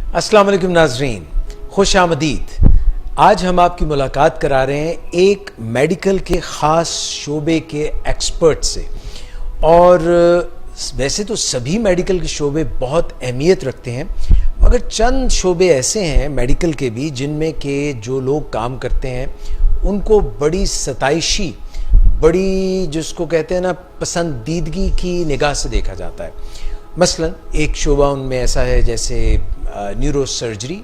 अस्सलाम वालेकुम नाजरीन, खुश आमदीद। आज हम आपकी मुलाकात करा रहे हैं एक मेडिकल के ख़ास शोबे के एक्सपर्ट से। और वैसे तो सभी मेडिकल के शोबे बहुत अहमियत रखते हैं, मगर चंद शोबे ऐसे हैं मेडिकल के भी जिनमें के जो लोग काम करते हैं उनको बड़ी सताइशी, बड़ी जिसको कहते हैं ना पसंदीदगी की निगाह से देखा जाता है। मसलन एक शोबा उनमें ऐसा है जैसे न्यूरो सर्जरी,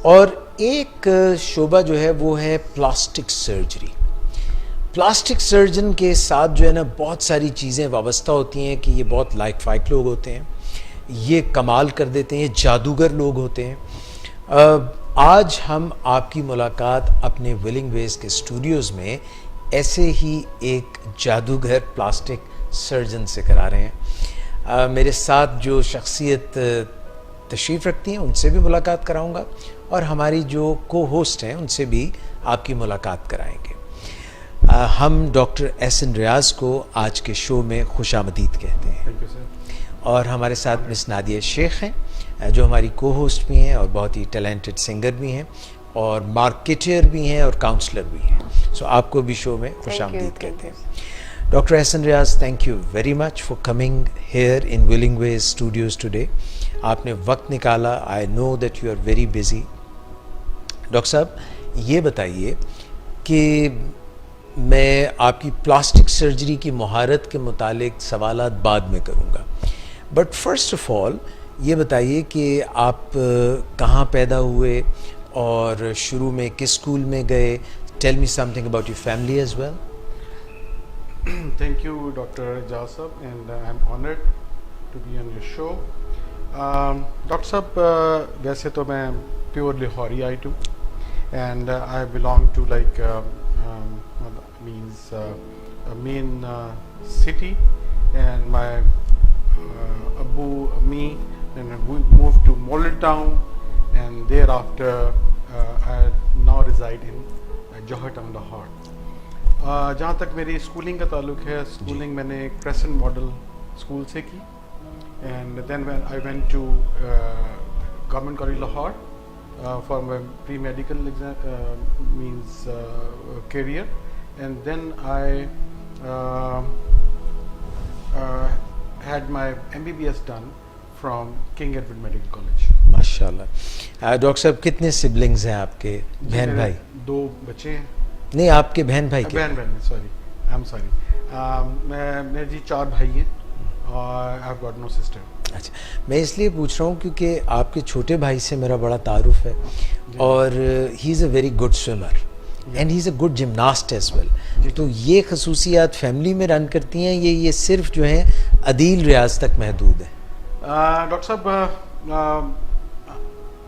और एक शोबा जो है वो है प्लास्टिक सर्जरी। प्लास्टिक सर्जन के साथ जो है ना बहुत सारी चीज़ें वाबस्ता होती हैं कि ये बहुत लाइक फाइक लोग होते हैं, ये कमाल कर देते हैं, ये जादूगर लोग होते हैं। आज हम आपकी मुलाकात अपने विलिंग वेज के स्टूडियोज़ में ऐसे ही एक जादूगर प्लास्टिक सर्जन से करा रहे हैं। मेरे साथ जो शख्सियत तशरीफ़ रखती हैं उनसे भी मुलाकात कराऊंगा, और हमारी जो को होस्ट हैं उनसे भी आपकी मुलाकात कराएंगे। हम डॉक्टर एहसन रियाज को आज के शो में खुशामदीद कहते हैं। Thank you sir. और हमारे साथ मिस नादिया शेख हैं जो हमारी को होस्ट भी हैं और बहुत ही टैलेंटेड सिंगर भी हैं और मार्केटर भी हैं और काउंसलर भी हैं। सो आपको भी शो में खुशामदीद कहते हैं। Dr. Ehsan Riaz, thank you very much for coming here in Willing Ways Studios today. आपने वक्त निकाला, I know that you are very busy. Doctor साहब, ये बताइए कि मैं आपकी प्लास्टिक सर्जरी की महारत के मुतालिक सवालात बाद में करूँगा, बट फर्स्ट ऑफ ऑल ये बताइए कि आप कहाँ पैदा हुए और शुरू में किस स्कूल में गए। Tell me something about your family as well. Thank you, Dr. Jasab, and I'm honored to be on your show. Dr. Sab, वैसे तो मैं pure Lahori आई हूँ, and I belong to like means a main city, and my Abu, me, and we moved to Model Town, and thereafter I now reside in Johar Town, Lahore. जहाँ तक मेरी schooling का ताल्लुक है, schooling मैंने crescent model school से की, and then when I went to government college Lahore for my pre medical means career, and then I had my MBBS done from King Edward Medical College. माशाल्लाह। Doctor साहब, कितने siblings हैं आपके, बहन भाई? 2 बच्चे हैं। नहीं, आपके बहन भाई के? बहन सॉरी, आई एम सॉरी। मैं जी 4 भाई हैं और I have got no sister. अच्छा, मैं इसलिए पूछ रहा हूँ क्योंकि आपके छोटे भाई से मेरा बड़ा तारुफ है, और he is a very good swimmer and he is a good gymnast as well. तो ये खसूसियात फैमिली में रन करती हैं, ये सिर्फ जो है अदील रियाज तक महदूद है? डॉक्टर साहब,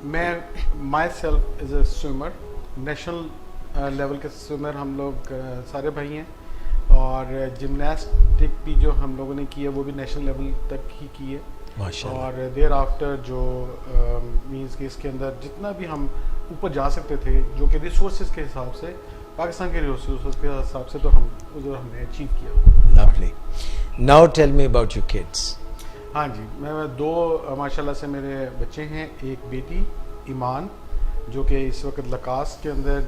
मैं my self is a swimmer, national level के स्विमर हम लोग सारे भाई हैं, और जिमनास्टिक भी जो हम लोगों ने की है वो भी नेशनल लेवल तक ही की है माशाल्लाह। और देयर आफ्टर जो मींस कि इसके अंदर जितना भी हम ऊपर जा सकते थे, जो कि रिसोर्सेज के हिसाब से, पाकिस्तान के रिसोर्सेज के हिसाब से, तो हम उधर हमने अचीव किया। Lovely. Now tell me about your kids. हाँ जी, मैं 2 माशाल्लाह से मेरे बच्चे हैं। एक बेटी ईमान जो कि इस वक्त लकास के अंदर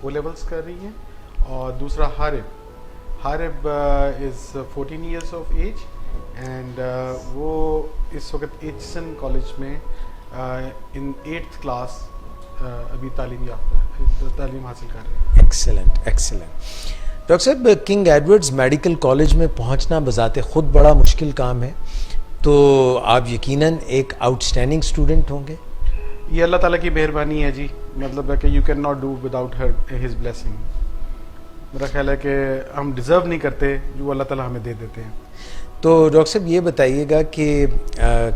O लेवल्स कर रही है, और दूसरा Harib is 14 years of age, and वो इस वक्त एचसन कॉलेज में इन 8th क्लास अभी तालीम हासिल कर रहे हैं। Excellent excellent. डॉक्टर साहब, किंग एडवर्ड्स मेडिकल कॉलेज में पहुंचना बजाते खुद बड़ा मुश्किल काम है, तो आप यकीनन एक आउटस्टैंडिंग स्टूडेंट होंगे। ये अल्लाह ताला की मेहरबानी है जी, मतलब है कि you can not do without his blessing. मेरा ख्याल है कि हम डिज़र्व नहीं करते जो अल्लाह ताला हमें दे देते हैं। तो डॉक्टर साहब, ये बताइएगा कि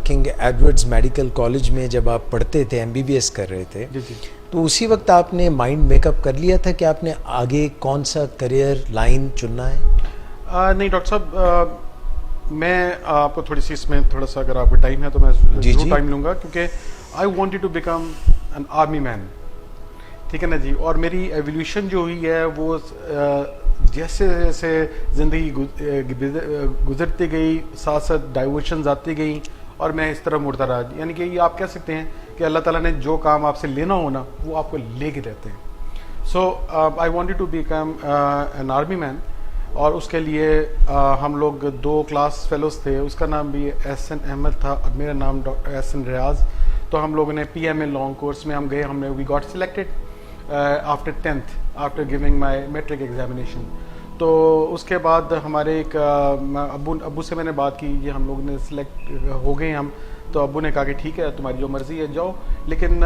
किंग एडवर्ड्स मेडिकल कॉलेज में जब आप पढ़ते थे, MBBS कर रहे थे, जी, तो उसी वक्त आपने माइंड मेकअप कर लिया था कि आपने आगे कौन सा करियर लाइन चुनना है? नहीं डॉक्टर साहब, मैं आपको थोड़ी सी इसमें थोड़ा सा, अगर आपको टाइम है तो मैं जरूर टाइम लूँगा, क्योंकि I wanted to become an army man, ठीक है ना जी। और मेरी एवोल्यूशन जो हुई है वो जैसे जैसे ज़िंदगी गुजरती गई, साथ साथ डाइवर्शंस आती गई, और मैं इस तरह मुड़ता रहा। यानी कि ये आप कह सकते हैं कि अल्लाह ताला ने जो काम आपसे लेना हो ना वो आपको ले के देते हैं. So I wanted to become an army man, और उसके लिए हम लोग 2 क्लास फेलोज थे. उसका नाम भी एहसन अहमद था और मेरा नाम डॉक्टर एहसन रियाज. तो हम लोगों ने PMA लॉन्ग कोर्स में हम गए. हमने we got selected after 10th after giving my matric examination. तो उसके बाद हमारे एक अब्बू से मैंने बात की, ये हम लोग ने सिलेक्ट हो गए हम. तो अब्बू ने कहा कि ठीक है तुम्हारी जो मर्ज़ी है जाओ, लेकिन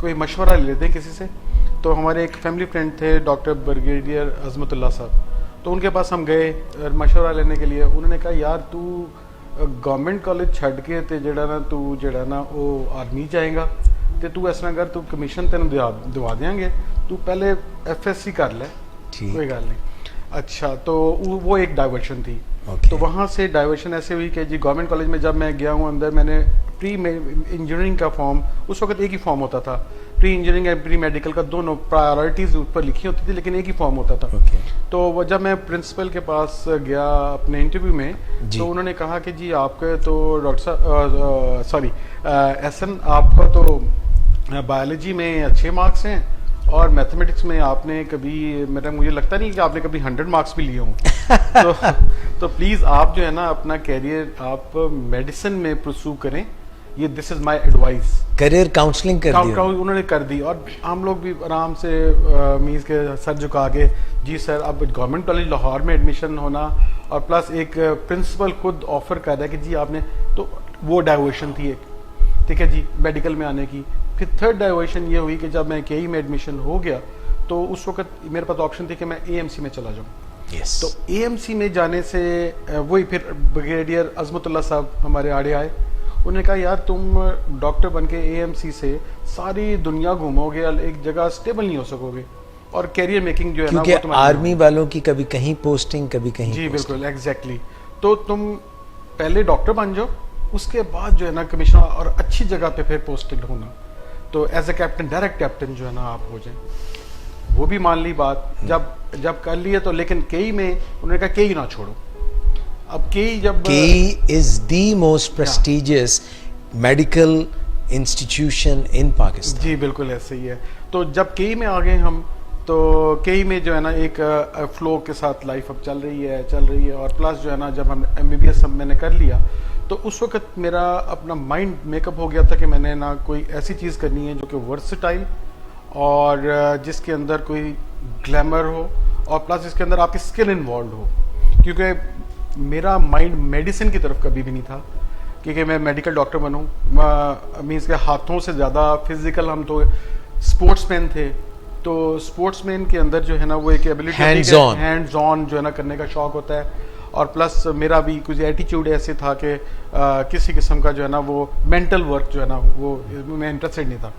कोई मशवरा ले लेते हैं किसी से. तो हमारे एक फैमिली फ्रेंड थे डॉक्टर ब्रिगेडियर अजमतुल्लाह साहब. तो उनके पास हम गए मशवरा लेने के लिए. उन्होंने कहा यार तू गवर्नमेंट कॉलेज छड़ के ते जेड़ा ना तू जेड़ा ना वो आर्मी जाएगा तो तू इस तरह कर, तू कमीशन तेन दिवा देंगे, तू पहले FSC कर ले, कोई गल नहीं. अच्छा, तो वो एक डाइवर्शन थी. तो वहाँ से डाइवर्शन ऐसे हुई कि जी गवर्नमेंट कॉलेज में जब मैं गया हूँ अंदर, मैंने प्री इंजीनियरिंग का फॉर्म, उस वक्त एक ही फॉर्म होता था, pre engineering and pre medical का दोनों प्रायोरिटीज़ ऊपर लिखी होती थी, लेकिन एक ही फॉर्म होता था. तो वो जब मैं प्रिंसिपल के पास गया अपने इंटरव्यू में, तो उन्होंने कहा कि जी आपके तो डॉक्टर साहब सॉरी एहसन, आपका तो बायोलॉजी में अच्छे मार्क्स हैं और मैथमेटिक्स में आपने कभी, मुझे लगता नहीं कि आपने कभी 100 मार्क्स भी लिए हों. तो प्लीज़ आप जो है ना अपना कैरियर आप मेडिसिन में परस्यू करें. ये this is my advice. Career counselling कर दी उन्होंने कर दी. और हम लोग भी आराम से मीज़ के सर झुका के, जी सर अब गवर्नमेंट कॉलेज लाहौर में एडमिशन होना, और प्लस एक प्रिंसिपल खुद ऑफर कर रहा है कि जी आपने, तो वो डाइवर्शन थी एक, ठीक है जी, मेडिकल में आने की. फिर थर्ड डाइवर्शन ये हुई कि जब मैं KE में एडमिशन हो गया तो उस वक्त मेरे पास ऑप्शन थी कि मैं AMC में चला जाऊँ. तो AMC में जाने से वही फिर ब्रिगेडियर अजमतुल्लाह साहब हमारे आड़े आए. उन्होंने कहा यार तुम डॉक्टर बन के AMC से सारी दुनिया घूमोगे, एक जगह स्टेबल नहीं हो सकोगे, और कैरियर मेकिंग जो है ना, क्योंकि आर्मी वालों की कभी कहीं पोस्टिंग कभी कहीं. जी बिल्कुल एग्जैक्टली. तो तुम पहले डॉक्टर बन जाओ, उसके बाद जो है ना कमिश्नर और अच्छी जगह पे फिर पोस्टेड होना. तो as a captain, direct captain जो है ना आप हो जाए. वो भी मान ली बात. जब कर लिए तो, लेकिन KE में उन्होंने कहा KE ना छोड़ो. अब KE is the most prestigious medical institution in Pakistan. जी बिल्कुल ऐसे ही है. तो जब KE में आ गए हम, तो KE में जो है ना एक फ्लो के साथ लाइफ अब चल रही है. और प्लस जो है ना जब हम MBBS मैंने कर लिया, तो उस वक्त मेरा अपना माइंड मेकअप हो गया था कि मैंने ना कोई ऐसी चीज़ करनी है जो कि वर्सटाइल और जिसके अंदर कोई ग्लैमर हो, और प्लस जिसके अंदर आपकी स्किल इन्वॉल्व हो. क्योंकि मेरा माइंड मेडिसिन की तरफ कभी भी नहीं था कि मैं मेडिकल डॉक्टर बनूं. मीन्स के हाथों से ज़्यादा फिजिकल, हम तो स्पोर्ट्समैन थे. तो स्पोर्ट्समैन के अंदर जो है ना वो एक एबिलिटी, हैंड्स ऑन जो है ना करने का शौक होता है. और प्लस मेरा भी कुछ एटीट्यूड ऐसे था कि किसी किस्म का जो है ना वो मेंटल वर्क जो है ना वो मैं इंटरेस्टेड नहीं था.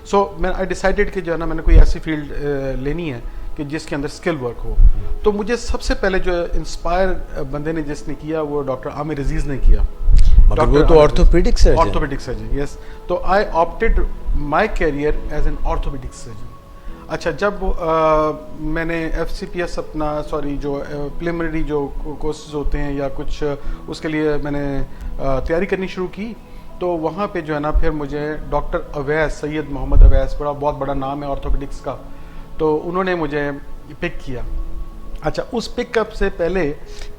सो मैं आई डिसाइडेड कि जो है ना मैंने कोई ऐसी फील्ड लेनी है कि जिसके अंदर स्किल वर्क हो. तो मुझे सबसे पहले जो इंस्पायर बंदे ने जिसने किया वो डॉक्टर आमिर अजीज ने किया. वो तो ऑर्थोपेडिक सर्जन. यस. तो I opted my career as an orthopaedic surgeon. अच्छा, जब मैंने FCPS अपना जो प्रिलिमिनरी जो कोर्सेज होते हैं या कुछ उसके लिए मैंने तैयारी करनी शुरू की, तो वहाँ पे जो है ना फिर मुझे डॉक्टर अवैस, सैयद मोहम्मद अवैस, बहुत बड़ा नाम है ऑर्थोपेडिक्स का, तो उन्होंने मुझे पिक किया. अच्छा, उस पिकअप से पहले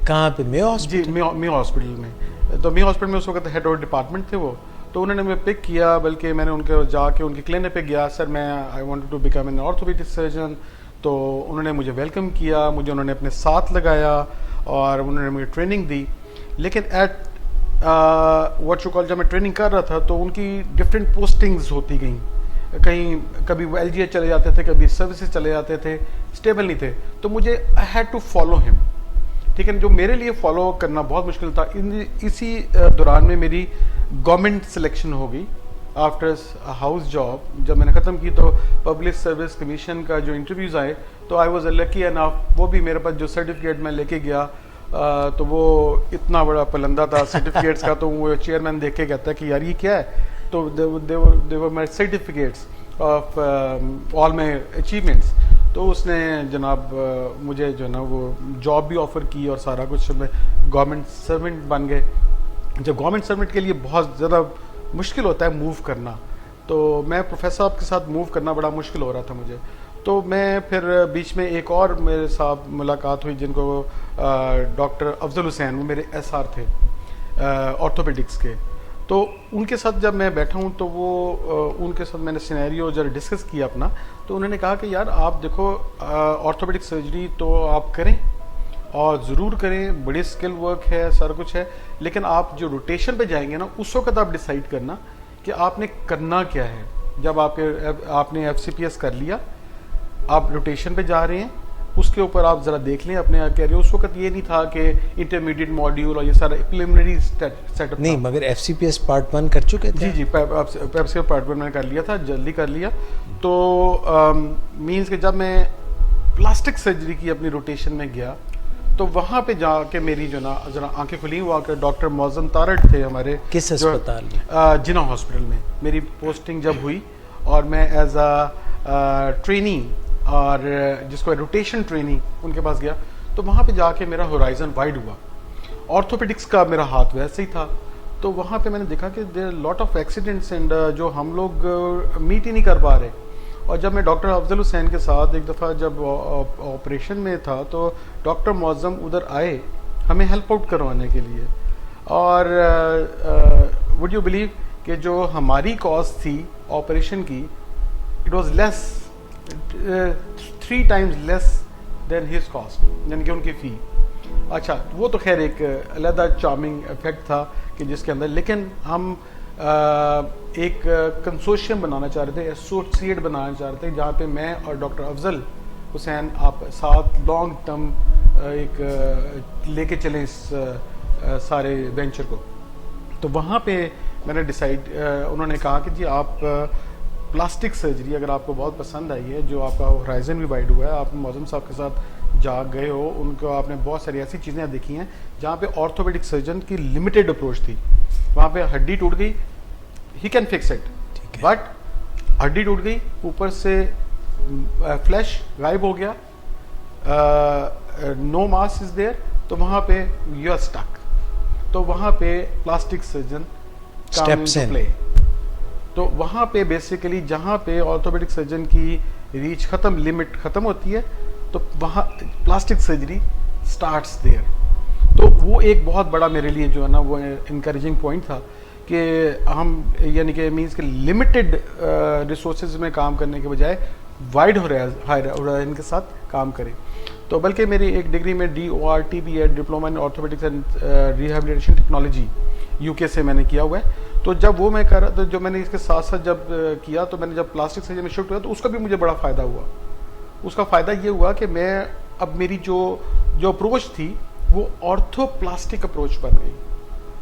कहाँ पे? Mayo hospital? जी मेयो हॉस्पिटल में. तो मेयो हॉस्पिटल में उस वक्त हेड ऑफ डिपार्टमेंट थे वो. तो उन्होंने मुझे पिक किया, बल्कि मैंने उनके जाके उनकी क्लिनिक पे गया. सर मैं I wanted to become an orthopaedic surgeon. तो उन्होंने मुझे वेलकम किया, मुझे उन्होंने अपने साथ लगाया और उन्होंने मुझे ट्रेनिंग दी. लेकिन एट व्हाट यू कॉल, जब मैं ट्रेनिंग कर रहा था तो उनकी डिफरेंट पोस्टिंग्स होती गई. कहीं कभी वो LGH चले जाते थे, कभी सर्विसेज चले जाते थे, स्टेबल नहीं थे. तो मुझे I had to follow him. ठीक है, जो मेरे लिए फॉलो करना बहुत मुश्किल था. इसी दौरान में मेरी गवर्नमेंट सिलेक्शन हो गई आफ्टर हाउस जॉब. जब मैंने ख़त्म की तो पब्लिक सर्विस कमीशन का जो इंटरव्यूज़ आए, तो आई वॉज लकी एनफ. वो भी मेरे पास जो सर्टिफिकेट मैं लेके गया, तो वो इतना बड़ा पलंदा था सर्टिफिकेट्स का. तो वो चेयरमैन देख के कहता है कि यार ये क्या है. तो they were my certificates of all my achievements. तो उसने जनाब मुझे जो है ना वो जॉब भी ऑफ़र की और सारा कुछ. गवर्नमेंट सर्वेंट बन गए. जब गवर्नमेंट सर्वेंट के लिए बहुत ज़्यादा मुश्किल होता है मूव करना, तो मैं प्रोफेसर साहब के साथ मूव करना बड़ा मुश्किल हो रहा था मुझे। तो मैं फिर बीच में एक और मेरे साथ मुलाकात हुई जिनको डॉक्टर अफजल हुसैन, वो मेरे एसआर थे ऑर्थोपेडिक्स के। तो उनके साथ जब मैं बैठा हूँ तो वो उनके साथ मैंने सिनेरियो जब डिस्कस किया अपना, तो उन्होंने कहा कि यार आप देखो ऑर्थोपेडिक सर्जरी तो आप करें और ज़रूर करें, बड़ी स्किल वर्क है, सारा कुछ है, लेकिन आप जो रोटेशन पे जाएंगे ना उस वक्त आप डिसाइड करना कि आपने करना क्या है। जब आपने FCPS कर लिया, आप रोटेशन पे जा रहे हैं, उसके ऊपर आप ज़रा देख लें अपने कैरियर। उस वक्त ये नहीं था कि इंटरमीडिएट मॉड्यूल और ये सारा प्रिलिमिनरी सेटअप नहीं, मगर FCPS पार्ट 1 कर चुके थे? जी पेप्सी पार्ट 1 मैंने कर लिया था, जल्दी कर लिया। तो मीन्स कि जब मैं प्लास्टिक सर्जरी की अपनी रोटेशन में गया तो वहाँ पे जाके मेरी जो ना जरा आंखें खुली। वो आकर डॉक्टर मौजम तारड़ थे हमारे। किस अस्पताल में? जिना हॉस्पिटल में मेरी पोस्टिंग जब हुई और मैं एज अ ट्रेनी और जिसको रोटेशन ट्रेनिंग उनके पास गया, तो वहाँ पे जाके मेरा होराइजन वाइड हुआ। ऑर्थोपेडिक्स का मेरा हाथ वैसे ही था, तो वहाँ पे मैंने देखा कि there lot of accidents and जो हम लोग मीट ही नहीं कर पा रहे। और जब मैं डॉक्टर अफजल हुसैन के साथ एक दफ़ा जब ऑपरेशन में था तो डॉक्टर मौज़म उधर आए हमें हेल्प आउट करवाने के लिए। और वुड यू बिलीव कि जो हमारी कॉस्ट थी ऑपरेशन की, it was less 3 times less than his cost, यानी कि उनकी फ़ी। अच्छा, वो तो खैर एक अलग चार्मिंग इफेक्ट था कि जिसके अंदर, लेकिन हम एक कंसोर्शियम बनाना चाह रहे थे, एसोसिएट बनाना चाह रहे थे, जहाँ पे मैं और डॉक्टर अफजल हुसैन आप साथ लॉन्ग टर्म एक लेके चलें इस सारे वेंचर को। तो वहाँ पे मैंने डिसाइड, उन्होंने कहा कि जी आप प्लास्टिक सर्जरी अगर आपको बहुत पसंद आई है, जो आपका होराइजन भी वाइड हुआ है, आप मौजम साहब के साथ जा गए हो, उनको आपने बहुत सारी ऐसी चीज़ें देखी हैं जहाँ पे ऑर्थोपेडिक सर्जन की लिमिटेड अप्रोच थी। वहाँ पे हड्डी टूट गई, he can fix it, but हड्डी टूट गई, ऊपर से फ्लैश गायब हो गया, नो मास इज देयर, तो वहाँ पे यू आर स्टक। तो वहाँ पे plastic surgeon steps in play. तो वहाँ पे बेसिकली जहाँ पे ऑर्थोपेडिक सर्जन की रीच खत्म, लिमिट खत्म होती है, तो वहाँ प्लास्टिक सर्जरी स्टार्ट्स देयर। तो वो एक बहुत बड़ा मेरे लिए जो है ना वो इनकरेजिंग पॉइंट था कि हम यानी कि मीन्स के लिमिटेड रिसोर्सेज में काम करने के बजाय वाइड होराइजन के साथ काम करें। तो बल्कि मेरी एक डिग्री में DORT भी है, diploma in orthopaedics and rehabilitation technology, UK से मैंने किया हुआ है। तो जब वो मैं कर रहा, तो जो मैंने इसके साथ साथ जब किया, तो मैंने जब प्लास्टिक सर्जरी में शिफ्ट हुआ तो उसका भी मुझे बड़ा फ़ायदा हुआ। उसका फ़ायदा ये हुआ कि मैं अब मेरी जो अप्रोच थी वो ऑर्थोप्लास्टिक अप्रोच बन गई,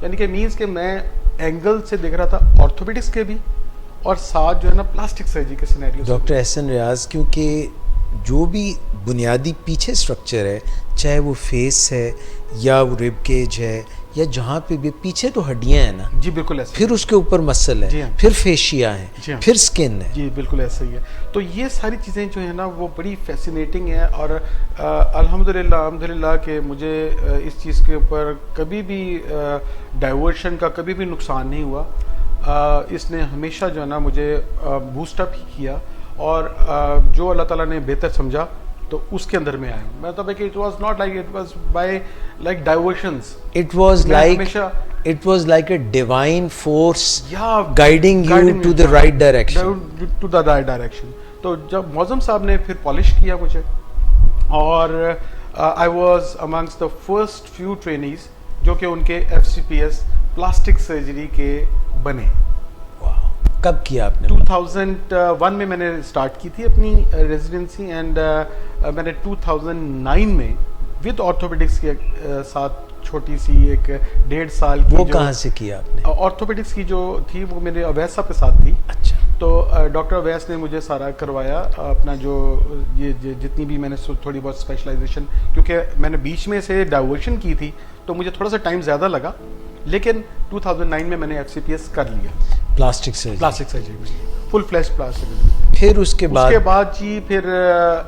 यानी कि मीन्स कि मैं एंगल से देख रहा था ऑर्थोपेडिक्स के भी और साथ जो है ना प्लास्टिक सर्जरी के सिनेरियो। डॉक्टर एहसन रियाज, क्योंकि जो भी बुनियादी पीछे स्ट्रक्चर है, चाहे वो फेस है या वो रिब केज है या जहाँ पे भी पीछे तो हड्डियाँ हैं ना जी, बिल्कुल ऐसे, फिर उसके ऊपर मसल है, हाँ। फिर फेशिया है, हाँ। फिर स्किन है। जी बिल्कुल ऐसा ही है। तो ये सारी चीज़ें जो है ना वो बड़ी फैसिनेटिंग है और अल्हम्दुलिल्लाह कि मुझे इस चीज़ के ऊपर कभी भी डाइवर्शन का कभी भी नुकसान नहीं हुआ। इसने हमेशा जो है ना मुझे बूस्टअप ही किया और जो अल्लाह ताला ने बेहतर समझा तो उसके अंदर में आया। मतलब है कि it was not like, it was by like diversions, it was like a divine force guiding you to the right direction. तो जब मौजम साहब ने फिर पॉलिश किया मुझे और I was amongst the first few trainees जो कि उनके FCPS प्लास्टिक सर्जरी के बने। कब किया आपने? 2001 में मैंने स्टार्ट की थी अपनी रेजिडेंसी एंड मैंने 2009 में विद ऑर्थोपेडिक्स के साथ छोटी सी एक 1.5 साल की। वो कहाँ से किया आपने? ऑर्थोपेडिक्स की जो थी वो मेरे अवैस साहब के साथ थी। अच्छा। तो डॉक्टर अवैस ने मुझे सारा करवाया अपना जो ये जितनी भी मैंने थोड़ी बहुत स्पेशलाइजेशन, क्योंकि मैंने बीच में से डाइवर्शन की थी तो मुझे थोड़ा सा टाइम ज़्यादा लगा, लेकिन 2009 में मैंने FCPS कर लिया प्लास्टिक सर्जरी में, फुल फ्लैश प्लास्टिक। फिर उसके बाद जी फिर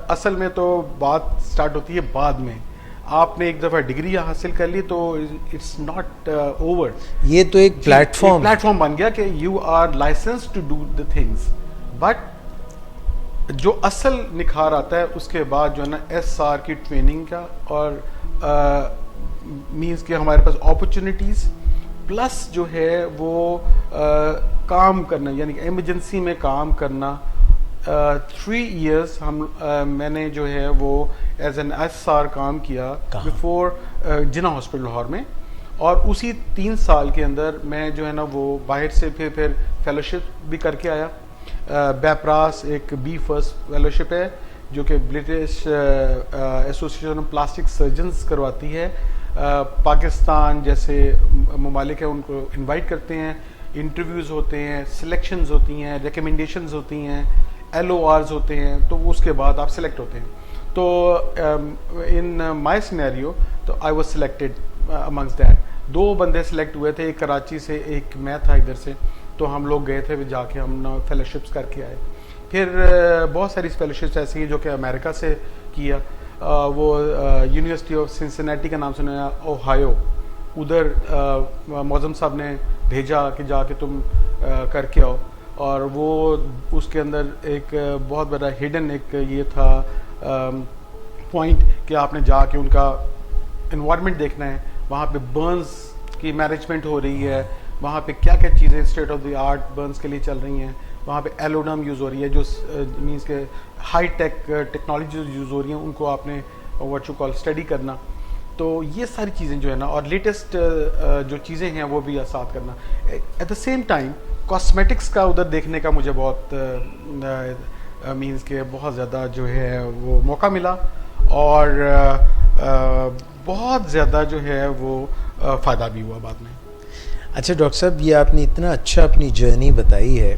असल में तो बात स्टार्ट होती है बाद में। आपने एक दफ़ा डिग्री हासिल कर ली तो इट्स नॉट ओवर। ये तो एक प्लेटफॉर्म बन गया कि you are licence to do the things, but जो असल निखार आता है उसके बाद जो है ना SR की ट्रेनिंग का और मींस कि हमारे पास अपॉर्चुनिटीज़ प्लस जो है वो काम करना, यानी कि इमरजेंसी में काम करना। 3 years मैंने जो है वो एज एन SR काम किया बिफोर जिना हॉस्पिटल लाहौर में, और उसी 3 साल के अंदर मैं जो है ना वो बाहर से फिर फेलोशिप भी करके आया। बैपरास एक B1 फेलोशिप है जो कि British association of plastic surgeons करवाती है। पाकिस्तान जैसे ममालिक है उनको इनवाइट करते हैं, इंटरव्यूज़ होते हैं, सिलेक्शंस होती हैं, रिकमेंडेशंस होती हैं, LORs होते हैं, तो उसके बाद आप सिलेक्ट होते हैं। तो इन माय सिनेरियो तो I was selected amongst that. 2 बंदे सिलेक्ट हुए थे, एक कराची से एक मैं था इधर से, तो हम लोग गए थे, जाके हम फेलोशिप्स करके आए। फिर बहुत सारी फेलोशिप्स ऐसी हैं जो कि अमेरिका से किया। वो यूनिवर्सिटी ऑफ सिंसिनेटी का नाम सुना, ओहायो, उधर मौज़म साहब ने भेजा कि जाके तुम करके आओ, और वो उसके अंदर एक बहुत बड़ा हिडन एक ये था पॉइंट कि आपने जाके उनका इन्वायरमेंट देखना है, वहाँ पे बर्न्स की मैनेजमेंट हो रही है, वहाँ पे क्या क्या चीज़ें state of the art Burns के लिए चल रही हैं, वहाँ पे एलोडम यूज़ हो रही है, जो मींस के हाई टेक टेक्नोलॉजी यूज़ हो रही हैं, उनको आपने व्हाट यू कॉल स्टडी करना। तो ये सारी चीज़ें जो है ना, और लेटेस्ट जो चीज़ें हैं वो भी साथ करना। At the same time cosmetics का उधर देखने का मुझे बहुत मींस के बहुत ज़्यादा जो है वो मौका मिला, और बहुत ज़्यादा जो है वो फ़ायदा भी हुआ बाद में। अच्छा डॉक्टर साहब, ये आपने इतना अच्छा अपनी जर्नी बताई है,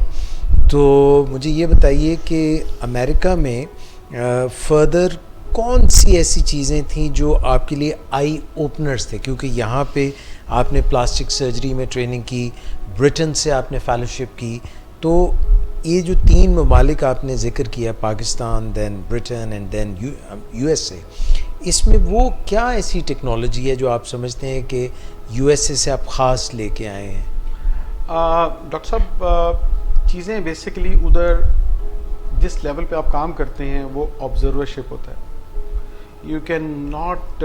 तो मुझे ये बताइए कि अमेरिका में फर्दर कौन सी ऐसी चीज़ें थी जो आपके लिए आई ओपनर्स थे, क्योंकि यहाँ पे आपने प्लास्टिक सर्जरी में ट्रेनिंग की, ब्रिटेन से आपने फेलोशिप की, तो ये जो 3 ममालिक आपने जिक्र किया, Pakistan, then Britain and then USA, इसमें वो क्या ऐसी टेक्नोलॉजी है जो आप समझते हैं कि USA से आप ख़ास लेके आए हैं? डॉक्टर साहब, चीज़ें बेसिकली उधर जिस लेवल पे आप काम करते हैं वो ऑब्जर्वरशिप होता है। You can not,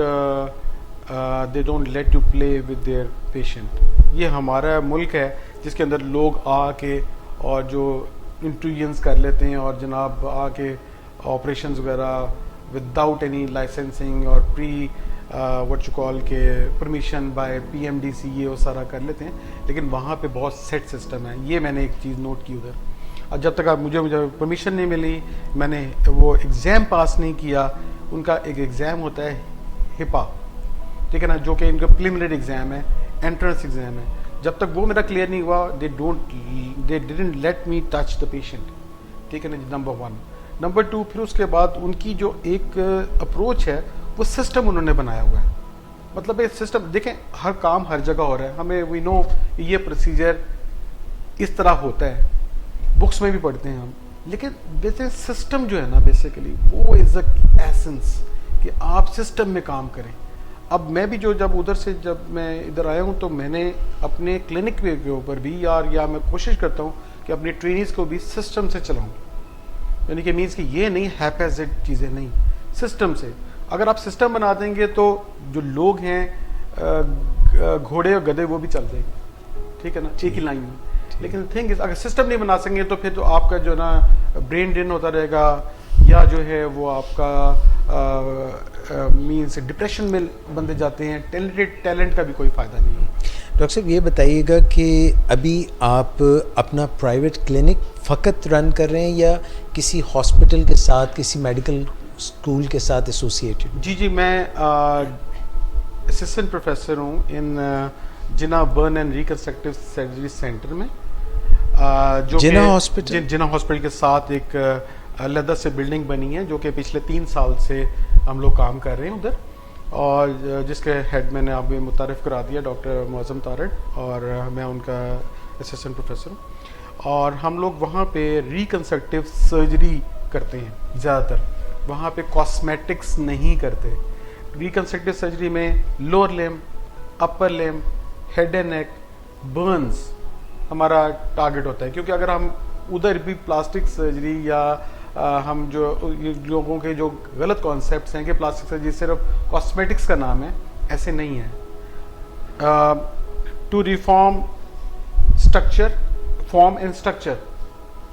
they don't let you play with their patient. ये हमारा मुल्क है जिसके अंदर लोग आके और जो इंटरव्यूज कर लेते हैं और जनाब आके ऑपरेशंस वगैरह विदाउट एनी लाइसेंसिंग और प्री व्हाट यू कॉल के परमिशन बाय PMDC ये वो सारा कर लेते हैं, लेकिन वहाँ पे बहुत सेट सिस्टम है। ये मैंने एक चीज़ नोट की उधर, और जब तक मुझे परमिशन नहीं मिली, मैंने वो एग्ज़ाम पास नहीं किया। उनका एक एग्ज़ाम होता है HIPAA, ठीक है ना, जो कि इनका प्रिलिमिनरी एग्ज़ाम है, एंट्रेंस एग्ज़ाम है। जब तक वो मेरा क्लियर नहीं हुआ, they didn't let me touch the patient, ठीक है ना, नंबर 1। नंबर 2, फिर उसके बाद उनकी जो एक अप्रोच है वो सिस्टम उन्होंने बनाया हुआ है। मतलब ये सिस्टम देखें, हर काम हर जगह हो रहा है, हमें वी नो ये प्रोसीजर इस तरह होता है, बुक्स में भी पढ़ते हैं हम, लेकिन बेसिक सिस्टम जो है ना, बेसिकली वो इज़ द एसेंस कि आप सिस्टम में काम करें। अब मैं भी जब उधर से जब मैं इधर आया हूँ, तो मैंने अपने क्लिनिक के ऊपर भी या मैं कोशिश करता हूँ कि अपने ट्रेनीज़ को भी सिस्टम से चलाऊँ, यानी कि मीन्स कि ये नहीं हैपेजेड चीज़ें नहीं, सिस्टम से। अगर आप सिस्टम बना देंगे तो जो लोग हैं घोड़े और गधे वो भी चल देंगे, ठीक है ना, एक ही लाइन में। लेकिन थिंग इज, अगर सिस्टम नहीं बना सकेंगे तो फिर तो आपका जो ना ब्रेन ड्रेन होता रहेगा, या जो है वो आपका मीन्स डिप्रेशन में बंदे जाते हैं, टैलेंट का भी कोई फ़ायदा नहीं है। डॉक्टर साहब, ये बताइएगा कि अभी आप अपना प्राइवेट क्लिनिक फ़कत रन कर रहे हैं या किसी हॉस्पिटल के साथ, किसी मेडिकल स्कूल के साथ एसोसिएटेड? जी, मैं असिस्टेंट प्रोफेसर हूँ in Jinnah burn and reconstructive surgery centre में, जो जिना हॉस्पिटल, जिना हॉस्पिटल के साथ एक अलग से बिल्डिंग बनी है, जो कि पिछले 3 साल से हम लोग काम कर रहे हैं उधर, और जिसके हेड मैंने अभी मुतारिफ़ करा दिया, डॉक्टर मौज़म तारड़, और मैं उनका असिस्टेंट प्रोफेसर हूँ। और हम लोग वहाँ पे रिकंस्ट्रक्टिव सर्जरी करते हैं ज़्यादातर, वहाँ पे कॉस्मेटिक्स नहीं करते। रिकंस्ट्रक्टिव सर्जरी में lower limb, upper limb, head and neck, Burns हमारा टारगेट होता है, क्योंकि अगर हम उधर भी प्लास्टिक सर्जरी या हम जो लोगों के जो गलत कॉन्सेप्ट्स हैं कि प्लास्टिक सर्जरी सिर्फ कॉस्मेटिक्स का नाम है, ऐसे नहीं है। To reform structure, form and structure,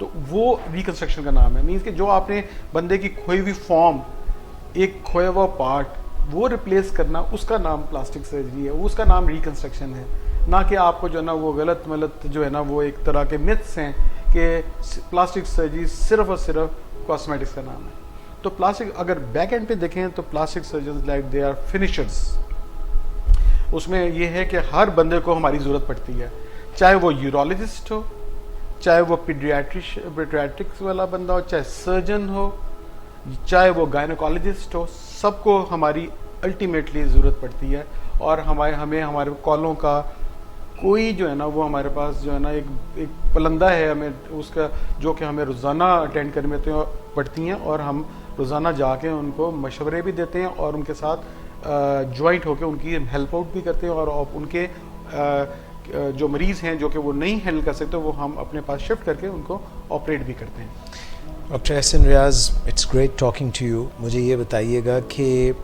तो वो रिकंस्ट्रक्शन का नाम है। मीन्स कि जो आपने बंदे की खोई हुई फॉर्म, एक खोया हुआ पार्ट, वो रिप्लेस करना, उसका नाम प्लास्टिक सर्जरी है, उसका नाम रिकंस्ट्रक्शन है। ना कि आपको जो है ना वो गलत जो है ना वो एक तरह के मिथ्स हैं कि प्लास्टिक सर्जरी सिर्फ और सिर्फ कॉस्मेटिक्स का नाम है। तो प्लास्टिक अगर बैक एंड पे देखें तो plastic surgeon like they are finishers. उसमें ये है कि हर बंदे को हमारी ज़रूरत पड़ती है, चाहे वो यूरोलॉजिस्ट हो, चाहे वो पीडियाट्रिक्स वाला बंदा हो, चाहे सर्जन हो, चाहे वो गायनोकोलॉजिस्ट हो, सबको हमारी अल्टीमेटली ज़रूरत पड़ती है। और हमें हमारे कॉलों का कोई जो है ना वो हमारे पास जो है ना एक पलंदा है हमें उसका, जो कि हमें रोज़ाना अटेंड करने पड़ती हैं, और हम रोज़ाना जाके उनको मशवरे भी देते हैं और उनके साथ ज्वाइंट होकर उनकी हेल्प आउट भी करते हैं, और उनके जो मरीज़ हैं जो कि वो नहीं हैंडल कर सकते वो हम अपने पास शिफ्ट करके उनको ऑपरेट भी करते हैं। Doctor Ehsan Riaz, it's great talking to you. मुझे ये बताइएगा कि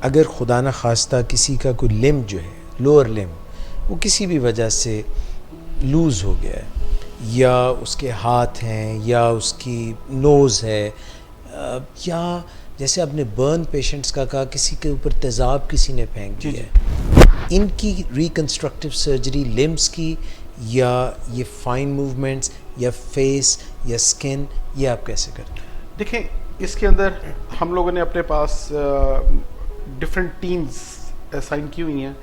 अगर खुदा न खास्ता किसी का कोई लिम्ब जो है, लोअर लिम्ब, वो किसी भी वजह से लूज़ हो गया है, या उसके हाथ हैं, या उसकी नोज़ है, या जैसे आपने बर्न पेशेंट्स का कहा किसी के ऊपर तेज़ाब किसी ने फेंक दिया है, इनकी रिकंस्ट्रक्टिव सर्जरी लिम्ब्स की, या ये फाइन मूवमेंट्स, या फेस, या स्किन, ये आप कैसे करते हैं? देखें, इसके अंदर हम लोगों ने अपने पास डिफरेंट टीम्स असाइन की हुई हैं।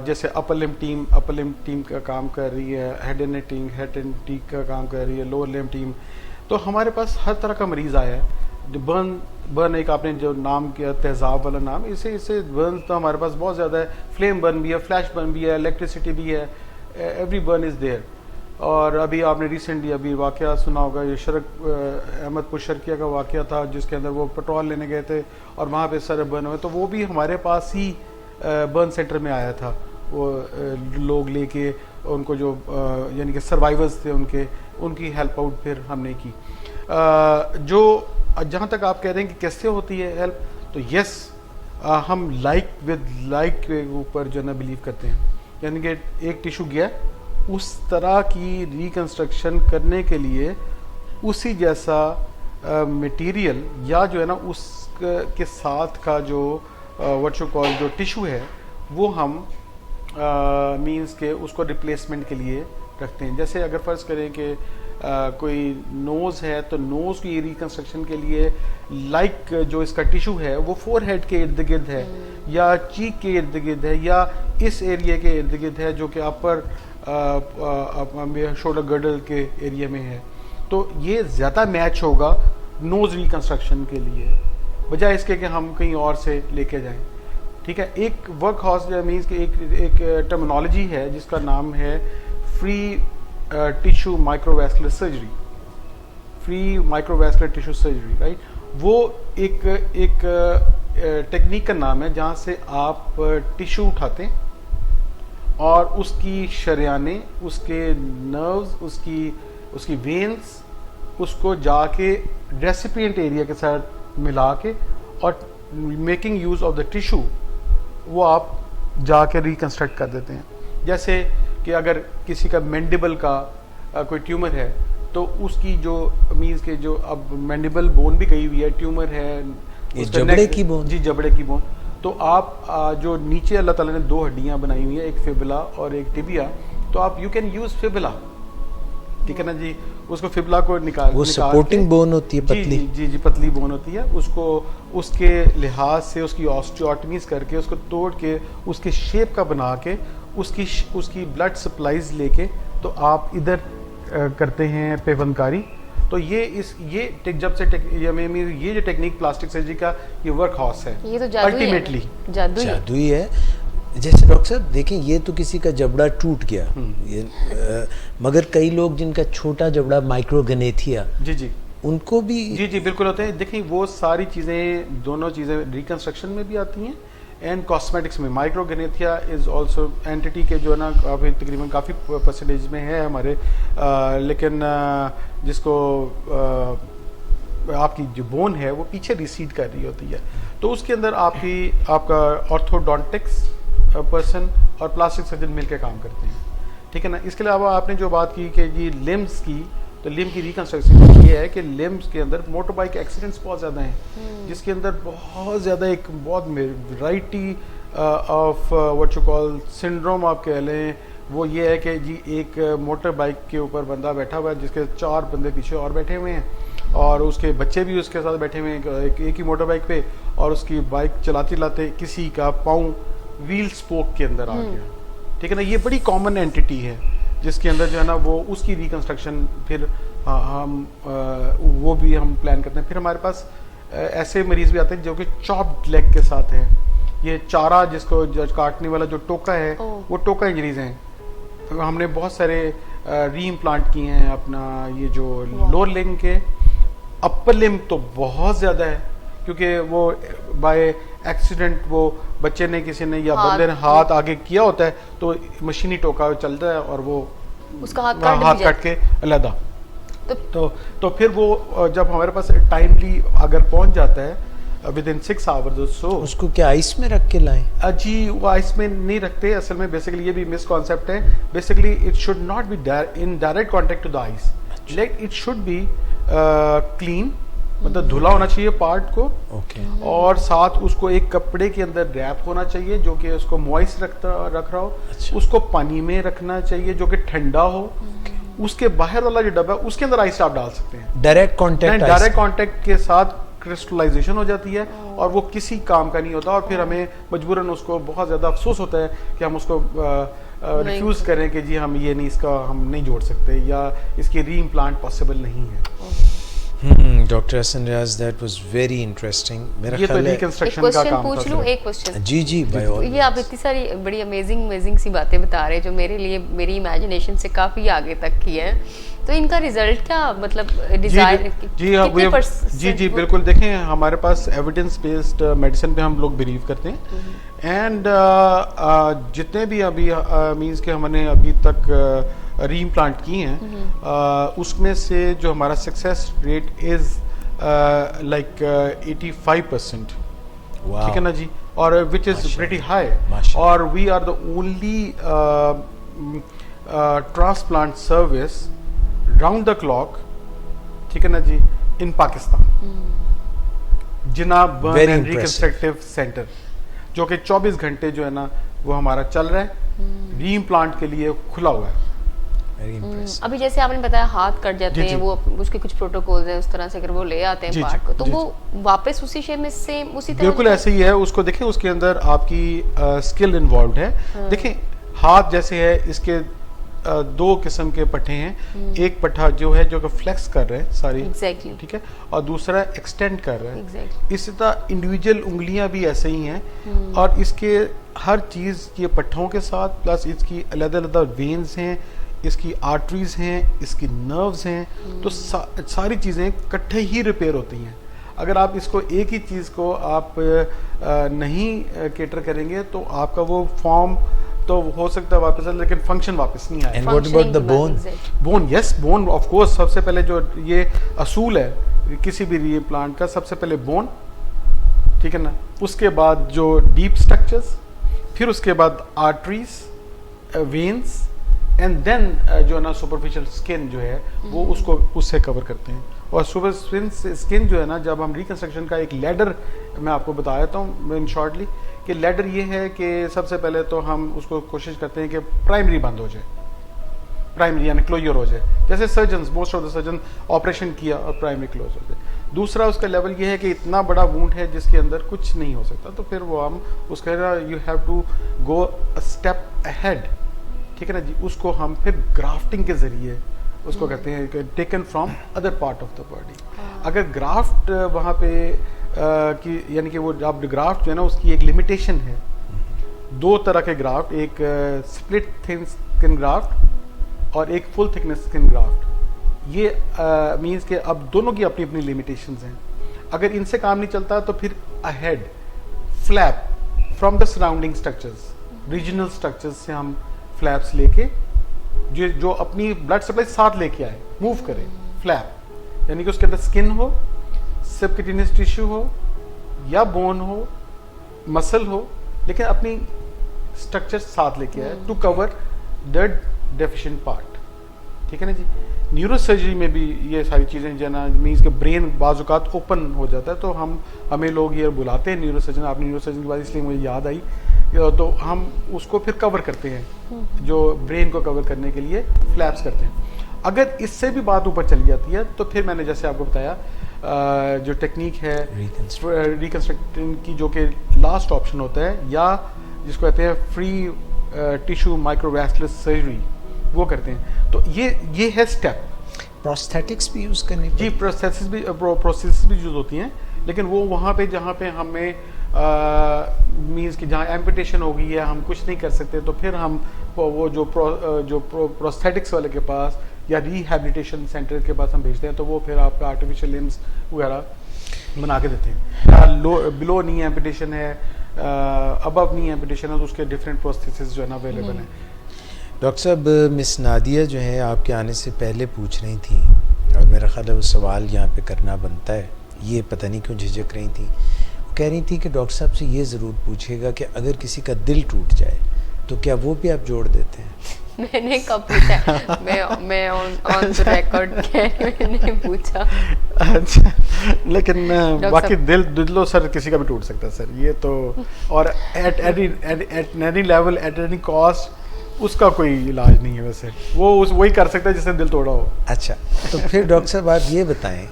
जैसे अपर लिम्ब टीम का काम कर रही है, head and neck team head and neck का काम कर रही है, लोअर लिम्ब टीम। तो हमारे पास हर तरह का मरीज़ आया है। जो बर्न एक आपने जो नाम किया तेज़ाब वाला नाम, इसे बर्न तो हमारे पास बहुत ज़्यादा है। फ्लेम बर्न भी है, फ्लैश बर्न भी है, इलेक्ट्रिसिटी भी है, एवरी बर्न इज़ देयर। और अभी आपने रिसेंटली अभी वाक़या सुना होगा, ये अहमदपुर शर्किया का वाक़या था जिसके अंदर वो पेट्रोल लेने गए थे और वहाँ पे सारे बर्न हुए। तो वो भी हमारे पास ही बर्न सेंटर में आया था, वो लोग लेके उनको जो यानी कि सर्वाइवर्स थे उनकी हेल्प आउट फिर हमने की। जो जहाँ तक आप कह रहे हैं कि कैसे होती है हेल्प, तो यस, हम लाइक विद लाइक के ऊपर जो है ना बिलीव करते हैं। यानी कि एक टिश्यू गया, उस तरह की रिकंस्ट्रक्शन करने के लिए उसी जैसा मटेरियल या जो है ना उसके साथ का जो व्हाट यू कॉल जो टिश्यू है वो हम मींस के उसको रिप्लेसमेंट के लिए रखते हैं। जैसे अगर फ़र्ज़ करें कि कोई नोज़ है तो नोज़ की रिकंस्ट्रक्शन के लिए लाइक जो इसका टिश्यू है वो फोरहेड के इर्द गिर्द है, या चीक के इर्द गिर्द है, या इस एरिया के इर्द गिर्द है जो कि अपर शोल्डर गर्डल के एरिया में है। तो ये ज़्यादा मैच होगा नोज़ रिकंस्ट्रक्शन के लिए, बजाय इसके कि हम कहीं और से लेके जाएं। ठीक है, एक वर्क हॉर्स मीन्स कि एक टर्मिनोलॉजी है जिसका नाम है free tissue microvascular surgery, free microvascular tissue surgery, right. वो एक टेक्निक का नाम है जहाँ से आप टिश्यू उठाते हैं और उसकी शरियाने, उसके नर्व्स, उसकी वेन्स, उसको जाके रेसिपिएंट एरिया के साथ मिला के और making use of the tissue वो आप जाके रिकंस्ट्रक्ट कर देते हैं। जैसे कि अगर किसी का मैंडिबल का कोई ट्यूमर है तो उसकी जो मीन्स के जो अब मैंडिबल बोन भी गई हुई है, ट्यूमर है, जबड़े की बोन, जी जबड़े की बोन, तो आप जो नीचे अल्लाह ताला ने दो हड्डियां बनाई हुई हैं, एक फिबुला और एक टिबिया, तो आप यू कैन यूज फिबुला, ठीक है ना जी। उसको फिबुला को निकाल सपोर्टिंग बोन होती है, पतली, जी पतली बोन होती है, उसको उसके लिहाज से उसकी ऑस्टियोटमीज करके उसको तोड़ के उसके शेप का बना के उसकी ब्लड सप्लाईज लेके तो आप इधर करते हैं पेवनकारी। तो ये जब से ये जो टेक्निक प्लास्टिक सर्जरी का ये वर्क हॉर्स है, ये तो अल्टीमेटली जादू ही है। जैसे डॉक्टर साहब देखें, ये तो किसी का जबड़ा टूट गया, ये मगर कई लोग जिनका छोटा जबड़ा माइक्रोगनेथिया, जी उनको भी जी बिल्कुल होते हैं। देखिए वो सारी चीज़ें, दोनों चीज़ें रिकंस्ट्रक्शन में भी आती हैं एंड कॉस्मेटिक्स में। माइक्रोगेनेथिया इज़ ऑल्सो एंटिटी के जो है ना काफ़ी तकरीबन काफ़ी परसेंटेज में है हमारे, लेकिन जिसको आपकी जो बोन है वो पीछे रिसीड कर रही होती है, तो उसके अंदर आपका ऑर्थोडोंटिक्स पर्सन और प्लास्टिक सर्जन मिलकर काम करते हैं, ठीक है ना। इसके अलावा आपने जो बात की कि जी लिम्स की, तो लिम्ब की रिकंस्ट्रक्शन ये है कि लिम्स के अंदर मोटर बाइक एक्सीडेंट्स बहुत ज़्यादा हैं, जिसके अंदर बहुत ज़्यादा एक बहुत variety of what you call syndrome आप कह लें। वो ये है कि जी एक मोटर बाइक के ऊपर बंदा बैठा हुआ है जिसके 4 बंदे पीछे और बैठे हुए हैं, और उसके बच्चे भी उसके साथ बैठे हुए हैं एक ही मोटर बाइक पे, और उसकी बाइक चलाते चलाते किसी का पाँव व्हील स्पोक के अंदर आ गया, ठीक है ना। ये बड़ी कॉमन एंटिटी है जिसके अंदर जो है ना वो उसकी रिकंस्ट्रक्शन फिर हम वो भी हम प्लान करते हैं। फिर हमारे पास ऐसे मरीज भी आते हैं जो कि चॉप्ड लेग के साथ हैं, ये चारा जिसको काटने वाला जो टोका है वो टोका इंजरीज हैं। तो हमने बहुत सारे री इम्प्लांट किए हैं अपना ये जो लोअर लिम्ब के। अपर लिम्ब तो बहुत ज़्यादा है क्योंकि वो बाय एक्सीडेंट वो बच्चे ने किसी ने या बंदे ने हाथ आगे किया होता है तो मशीनी टोका चलता है और वो उसका हाथ काट के अलग। तो फिर वो जब हमारे पास टाइमली अगर पहुंच जाता है विद इन 6 आवर्स सो, उसको क्या आइस में रख के लाएं? जी वो आइस में नहीं रखते असल में, बेसिकली ये भी मिस कॉन्सेप्ट है। Basically it should not be in direct contact to the ice, like it should be clean, मतलब धुला होना चाहिए पार्ट को, और साथ उसको एक कपड़े के अंदर रैप होना चाहिए जो कि उसको मॉइस्ट रख रहा हो। उसको पानी में रखना चाहिए जो कि ठंडा हो। उसके बाहर वाला जो डब्बा है उसके अंदर आइस आप डाल सकते हैं। डायरेक्ट कांटेक्ट के साथ क्रिस्टलाइजेशन हो जाती है और वो किसी काम का नहीं होता, और फिर हमें मजबूरन उसको बहुत ज़्यादा अफसोस होता है कि हम उसको रिफ्यूज़ करें कि जी हम ये नहीं, इसका हम नहीं जोड़ सकते या इसकी री इम्प्लांट पॉसिबल नहीं है। Doctor Hasan Riaz, that was very interesting. मेरा ये तो ख्याल है रिकंस्ट्रक्शन का काम पूछ लूं एक क्वेश्चन? जी बाय ऑल। ये आप इतनी सारी बड़ी अमेजिंग सी बातें बता रहे हैं जो मेरे लिए मेरी इमेजिनेशन से काफी आगे तक की है, तो इनका रिजल्ट क्या, मतलब डिजायर जी बिल्कुल। देखें हमारे पास एविडेंस बेस्ड मेडिसिन पे हम लोग बिलीव करते हैं, एंड जितने भी अभी मींस के हमने अभी तक री इम्प्लांट की हैं उसमें से जो हमारा सक्सेस रेट इज लाइक 85%, ठीक है ना जी, और विच इज प्रीटी हाई, और we are the only transplant service round the clock, ठीक है ना जी, in Pakistan, Jinnah burn and reconstructive centre, जो कि 24 घंटे जो है ना वो हमारा चल रहा है, री इम्प्लांट के लिए खुला हुआ है। अभी जैसे आपने बताया हाथ कट जाते हैं, वो उसके कुछ प्रोटोकॉल्स हैं, उस तरह से अगर वो ले आते हैं पार्ट को, तो वो वापस उसी शेप में सेम उसी तरह बिल्कुल ऐसे ही है। उसको देखें, उसके अंदर आपकी स्किल इन्वॉल्व है। देखें हाथ जैसे है, इसके 2 किस्म के पट्टे हैं, एक पट्टा जो है जो कि फ्लेक्स कर रहे हैं सारी, ठीक है, और दूसरा एक्सटेंड कर रहे हैं। इसी तरह इंडिविजुअल उंगलियां भी ऐसे ही हैं, और इसके हर चीज़ ये पट्टों के साथ प्लस इसकी अलग अलग वेन्स हैं, इसकी आर्टरीज हैं, इसकी नर्व्स हैं, तो सारी चीज़ें इकट्ठे ही रिपेयर होती हैं। अगर आप इसको एक ही चीज़ को आप नहीं केटर करेंगे तो आपका वो फॉर्म तो हो सकता है वापस, लेकिन फंक्शन वापस नहीं आएगा। And what about the bone? Bone, yes, bone of course सबसे पहले जो ये असूल है किसी भी री प्लांट का, सबसे पहले बोन, ठीक है ना, उसके बाद जो डीप स्ट्रक्चर्स, फिर उसके बाद आर्टरीज, वेन्स, एंड देन जो है ना सुपरफिशियल स्किन जो है वो उसको उससे कवर करते हैं। और सुपरफिशियल स्किन जो है ना, जब हम रिकंस्ट्रक्शन का एक लैडर मैं आपको बता देता हूँ इन शॉर्टली, कि लैडर ये है कि सबसे पहले तो हम उसको कोशिश करते हैं कि प्राइमरी बंद हो जाए, प्राइमरी यानी क्लोजर हो जाए, जैसे surgeon, most of the surgeon operation किया और प्राइमरी क्लोज हो जाए। दूसरा उसका लेवल ये है कि इतना बड़ा वुंड है जिसके अंदर कुछ नहीं हो सकता, तो फिर वो हम उसका you have to go a step ahead, ठीक है ना जी, उसको हम फिर ग्राफ्टिंग के जरिए उसको कहते हैं taken from other part of the body. अगर ग्राफ्ट वहाँ पे यानी कि वो अब ग्राफ्ट जो है ना उसकी एक लिमिटेशन है, 2 तरह के ग्राफ्ट, एक स्प्लिट थिन स्किन ग्राफ्ट और एक फुल थिकनेस स्किन ग्राफ्ट। ये मीन्स के अब दोनों की अपनी अपनी लिमिटेशंस हैं। अगर इनसे काम नहीं चलता तो फिर ahead flap from the surrounding structures, regional structures से हम फ्लैप्स लेके जो अपनी ब्लड सप्लाई साथ लेके आए, मूव करें फ्लैप, यानी कि उसके अंदर स्किन हो, सबक्यूटेनियस टिश्यू हो या बोन हो, मसल हो, लेकिन अपनी स्ट्रक्चर साथ लेके आए to cover the deficient part. ठीक है ना जी। न्यूरो सर्जरी में भी ये सारी चीज़ें जो ना मीन्स के ब्रेन बाजुकात ओपन हो जाता है, तो हमें लोग ये बुलाते हैं न्यूरो सर्जन। आपने न्यूरो सर्जन की बात इसलिए मुझे याद आई, तो हम उसको फिर कवर करते हैं, जो ब्रेन को कवर करने के लिए फ्लैप्स करते हैं। अगर इससे भी बात ऊपर चली जाती है तो फिर मैंने जैसे आपको बताया जो टेक्निक है रिकंस्ट्रक्टिंग की, जो कि लास्ट ऑप्शन होता है, या जिसको कहते हैं फ्री टिश्यू माइक्रोवैस्कुलर सर्जरी, वो करते हैं। तो ये है स्टेप। प्रोस्थेटिक्स भी यूज़ करनी जी, प्रोसेसिस भी यूज़ होती हैं, लेकिन वो वहाँ पे जहाँ पे हमें मीन्स कि जहाँ एम्पुटेशन हो गई है, हम कुछ नहीं कर सकते, तो फिर हम वो जो प्रोस्थेटिक्स वाले के पास या रिहैबिलिटेशन सेंटर के पास हम भेजते हैं, तो वो फिर आपका आर्टिफिशियल लिम्स वगैरह बना के देते हैं। या बिलो नी एम्पुटेशन है, अबव नी एम्पुटेशन है, तो उसके डिफरेंट प्रोस्थेसिस जो है ना अवेलेबल हैं। डॉक्टर साहब, मिस नादिया जो है आपके आने से पहले पूछ रही थी, और मेरा ख्याल है वो सवाल यहाँ पे करना बनता है, ये पता नहीं क्यों झिझक रही थी। वो कह रही थी कि डॉक्टर साहब से ये ज़रूर पूछिएगा कि अगर किसी का दिल टूट जाए तो क्या वो भी आप जोड़ देते हैं? मैंने कब पूछा? मैं ऑन द रिकॉर्ड मैंने पूछा। अच्छा, लेकिन बाकी दिलो सर किसी का भी टूट सकता है सर, ये तो, और at any level at any cost उसका कोई इलाज नहीं है वैसे, वही कर सकता है जिसने दिल तोड़ा हो। अच्छा, तो फिर डॉक्टर साहब आप ये बताएं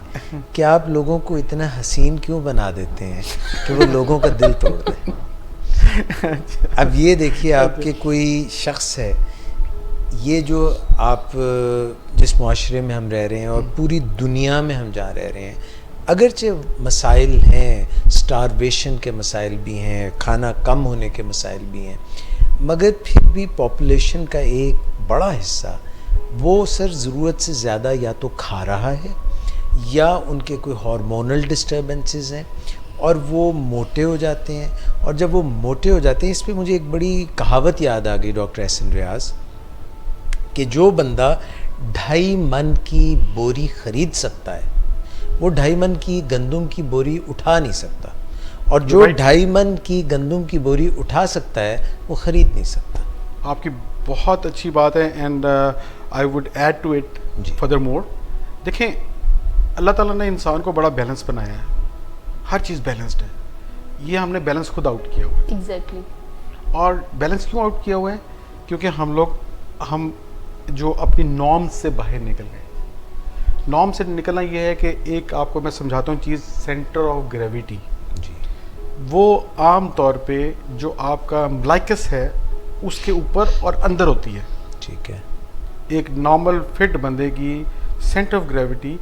कि आप लोगों को इतना हसीन क्यों बना देते हैं कि वो लोगों का दिल तोड़ दें? अब ये देखिए, आपके कोई शख्स है, ये जो आप जिस मुआशरे में हम रह रहे हैं और पूरी दुनिया में हम जहाँ रह रहे हैं, अगरचे मसाइल हैं, स्टारवेशन के मसाइल भी हैं, खाना कम होने के मसाइल भी हैं, मगर फिर भी पॉपुलेशन का एक बड़ा हिस्सा वो सर ज़रूरत से ज़्यादा या तो खा रहा है, या उनके कोई हार्मोनल डिस्टर्बेंसेस हैं और वो मोटे हो जाते हैं। और जब वो मोटे हो जाते हैं, इस पे मुझे एक बड़ी कहावत याद आ गई डॉक्टर एहसन रियाज, कि जो बंदा 2.5 मन की बोरी ख़रीद सकता है, वो 2.5 मन की गंदम की बोरी उठा नहीं सकता, और जो 2.5 मन की गंदम की बोरी उठा सकता है वो ख़रीद नहीं सकता। आपकी बहुत अच्छी बात है, and I would add to it further more. देखें, अल्लाह ताला ने इंसान को बड़ा बैलेंस बनाया है, हर चीज़ बैलेंस्ड है। ये हमने बैलेंस खुद आउट किया हुआ है। एग्जैक्टली। और बैलेंस क्यों आउट किया हुआ है? क्योंकि हम जो अपनी नॉर्म से बाहर निकल गए। नॉर्म से निकलना ये है कि एक आपको मैं समझाता हूँ चीज़, सेंटर ऑफ ग्रेविटी जी, वो आम तौर पे जो आपका मलाइकस है उसके ऊपर और अंदर होती है। ठीक है। एक नॉर्मल फिट बंदे की सेंटर ऑफ ग्रेविटी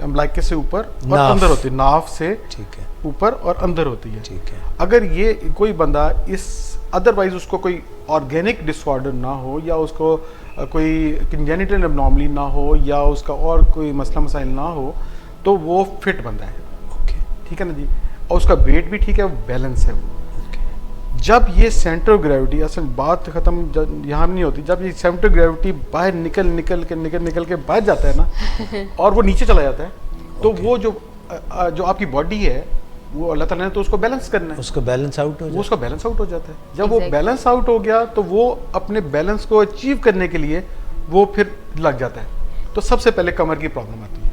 मलाइकस से ऊपर और अंदर होती है, नाफ से ठीक है ऊपर और अंदर होती है। ठीक है। अगर ये कोई बंदा इस अदरवाइज उसको कोई ऑर्गेनिक डिसऑर्डर ना हो, या उसको कोई कंजेनिटल एबनॉर्मली ना हो, या उसका और कोई मसला मसाइल ना हो, तो वो फिट बंदा है। ओके, ठीक है ना जी। और उसका वेट भी ठीक है, बैलेंस है वो। जब ये सेंटर ऑफ ग्रेविटी, असल बात ख़त्म यहाँ नहीं होती, जब ये सेंटर ऑफ ग्रेविटी बाहर निकल के बाहर जाता है ना और वो नीचे चला जाता है, तो वो जो आपकी बॉडी है, वो अल्लाह ताला ने तो उसको बैलेंस करना है, उसका बैलेंस आउट हो जाता है। उसका बैलेंस आउट हो जाता है। जब वो बैलेंस आउट हो गया, तो वो अपने बैलेंस को अचीव करने के लिए वो फिर लग जाता है। तो सबसे पहले कमर की प्रॉब्लम आती है,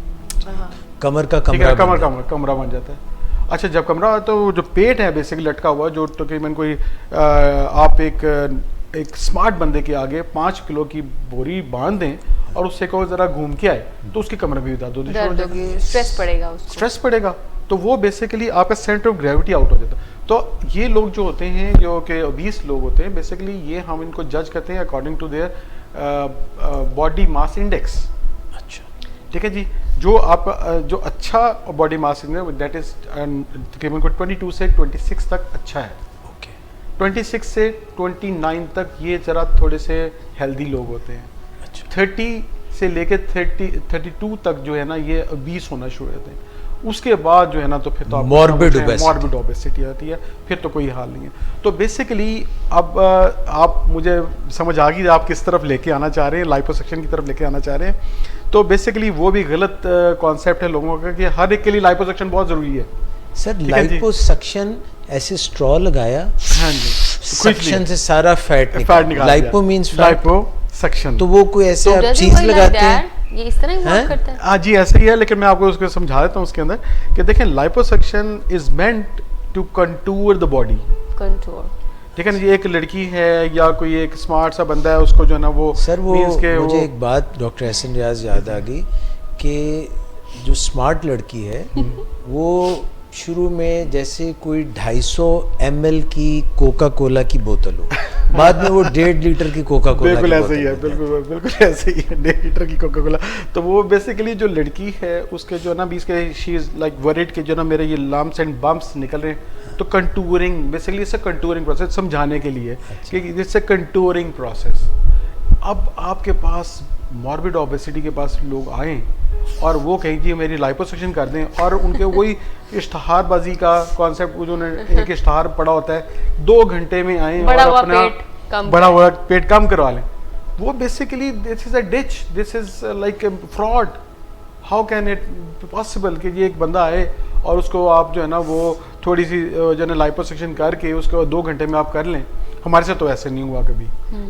कमर का कमरा बन जाता है। अच्छा, जब कमरा, तो जो पेट है बेसिकली लटका हुआ, जो तकरीबन कोई आप एक स्मार्ट बंदे के आगे 5 किलो की बोरी बांध दें और उससे कहो ज़रा घूम के आए, तो उसकी कमर में भी दर्द होगी, स्ट्रेस पड़ेगा, तो वो बेसिकली आपका सेंटर ऑफ ग्रेविटी आउट हो जाता है। तो ये लोग जो होते हैं, जो कि ओबीस लोग होते हैं, बेसिकली ये हम इनको जज करते हैं according to their body mass index. अच्छा, ठीक है जी। जो अच्छा body mass index, that is तकरीबन 22 से 26 तक अच्छा है। ओके। 26 से 29 तक ये ज़रा थोड़े से हेल्दी लोग होते हैं। अच्छा। 30 से लेके 32 तक जो है ना ये 20 होना शुरू हो जाते हैं। उसके बाद जो है ना तो फिर तो मॉर्बिड ओबेसिटी आती है, फिर तो कोई हाल नहीं है। तो बेसिकली अब आप मुझे समझ आ गई आप किस तरफ लेके आना चाह रहे हैं, लाइपोसक्शन की तरफ लेके आना चाह रहे हैं। तो बेसिकली वो भी गलत कॉन्सेप्ट है लोगों का कि हर एक के लिए लाइपोसक्शन बहुत ज़रूरी है। सर लाइपोसक्शन ऐसे स्ट्रॉ लगाया, हाँ जी, सक्शन से सारा फैट निकाल, लाइपो मींस लाइपोसक्शन। तो वो कोई ऐसे आप चीज लगाते हैं, ये इस तरह ही वर्क करता है? हाँ जी ऐसे ही है, लेकिन मैं आपको उसको समझा देता हूँ उसके अंदर कि देखें liposuction is meant to contour the body. Contour, ठीक है ना। ये एक लड़की है या कोई एक स्मार्ट सा बंदा है, उसको जो है ना वो सर वो मुझे एक बात डॉक्टर एहसन रियाज याद आ गई कि जो स्मार्ट लड़की है वो शुरू में जैसे कोई 250 ml की कोका कोला की बोतल हो, बाद में वो 1.5 लीटर की कोका कोला बिल्कुल ऐसे ही है, बिल्कुल ऐसे ही है, 1.5 लीटर की कोका कोला। तो वो बेसिकली जो लड़की है उसके जो ना बीच के शी इज लाइक वरीड के जो ना मेरे ये लम्प्स एंड बम्प्स निकल रहे हैं। तो कंटूरिंग बेसिकली इससे कंटूरिंग प्रोसेस समझाने के लिए कि इससे कंटूरिंग प्रोसेस। अब आपके पास मॉर्बिड ओबेसिटी के पास लोग आए और वो कहें कि मेरी लाइपोसक्शन कर दें, और उनके वही इश्तहारबाजी का कॉन्सेप्ट उन्होंने एक इश्तहार पड़ा होता है 2 घंटे में आए और अपना बड़ा हुआ पेट कम करवा लें। वो basically this is a ditch, this is like fraud. How can it possible कि ये एक बंदा आए और उसको आप जो है ना वो थोड़ी सी जो है ना लाइपोसक्शन करके उसको 2 घंटे में आप कर लें। हमारे से तो ऐसे नहीं हुआ कभी,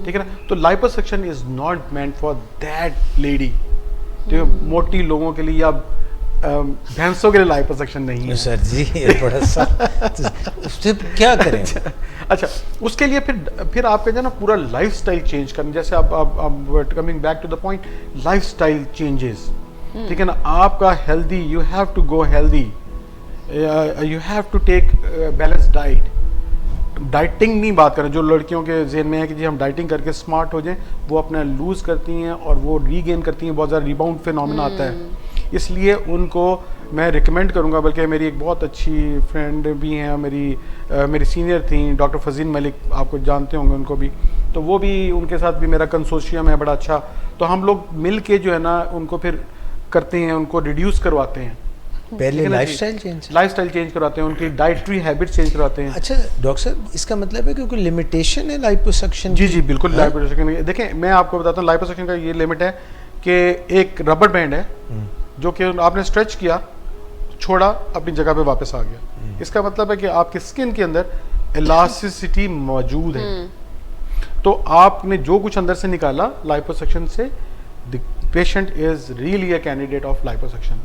ठीक है ना। तो liposuction is not meant for that lady, तो मोटी लोगों के लिए या भैंसों के लिए लाइपोसक्शन नहीं है। सर जी ये बड़ा सा उससे क्या करें? अच्छा उसके लिए फिर आपका जो ना पूरा लाइफस्टाइल चेंज करना, जैसे आप coming back to the point, lifestyle changes, ठीक है ना। आपका healthy, you have to go healthy, you have to take balance diet. Dieting नहीं बात करें, जो लड़कियों के जहन में है कि जी हम डाइटिंग करके स्मार्ट हो जाएं, वो अपना लूज़ करती हैं और वो रीगेन करती हैं, बहुत ज़्यादा रिबाउंड फिनोमेना आता है। इसलिए उनको मैं रिकमेंड करूंगा, बल्कि मेरी एक बहुत अच्छी फ्रेंड भी हैं, मेरी सीनियर थी डॉक्टर फजीन मलिक, आपको जानते होंगे उनको भी, तो वो भी उनके साथ भी मेरा कंसोर्शियम है बड़ा अच्छा। तो हम लोग मिल के जो है ना उनको फिर करते हैं, उनको रिड्यूस करवाते हैं, पहले लाइफस्टाइल चेंज करवाते हैं, उनकी डाइटरी हैबिट चेंज करवाते हैं। अच्छा डॉक्टर साहब इसका मतलब है कि कोई लिमिटेशन है लाइपोसक्शन? जी बिल्कुल लाइपोसक्शन। देखें मैं आपको बताता हूँ लाइपोसक्शन का ये लिमिट है कि एक रबर बैंड है जो कि आपने स्ट्रेच किया, छोड़ा, अपनी जगह पे वापस आ गया। इसका मतलब है कि आपकी स्किन के अंदर इलास्टिसिटी मौजूद है। तो आपने जो कुछ अंदर से निकाला लाइपोसक्शन से, the patient is really a candidate of liposuction,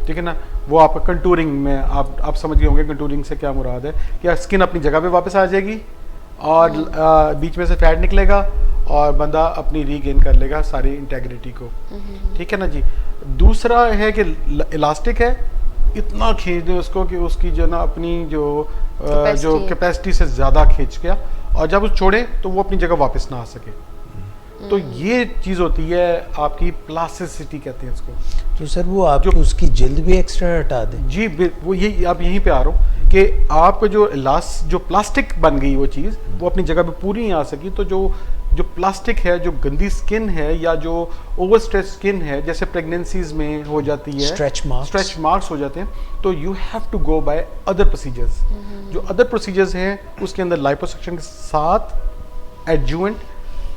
ठीक है ना। वो आपका कंटूरिंग में आप समझ गए होंगे कंटूरिंग से क्या मुराद है, कि स्किन अपनी जगह पे वापस आ जाएगी और बीच में से फैट निकलेगा और बंदा अपनी रीगेन कर लेगा सारी इंटेग्रिटी को, ठीक है ना जी। दूसरा है कि इलास्टिक है, इतना खींच दें उसको कि उसकी जो ना अपनी जो कैपेसिटी से ज़्यादा खींच गया, और जब उस छोड़े तो वो अपनी जगह वापस ना आ सके। तो ये चीज़ होती है आपकी प्लास्टिसिटी कहते हैं इसको। तो सर वो आप जो उसकी जल्द भी एक्स्ट्रा हटा दें? जी वो ये आप यहीं पे आ रहा हूँ कि आपको जो प्लास्टिक बन गई वो चीज़ वो अपनी जगह पे पूरी नहीं आ सकी। तो जो प्लास्टिक है, जो गंदी स्किन है या जो ओवर स्ट्रेच स्किन है, जैसे प्रेगनेंसीज में हो जाती है, स्ट्रेच मार्क्स हो जाते हैं, तो you have to go by other procedures. जो अदर प्रोसीजर्स हैं उसके अंदर लाइपोसक्शन के साथ एडजुवेंट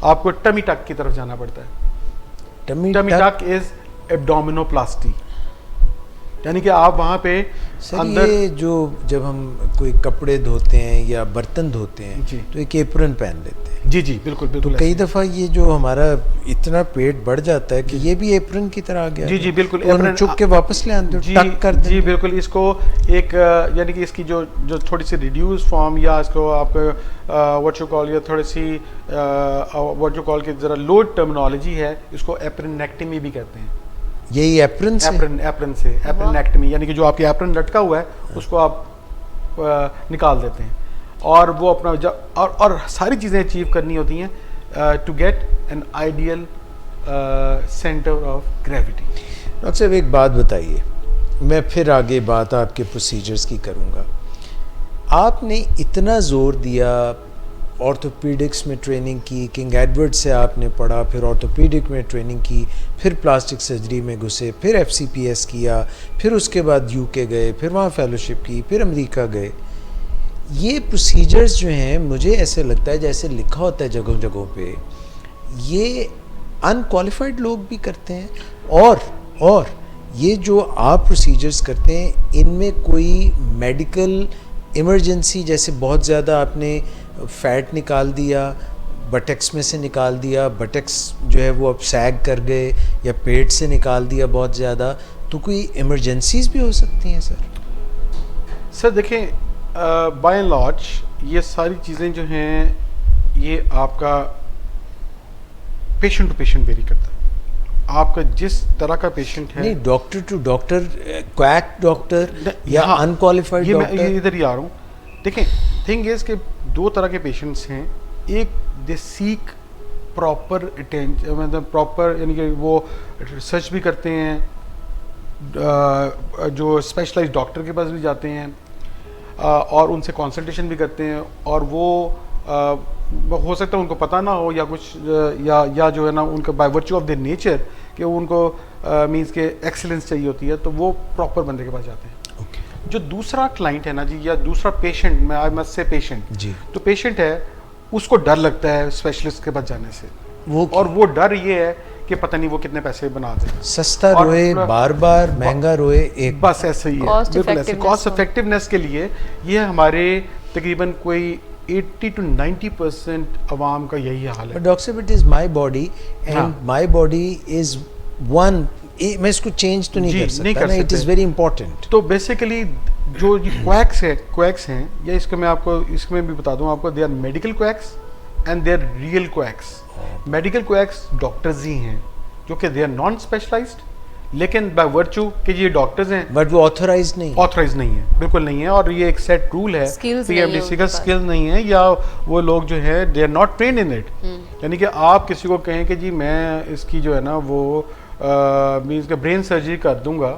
आपको टमी टक की तरफ जाना पड़ता है। टमी टक इज एब्डोमिनोप्लास्टी, यानी कि आप वहाँ पे अंदर ये जो जब हम कोई कपड़े धोते हैं या बर्तन धोते हैं तो एक एप्रन पहन लेते हैं। जी बिल्कुल। तो कई दफ़ा ये जो हमारा इतना पेट बढ़ जाता है कि ये भी एप्रन की तरह आ गया। जी बिल्कुल। एप्रन चुप के वापस ले आते हो, टक कर देते। जी बिल्कुल। इसको एक यानी कि इसकी जो थोड़ी सी रिड्यूस फॉर्म या इसको आप व्हाट यू कॉल, या थोड़ी सी व्हाट यू कॉल की ज़रा लो टर्मिनोलॉजी है, इसको एप्रनेक्टमी भी कहते हैं। यही एप्रन से एप्रनेक्टमी, यानी कि जो आपकी एप्रन लटका हुआ है उसको आप निकाल देते हैं, और वो अपना और सारी चीज़ें अचीव करनी होती हैं to get an ideal centre of gravity. Doctor साहब एक बात बताइए, मैं फिर आगे बात आपके प्रोसीजर्स की करूँगा। आपने इतना ज़ोर दिया ऑर्थोपीडिक्स में ट्रेनिंग की, किंग एडवर्ड से आपने पढ़ा, फिर ऑर्थोपीडिक में ट्रेनिंग की, फिर प्लास्टिक सर्जरी में घुसे, फिर FCPS किया, फिर उसके बाद UK गए, फिर वहाँ फेलोशिप की, फिर अमेरिका गए। ये प्रोसीजर्स जो हैं मुझे ऐसे लगता है जैसे लिखा होता है जगहों जगहों पे, ये अनक्वालिफाइड लोग भी करते हैं। और ये जो आप प्रोसीजर्स करते हैं इनमें कोई मेडिकल इमरजेंसी, जैसे बहुत ज़्यादा आपने फैट निकाल दिया, बटेक्स में से निकाल दिया, बटेक्स जो है वो अब सैग कर गए, या पेट से निकाल दिया बहुत ज़्यादा, तो कोई इमरजेंसीज भी हो सकती हैं सर? सर देखें, बाय एंड लार्ज ये सारी चीज़ें जो हैं ये आपका पेशेंट टू पेशेंट वेरी करता है। आपका जिस तरह का पेशेंट है, नहीं doctor to doctor, quack doctor या हाँ, अनक्वालिफाइड ये डॉक्टर, मैं इधर ही आ रहा हूँ। देखें, थिंग इज कि दो तरह के पेशेंट्स हैं। एक दे सीक प्रॉपर अटेंशन, मतलब प्रॉपर, यानी कि वो रिसर्च भी करते हैं, जो स्पेशलाइज्ड डॉक्टर के पास भी जाते हैं और उनसे कंसल्टेशन भी करते हैं, और वो हो सकता है उनको पता ना हो या कुछ या जो है ना उनका by virtue of their nature कि उनको मींस के एक्सीलेंस चाहिए होती है, तो वो प्रॉपर बंदे के पास जाते हैं। जो दूसरा क्लाइंट है ना जी, या दूसरा पेशेंट, मैं आई मस्ट से पेशेंट जी, तो पेशेंट है उसको डर लगता है स्पेशलिस्ट के पास जाने से, वो और वो डर ये है कि पता नहीं वो कितने पैसे बना दे, सस्ता और रोए, बार बार महंगा रोए, एक बस ऐसे ही है। Cost बिल्कुल ऐसे effectiveness कॉस्ट इफेक्टिवनेस के लिए ये हमारे तकरीबन कोई 80 to 90% अवाम का यही हाल है। But doctor, it is my body and हाँ। my body is one. मैं इसको चेंज तो नहीं जी, कर नहीं सकता कर ना, इट इज़ सकते। Very important. तो बेसिकली जो ये क्वैक्स हैं, या इसको मैं आपको इसमें भी बता दूं आपको, they are medical quacks and they are real quacks. Medical quacks doctors ही हैं जो कि दे आर नॉन स्पेशलाइज्ड, लेकिन बाय वर्च्यू कि ये डॉक्टर्स हैं, बट वो ऑथराइज नहीं। ऑथराइज नहीं है, बिल्कुल नहीं है, और ये एक सेट रूल है, Skills नहीं है PMDC उनके का पास। स्किल नहीं है, या वो लोग जो है they are not train in it. यानी कि आप किसी को कहें कि जी मैं इसकी जो है ना वो मींस का ब्रेन सर्जरी कर दूंगा,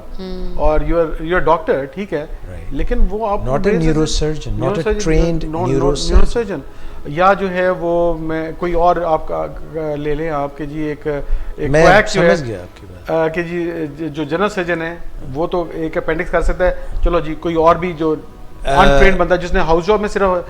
और यूर डॉक्टर, ठीक है, Right. लेकिन वो आप Not a neurosurgeon, not a trained neurosurgeon. या जो है वो मैं कोई और आपका ले लें आपके जी एक मैं quack जो है, समझ गया आपकी बात। कि जी जो जनरल सर्जन है वो तो एक अपेंडिक्स कर सकता है, चलो जी कोई और भी जो अनट्रेन्ड बंदा जिसने हाउस जॉब में सिर्फ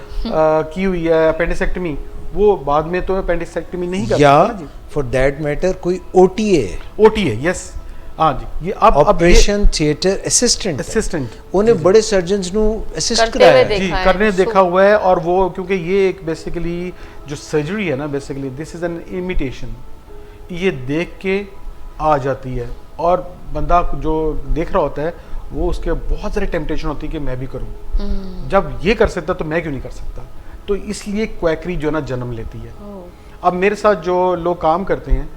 की हुई है अपेंडिसेक्टमी, वो बाद में तो अपेंडिसेक्टमी नहीं कर या सकता ना जी। फॉर दैट मैटर कोई OTA, ओटी है, यस, हाँ जी, ये अब ऑपरेशन थिएटर असिस्टेंट, असिस्टेंट उन्हें बड़े सर्जन्स नु असिस्ट करते कराया हुए है। जी देखा है। करने So- देखा हुआ है, और वो क्योंकि ये एक बेसिकली जो सर्जरी है ना, basically this is an imitation, ये देख के आ जाती है, और बंदा जो देख रहा होता है वो उसके बहुत सारे टेम्पटेशन होती है कि मैं भी करूं, जब ये कर सकता तो मैं क्यों नहीं कर सकता, तो इसलिए क्वैकरी जो है ना जन्म लेती है। अब मेरे साथ जो लोग काम करते हैं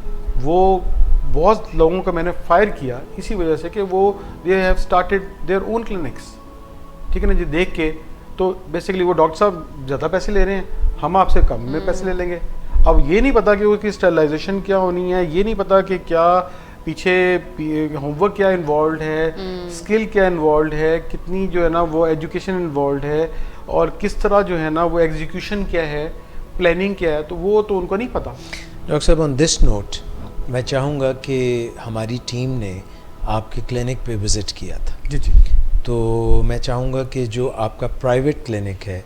वो बहुत लोगों को मैंने फायर किया इसी वजह से कि वो they have started their own clinics, ठीक है ना जी, देख के, तो बेसिकली वो डॉक्टर साहब ज़्यादा पैसे ले रहे हैं, हम आपसे कम में पैसे ले लेंगे। अब ये नहीं पता कि उसकी स्टरलाइजेशन क्या होनी है, ये नहीं पता कि क्या पीछे होमवर्क क्या इन्वॉल्व है, स्किल क्या इन्वॉल्व है, कितनी जो है ना वो एजुकेशन इन्वॉल्व है, और किस तरह जो है ना वो एग्जीक्यूशन क्या है, प्लानिंग क्या है, तो वो तो उनको नहीं पता। डॉक्टर साहब, ऑन दिस नोट मैं चाहूँगा कि हमारी टीम ने आपके क्लिनिक पे विज़िट किया था, जी जी, तो मैं चाहूँगा कि जो आपका प्राइवेट क्लिनिक है,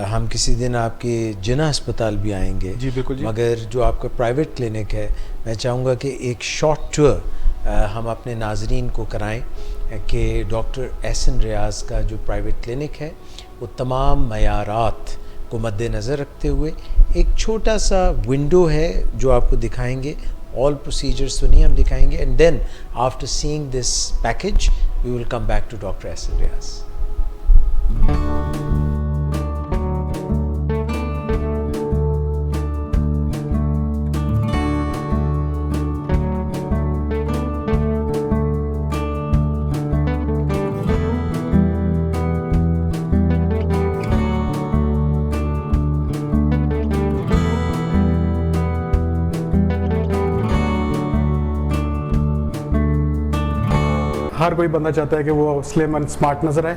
हम किसी दिन आपके जिना अस्पताल भी आएंगे, जी बिल्कुल जी, मगर जो आपका प्राइवेट क्लिनिक है, मैं चाहूँगा कि एक शॉर्ट टूर हम अपने नाजरीन को कराएं कि डॉक्टर एहसन रियाज का जो प्राइवेट क्लिनिक है वो तमाम मयारात को मद्देनज़र रखते हुए एक छोटा सा विंडो है जो आपको दिखाएंगे, ऑल प्रोसीजर्स तो नहीं हम दिखाएंगे, and then after seeing this package we will come back to doctor Ehsan Riaz. हर कोई बंदा चाहता है कि वो स्लिम एंड स्मार्ट नजर आए,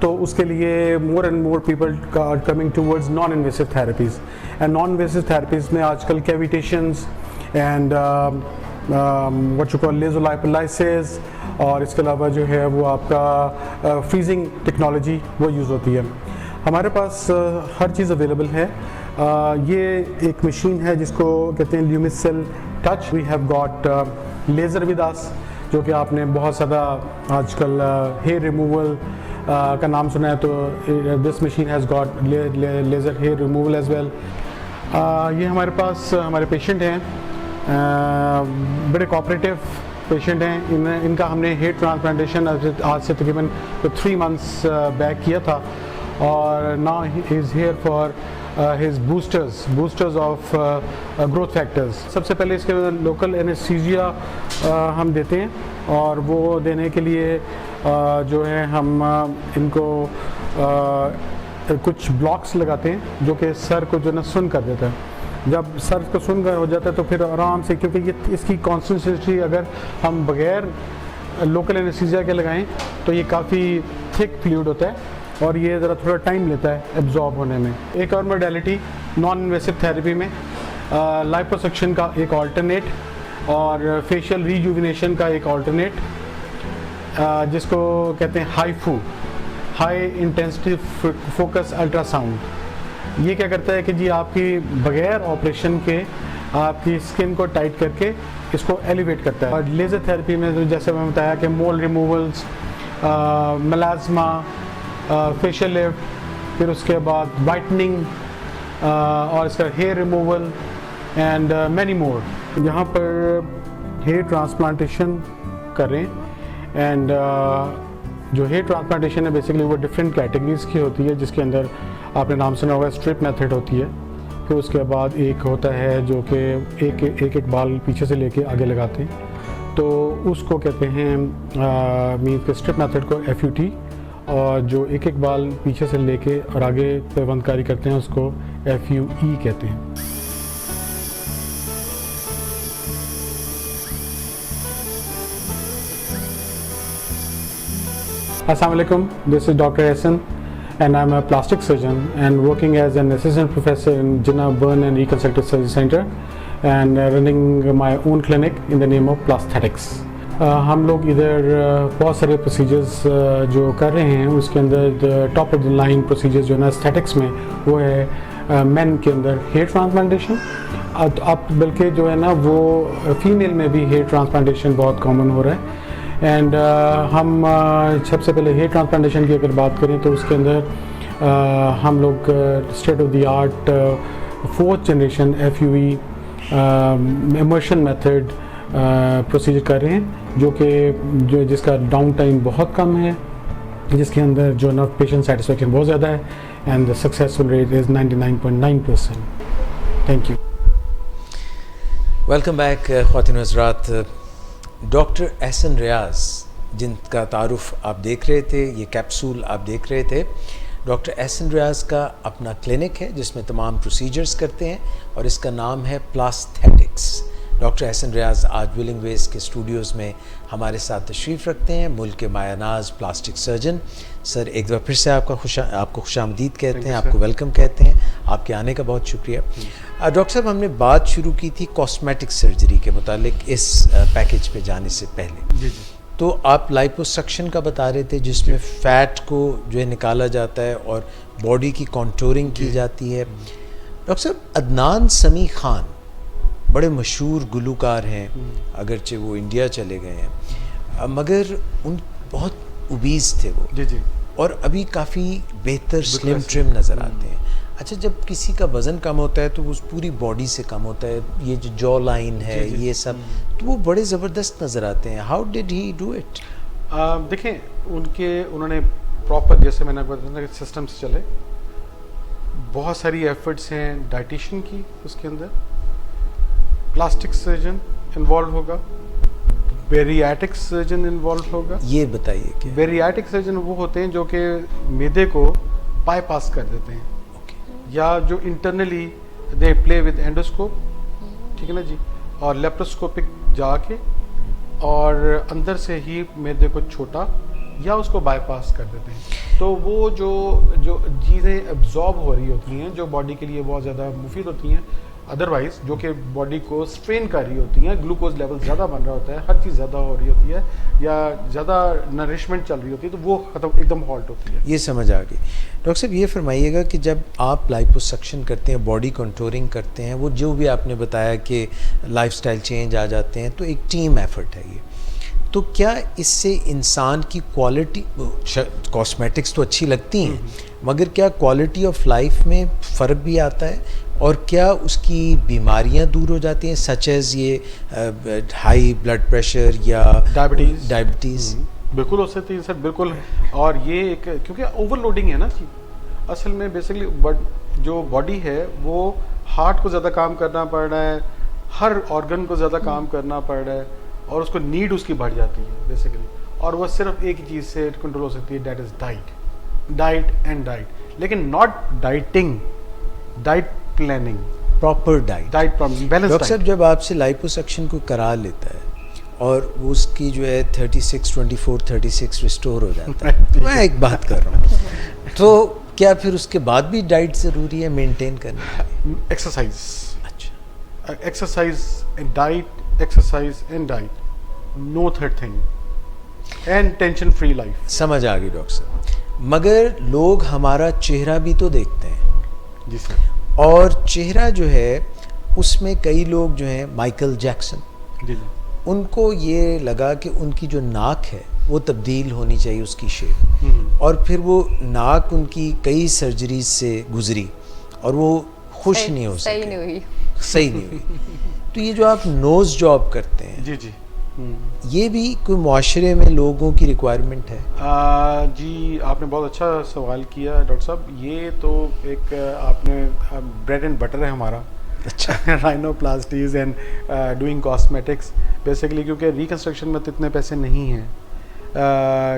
तो उसके लिए more and more people are coming towards non invasive therapies. And non invasive therapies में आजकल cavitations and what you call laser, और इसके अलावा जो है वो आपका फ्रीजिंग टेक्नोलॉजी वो यूज़ होती है। हमारे पास हर चीज़ अवेलेबल है। ये एक मशीन है जिसको कहते हैं Lumicell touch. We have got laser with us, जो कि आपने बहुत ज़्यादा आजकल हेयर रिमूवल का नाम सुना है, तो this machine has got laser hair removal as well. ये हमारे पास हमारे पेशेंट हैं, बड़े कोऑपरेटिव पेशेंट हैं। इनका हमने हेयर ट्रांसप्लांटेशन आज से तकरीबन 3 मंथ्स बैक किया था, और now he is here for his boosters of growth factors. सबसे पहले इसके लोकल एनेस्थीसिया हम देते हैं, और वो देने के लिए जो है हम इनको कुछ ब्लॉक्स लगाते हैं जो कि सर को जो ना सुन कर देता है। जब सर को सुन कर हो जाता है तो फिर आराम से, क्योंकि ये इसकी कॉन्सेंट्रेशन अगर हम बगैर लोकल एनेस्थीसिया के लगाएं तो ये काफ़ी थिक फ्लूइड होता है, और ये ज़रा थोड़ा टाइम लेता है एब्जॉर्ब होने में। एक और मॉडलिटी नॉन इन्वेसिव थेरेपी में लाइपोसक्शन का एक ऑल्टरनेट, और फेशियल रीजुविनेशन का एक ऑल्टरनेट, जिसको कहते हैं HIFU, high intensity focus ultrasound. ये क्या करता है कि जी आपकी बगैर ऑपरेशन के आपकी स्किन को टाइट करके इसको एलिवेट करता है। और लेज़र थेरेपी में तो जैसे मैंने बताया कि mole removals, melasma, facial lift, फिर उसके बाद वाइटनिंग, और इसका hair removal and many more. यहाँ पर हेयर ट्रांसप्लांटेशन करें, एंड जो हेयर ट्रांसप्लांटेशन है बेसिकली वो डिफरेंट कैटेगरीज की होती है, जिसके अंदर आपने नाम सुना होगा स्ट्रिप मेथड होती है। फिर उसके बाद एक होता है जो कि एक बाल पीछे से लेके आगे लगाते हैं, तो उसको कहते हैं मीन्स के स्ट्रिप मेथड को FUT, और जो एक बाल पीछे से लेके और आगे पैबंदकारी करते हैं उसको FUE कहते हैं। Assalamu alaikum, this is Dr. Hassan, and I'm a plastic surgeon and working as an assistant professor in Jinnah Burn and Reconstructive Surgery Center, and running my own clinic in the name of Plasthetics. हम लोग इधर बहुत सारे procedures जो कर रहे हैं, उसके अंदर top of the line procedures जो है ना एस्थेटिक्स में, वो है मेन के अंदर हेयर ट्रांसप्लांटेशन। अब बल्कि जो है ना वो फीमेल में भी हेयर ट्रांसप्लांटेशन बहुत कॉमन हो रहा है। एंड हम सबसे पहले हेयर ट्रांसप्लांटेशन की अगर बात करें तो उसके अंदर हम लोग state of the art 4th generation FUE immersion method procedure कर रहे हैं, जो जिसका डाउन टाइम बहुत कम है, जिसके अंदर जो ना पेशेंट सेटिस्फेक्शन बहुत ज़्यादा है, and the successful rate is 99.9%। Thank you. Welcome back ख्वातीन व हज़रात। डॉक्टर एहसन रियाज, जिनका तारुफ आप देख रहे थे, ये कैप्सूल आप देख रहे थे, डॉक्टर एहसन रियाज का अपना क्लिनिक है जिसमें तमाम प्रोसीजर्स करते हैं, और इसका नाम है प्लास्थेटिक्स। डॉक्टर एहसन रियाज आज विलिंग वेज के स्टूडियोज़ में हमारे साथ तशरीफ़ रखते हैं, मुल्क के मायानाज प्लास्टिक सर्जन। सर, एक बार फिर से आपको खुशामदीद कहते हैं, आपको वेलकम कहते हैं, आपके आने का बहुत शुक्रिया। डॉक्टर साहब, हमने बात शुरू की थी कॉस्मेटिक सर्जरी के मुतालिक इस पैकेज पे जाने से पहले। जी। तो आप लाइपोसक्शन का बता रहे थे, जिसमें फ़ैट को जो है निकाला जाता है और बॉडी की कॉन्टोरिंग की जाती है। डॉक्टर साहब, अदनान समी खान बड़े मशहूर गुलूकार हैं, अगरचे वो इंडिया चले गए हैं, मगर उन बहुत ओबीज़ थे वो। जी। और अभी काफ़ी बेहतर स्लिम ट्रिम नज़र आते हैं। अच्छा, जब किसी का वज़न कम होता है तो वो पूरी बॉडी से कम होता है, ये जो जॉ लाइन है, ये सब, तो वो बड़े ज़बरदस्त नज़र आते हैं। How did he do it? देखें, उन्होंने प्रॉपर, जैसे मैंने बताया कि सिस्टम से चले, बहुत सारी एफर्ट्स हैं डाइटिशियन की, उसके अंदर प्लास्टिक सर्जन इन्वॉल्व होगा, बेरियाटिक सर्जन इन्वॉल्व होगा। ये बताइए कि बेरियाटिक सर्जन वो होते हैं जो कि मैदे को बाईपास कर देते हैं, या जो internally they play with endoscope, ठीक है ना जी, और लेप्रोस्कोपिक जाके और अंदर से ही मैदे को छोटा या उसको बाईपास कर देते हैं। तो वो जो चीज़ें एब्जॉर्ब हो रही होती हैं जो बॉडी के लिए बहुत ज़्यादा मुफीद होती हैं, अदरवाइज जो कि बॉडी को स्ट्रेन कर रही होती हैं, ग्लूकोज लेवल ज़्यादा बन रहा होता है, हर चीज़ ज़्यादा हो रही होती है या ज़्यादा नरिशमेंट चल रही होती है, तो वो खत्म एकदम हॉल्ट होती है। ये समझ आ गई। डॉक्टर साहब ये फरमाइएगा कि जब आप लाइपोसक्शन करते हैं, बॉडी कंटूरिंग करते हैं, वो जो भी आपने बताया कि लाइफस्टाइल चेंज आ जाते हैं, तो एक टीम एफर्ट है ये, तो क्या इससे इंसान की क्वालिटी, कॉस्मेटिक्स तो अच्छी लगती हैं मगर क्या क्वालिटी ऑफ लाइफ में फ़र्क भी आता है और क्या उसकी बीमारियां दूर हो जाती हैं, सच एज ये हाई ब्लड प्रेशर या डायबिटीज़? बिल्कुल हो सकती है सर, बिल्कुल। और ये एक क्योंकि ओवरलोडिंग है ना जी, असल में बेसिकली जो बॉडी है वो हार्ट को ज़्यादा काम करना पड़ रहा है, हर ऑर्गन को ज़्यादा काम करना पड़ रहा है और उसको नीड उसकी बढ़ जाती है बेसिकली, और वह सिर्फ एक ही चीज़ से कंट्रोल हो सकती है, that is diet and diet, लेकिन not dieting, diet planning, proper diet balance. Doctor साहब जब आपसे लाइपोसक्शन को करा लेता है और उसकी जो है 36 रिस्टोर हो जाता है तो मैं एक बात कर रहा हूँ, तो क्या फिर उसके बाद भी डाइट ज़रूरी है मेंटेन करना? एक्सरसाइज, अच्छा, exercise and diet, exercise and diet, no third thing, and tension free life. समझ आ गई डॉक्टर साहब, मगर लोग हमारा चेहरा भी तो देखते हैं जी सर, और चेहरा जो है उसमें कई लोग जो हैं माइकल जैक्सन, जी जी, उनको ये लगा कि उनकी जो नाक है वो तब्दील होनी चाहिए उसकी शेप, और फिर वो नाक उनकी कई सर्जरीज से गुजरी और वो खुश नहीं हो सके, सही नहीं हुई। तो ये जो आप नोज जॉब करते हैं, जी जी, ये भी कोई मुआशरे में लोगों की रिक्वायरमेंट है? जी आपने बहुत अच्छा सवाल किया डॉक्टर साहब, ये तो एक आपने ब्रेड एंड बटर है हमारा। अच्छा राइनोप्लास्टीज एंड डूइंग कॉस्मेटिक्स बेसिकली, क्योंकि रिकन्स्ट्रक्शन में तो इतने पैसे नहीं हैं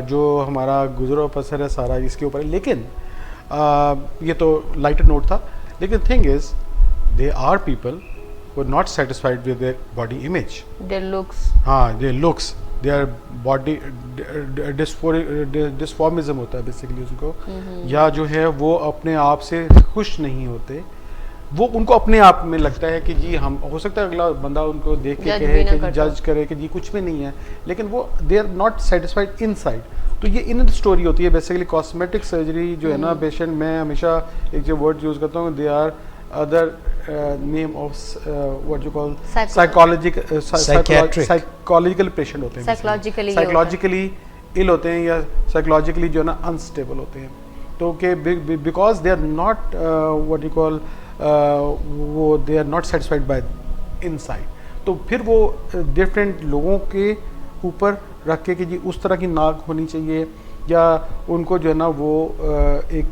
जो हमारा गुजरो पसर है सारा इसके ऊपर है, लेकिन ये तो लाइटर नोट था, लेकिन thing is they are people who are not satisfied with their body image, their looks, हाँ their looks, their body डिस्फॉर्मिज्म होता है बेसिकली उसको, या जो है वो अपने आप से खुश नहीं होते, वो उनको अपने आप में लगता है कि जी हम, हो सकता है अगला बंदा उनको देख के कहे कि जज करे कि जी कुछ भी नहीं है, लेकिन वो they are not satisfied inside. तो ये इन स्टोरी होती है बेसिकली। कॉस्मेटिक सर्जरी जो है ना पेशेंट, मैं हमेशा एक जो वर्ड यूज़ करता हूँ, they are other name of what you call psychological patient होते हैं, psychologically ill होते हैं या psychologically जो है ना unstable होते हैं, तो कि because they are not what you call वो they are not satisfied by inside, तो फिर वो different लोगों के ऊपर रख के कि जी उस तरह की नाक होनी चाहिए, या उनको जो है ना वो एक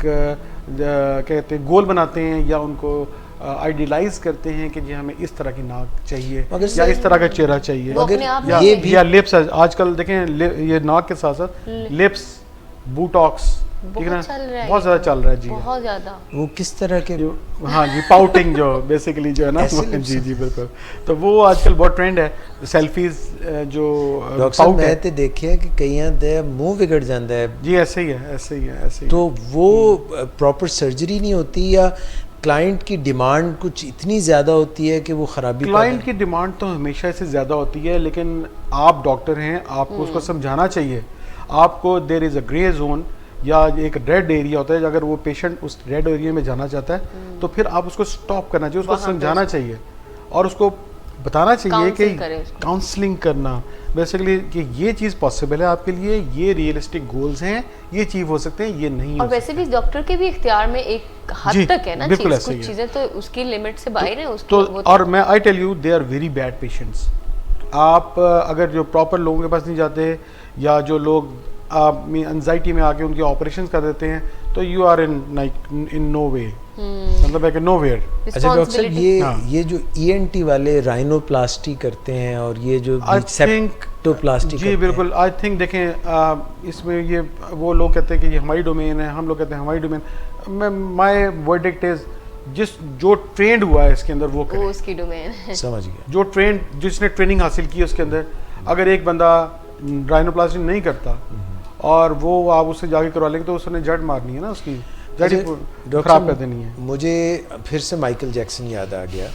कहते हैं गोल बनाते हैं, या उनको आइडियलाइज करते हैं कि जी हमें इस तरह की नाक चाहिए या इस तरह का चेहरा चाहिए, मगर ये भी, या लिप्स आजकल देखें ये नाक के साथ साथ लिप्स, बोटॉक्स, ठीक है ना, बहुत ज़्यादा चल रहा है जी, बहुत ज़्यादा। वो किस तरह के, हाँ जी, पाउटिंग जो बेसिकली जो है ना, जी जी बिल्कुल, तो वो आजकल बहुत ट्रेंड है, सेल्फीज जो डॉक्टर मैं तो देखिए कि कई मुंह बिगड़ जाता है जी, ऐसे ही है, ऐसे ही है, ऐसे ही। तो वो प्रॉपर सर्जरी नहीं होती, या क्लाइंट की डिमांड कुछ इतनी ज़्यादा होती है कि वो खराबी? क्लाइंट की डिमांड तो हमेशा से ज़्यादा होती है, लेकिन आप डॉक्टर हैं, आपको उसको समझाना चाहिए, आपको there is a grey zone या एक रेड एरिया होता है, अगर वो पेशेंट उस रेड एरिया में जाना चाहता है तो फिर आप उसको स्टॉप करना चाहिए, उसको समझाना चाहिए और उसको बताना चाहिए कि काउंसलिंग करना बेसिकली कि ये चीज़ पॉसिबल है आपके लिए, ये रियलिस्टिक गोल्स हैं, ये अचीव हो सकते हैं, ये नहीं, और वैसे भी डॉक्टर के भी इख्तियार में एक हद तक है ना चीज़, कुछ चीज़ें तो उसकी लिमिट से बाहर है उसकी, तो और मैं I tell you they are very bad patients. आप अगर जो प्रॉपर लोगों के पास नहीं जाते, या जो लोग एंजाइटी में आके उनके ऑपरेशन कर देते हैं, तो यू आर इन नो वे, मतलब है कि नो वेयर। अच्छा डॉक्टर साहब ये जो ENT वाले राइनोप्लास्टी करते हैं और ये जो सेप्टोप्लास्टी जी बिल्कुल, आई थिंक देखें इसमें ये वो लोग कहते हैं कि ये हमारी डोमेन है, हम लोग कहते हैं हमारी डोमेन, माय वर्डिक्ट इज जो ट्रेंड हुआ है इसके अंदर वो करे, वो उसकी डोमेन है, समझ गया, जो जिसने ट्रेनिंग हासिल की है उसके अंदर, अगर एक बंदा राइनोप्लास्टी नहीं करता और वो आप उससे जाके करवा लेंगे तो उसने जड़ मारनी है ना, उसकी जड़ ही खराब कर देनी है। मुझे फिर से माइकल जैक्सन याद आ गया,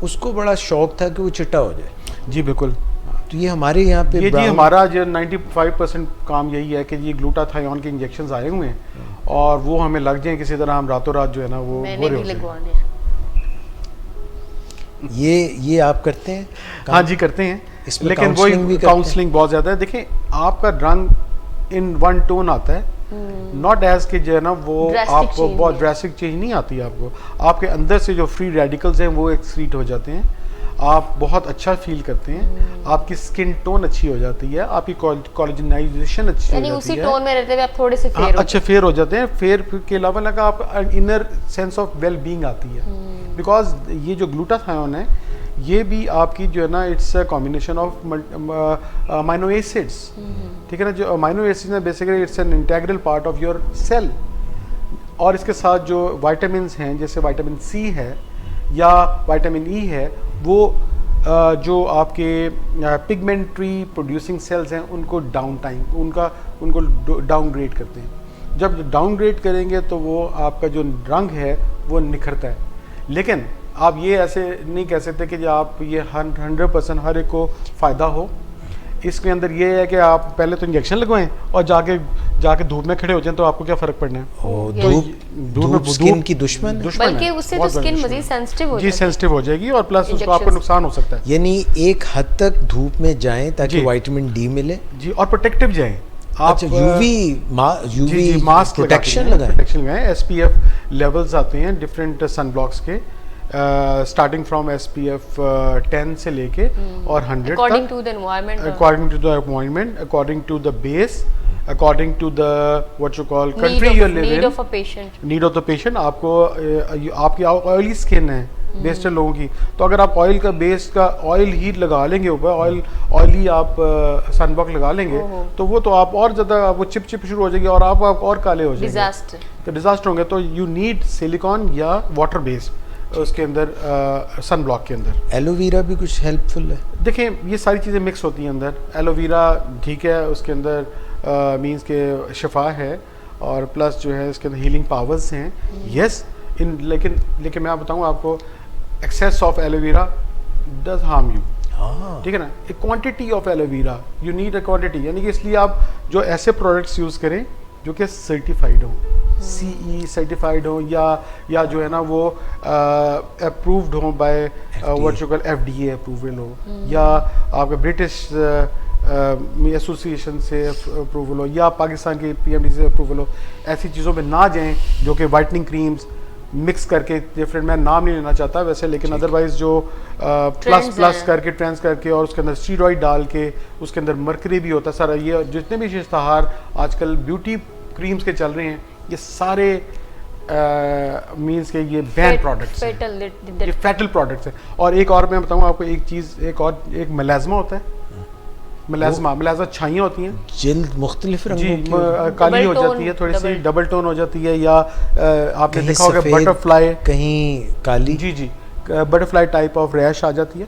उसको बड़ा शौक था कि वो चिट्टा हो जाए। जी बिल्कुल। तो ये हमारे यहाँ पे ये जी हमारा जो 95% काम यही है कि ये ग्लूटाथायोन के इंजेक्शंस आए हुए हैं और वो हमें लग जाए किसी तरह, हम रातों रात जो है ना वो मैंने गोरे भी हो जाएं। लगवाने हैं। ये आप करते हैं? हाँ जी करते हैं, इसमें लेकिन counselling भी वही करते हैं? काउंसलिंग बहुत ज़्यादा है। देखें आपका रंग इन वन टोन आता है, नॉट एज के जो है ना वो Drastic आपको change बहुत नहीं। ड्रेसिक चेंज नहीं आती है आपको, आपके अंदर से जो फ्री रेडिकल्स हैं वो एक्सक्रीट हो जाते हैं, आप बहुत अच्छा फील करते हैं, आपकी स्किन टोन अच्छी हो जाती है, आपकी कोलेजनाइजेशन अच्छी हो यानी जाती उसी है, टोन में रहते हुए आप थोड़े से हाँ, फेयर अच्छे फेयर हो जाते हैं। फेयर के अलावा लगा आप inner sense of well being आती है, बिकॉज ये जो ग्लूटाथायोन है ये भी आपकी जो है ना it's a combination of amino acids, ठीक है ना। जो अमाइनो एसिड्स है basically it's an integral part of your cell, और इसके साथ जो विटामिन हैं जैसे विटामिन सी है या विटामिन ई है, वो जो आपके पिगमेंट्री प्रोड्यूसिंग सेल्स हैं उनको उनको डाउनग्रेड करते हैं। जब डाउनग्रेड करेंगे तो वो आपका जो रंग है वो निखरता है। लेकिन आप ये ऐसे नहीं कह सकते कि आप ये 100% हर एक को फ़ायदा हो। इसके अंदर ये है कि आप पहले तो इंजेक्शन लगवाएं और जाके धूप में खड़े हो जाएं तो आपको क्या फ़र्क पड़ना है। तो धूप स्किन की दुश्मन है? बल्कि उससे तो स्किन मजीद सेंसिटिव हो जी जाती है। सेंसिटिव हो जाएगी और प्लस उसको आपको Injections। नुकसान हो सकता है। यानी एक हद तक धूप में जाएं ताकि जी। विटामिन डी मिले। जी और प्रोटेक्टिव जाएं आप। अच्छा, यूवी मास्क प्रोटेक्शन लगाएं। प्रोटेक्शन लगाएं। SPF लेवल्स आते हैं डिफरेंट सन ब्लॉक्स के, स्टार्टिंग फ्रॉम SPF 10 से लेके और 100 अकॉर्डिंग तक, to the environment, according to the environment, according to the base, according to the what you call country you live need in, of a patient. Need of the patient. आपको आपकी oily skin है बेस्टर लोगों की, तो अगर आप oil का base का ऑयल ही लगा लेंगे ऊपर, ऑयली आप सनब्लॉक लगा लेंगे तो वो तो आप और ज़्यादा आपको चिप शुरू हो जाएगी और आप और काले हो जाएंगे, तो डिजास्टर होंगे। तो यू नीड सिलिकॉन या वाटर बेस्ड उसके अंदर सनब्लॉक के अंदर। एलोवेरा भी कुछ हेल्पफुल है? देखें ये सारी चीज़ें मिक्स होती हैं अंदर। एलोवेरा ठीक है, उसके अंदर मींस के शिफा है और प्लस जो है इसके अंदर हीलिंग पावर्स हैं, यस। लेकिन मैं आप बताऊँ आपको, excess of aloe vera does harm you, ठीक है ना। एक quantity of aloe vera, you need a quantity, यानी कि इसलिए आप जो ऐसे प्रोडक्ट्स यूज़ करें जो कि सर्टिफाइड हो, CE सर्टिफाइड हो या जो है ना वो अप्रूव्ड हो by what you call FDA approval हो, या आपका ब्रिटिश एसोसिएशन से अप्रूवल हो, या पाकिस्तान की PMD से अप्रूवल हो। ऐसी चीज़ों पे ना जाएं जो कि वाइटनिंग क्रीम्स मिक्स करके, डिफरेंट, मैं नाम नहीं लेना चाहता वैसे, लेकिन अदरवाइज जो प्लस करके ट्रेंड्स करके और उसके अंदर स्टीरॉइड डाल के, उसके अंदर मर्करी भी होता है सारा। ये जितने भी इश्तहार आजकल ब्यूटी क्रीम्स के चल रहे हैं ये सारे मींस के ये बैन प्रोडक्ट्स हैं, ये फैटल प्रोडक्ट्स हैं। और एक और मैं बताऊँ आपको एक चीज़, एक मलाजमा होता है, मलाजमा छाइयाँ होती हैं, जिल्द मुख्तलिफ रंगों जी की काली हो जाती है, थोड़ी सी डबल टोन हो जाती है, या आपने देखा होगा बटरफ्लाई, कहीं काली, जी बटरफ्लाई टाइप ऑफ रैश आ जाती है।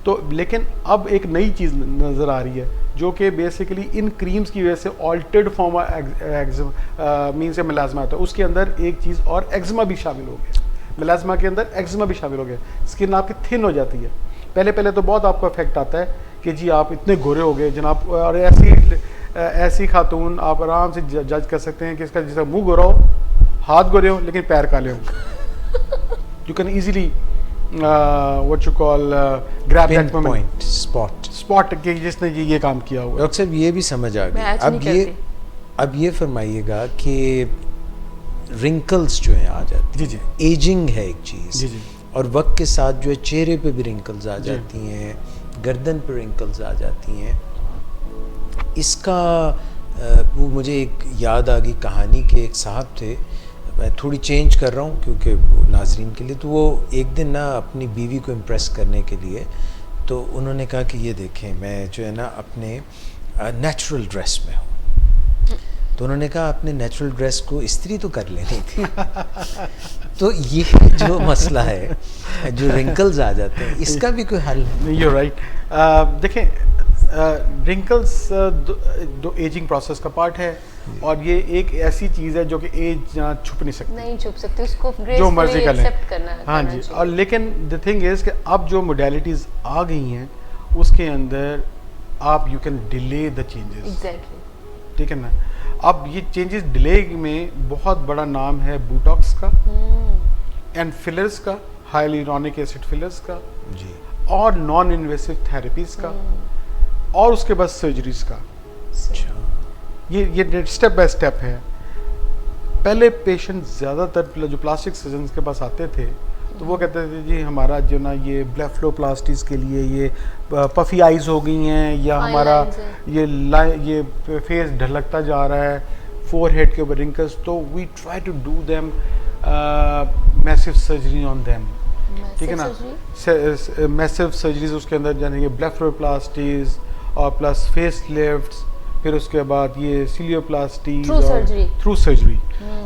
तो लेकिन अब एक नई चीज़ नज़र आ रही है जो कि बेसिकली इन क्रीम्स की वजह से ऑल्टर्ड फॉर्म मीन से मलाजमा आता है, उसके अंदर एक चीज़ और एक्जिमा भी शामिल हो गया, मलाजमा के अंदर एक्जिमा भी शामिल हो गया, स्किन आपकी थिन हो जाती है। पहले तो बहुत आपको इफेक्ट आता है कि जी आप इतने गोरे हो गए जनाब, और ऐसी खातून आप आराम से जज कर सकते हैं कि इसका जैसा मुंह गोरा हो, हाथ गोरे हो, लेकिन पैर काले हो। You can easily what you call grab that moment, spot के जिसने ये काम किया हुआ। डॉक्टर साहब ये भी समझ आ गई। अब ये फरमाइएगा कि रिंकल्स जो हैं आ जाती जी एजिंग है एक चीज़, जी और वक्त के साथ जो है चेहरे पे भी रिंकल्स आ जाती हैं, गर्दन पे रिंकल्स आ जाती हैं। इसका वो मुझे एक याद आ गई कहानी के एक साहब थे, मैं थोड़ी चेंज कर रहा हूँ क्योंकि नाजरीन के लिए, तो वो एक दिन ना अपनी बीवी को इम्प्रेस करने के लिए, तो उन्होंने कहा कि ये देखें मैं जो है ना अपने नेचुरल ड्रेस में हूँ। तो उन्होंने कहा अपने नेचुरल ड्रेस को इस्त्री तो कर लेनी थी। तो ये जो मसला है, जो रिंकल्स आ जाते हैं, इसका भी कोई हल? You right. देखें रिंकल्स दो एजिंग प्रोसेस का पार्ट है, और ये एक ऐसी चीज़ है जो कि एज यहाँ छुप नहीं सकती, नहीं छुप सकती, उसको जो मर्जी कर लें। एक्सेप्ट करना हाँ जी, चाहिए। और लेकिन द थिंग इज़ कि अब जो मोडेलिटीज़ आ गई हैं उसके अंदर आप you can delay the changes, exactly. ठीक है ना। अब ये चेंजेस डिले में बहुत बड़ा नाम है बोटॉक्स का एंड फिलर्स का, हाइलुरोनिक एसिड फिलर्स का, जी, और नॉन इन्वेसिव थेरेपीज का, और उसके बाद सर्जरीज का। अच्छा, ये स्टेप बाय स्टेप है। पहले पेशेंट ज़्यादातर जो प्लास्टिक सर्जन के पास आते थे तो वो कहते थे जी हमारा जो ना ये ब्लेफलोप्लास्टीज के लिए ये पफी आइज हो गई हैं, या Fine हमारा lines ये फेस ढलकता जा रहा है, फोरहेड के ऊपर रिंकल्स, तो we try to do them massive surgery on them, ठीक है ना। मैसिव सर्जरीज उसके अंदर जाने ये ब्लेफलोप्लास्टीज और प्लस फेस लिफ्ट्स, फिर उसके बाद ये सिलियोप्लास्टीज थ्रू सर्जरी।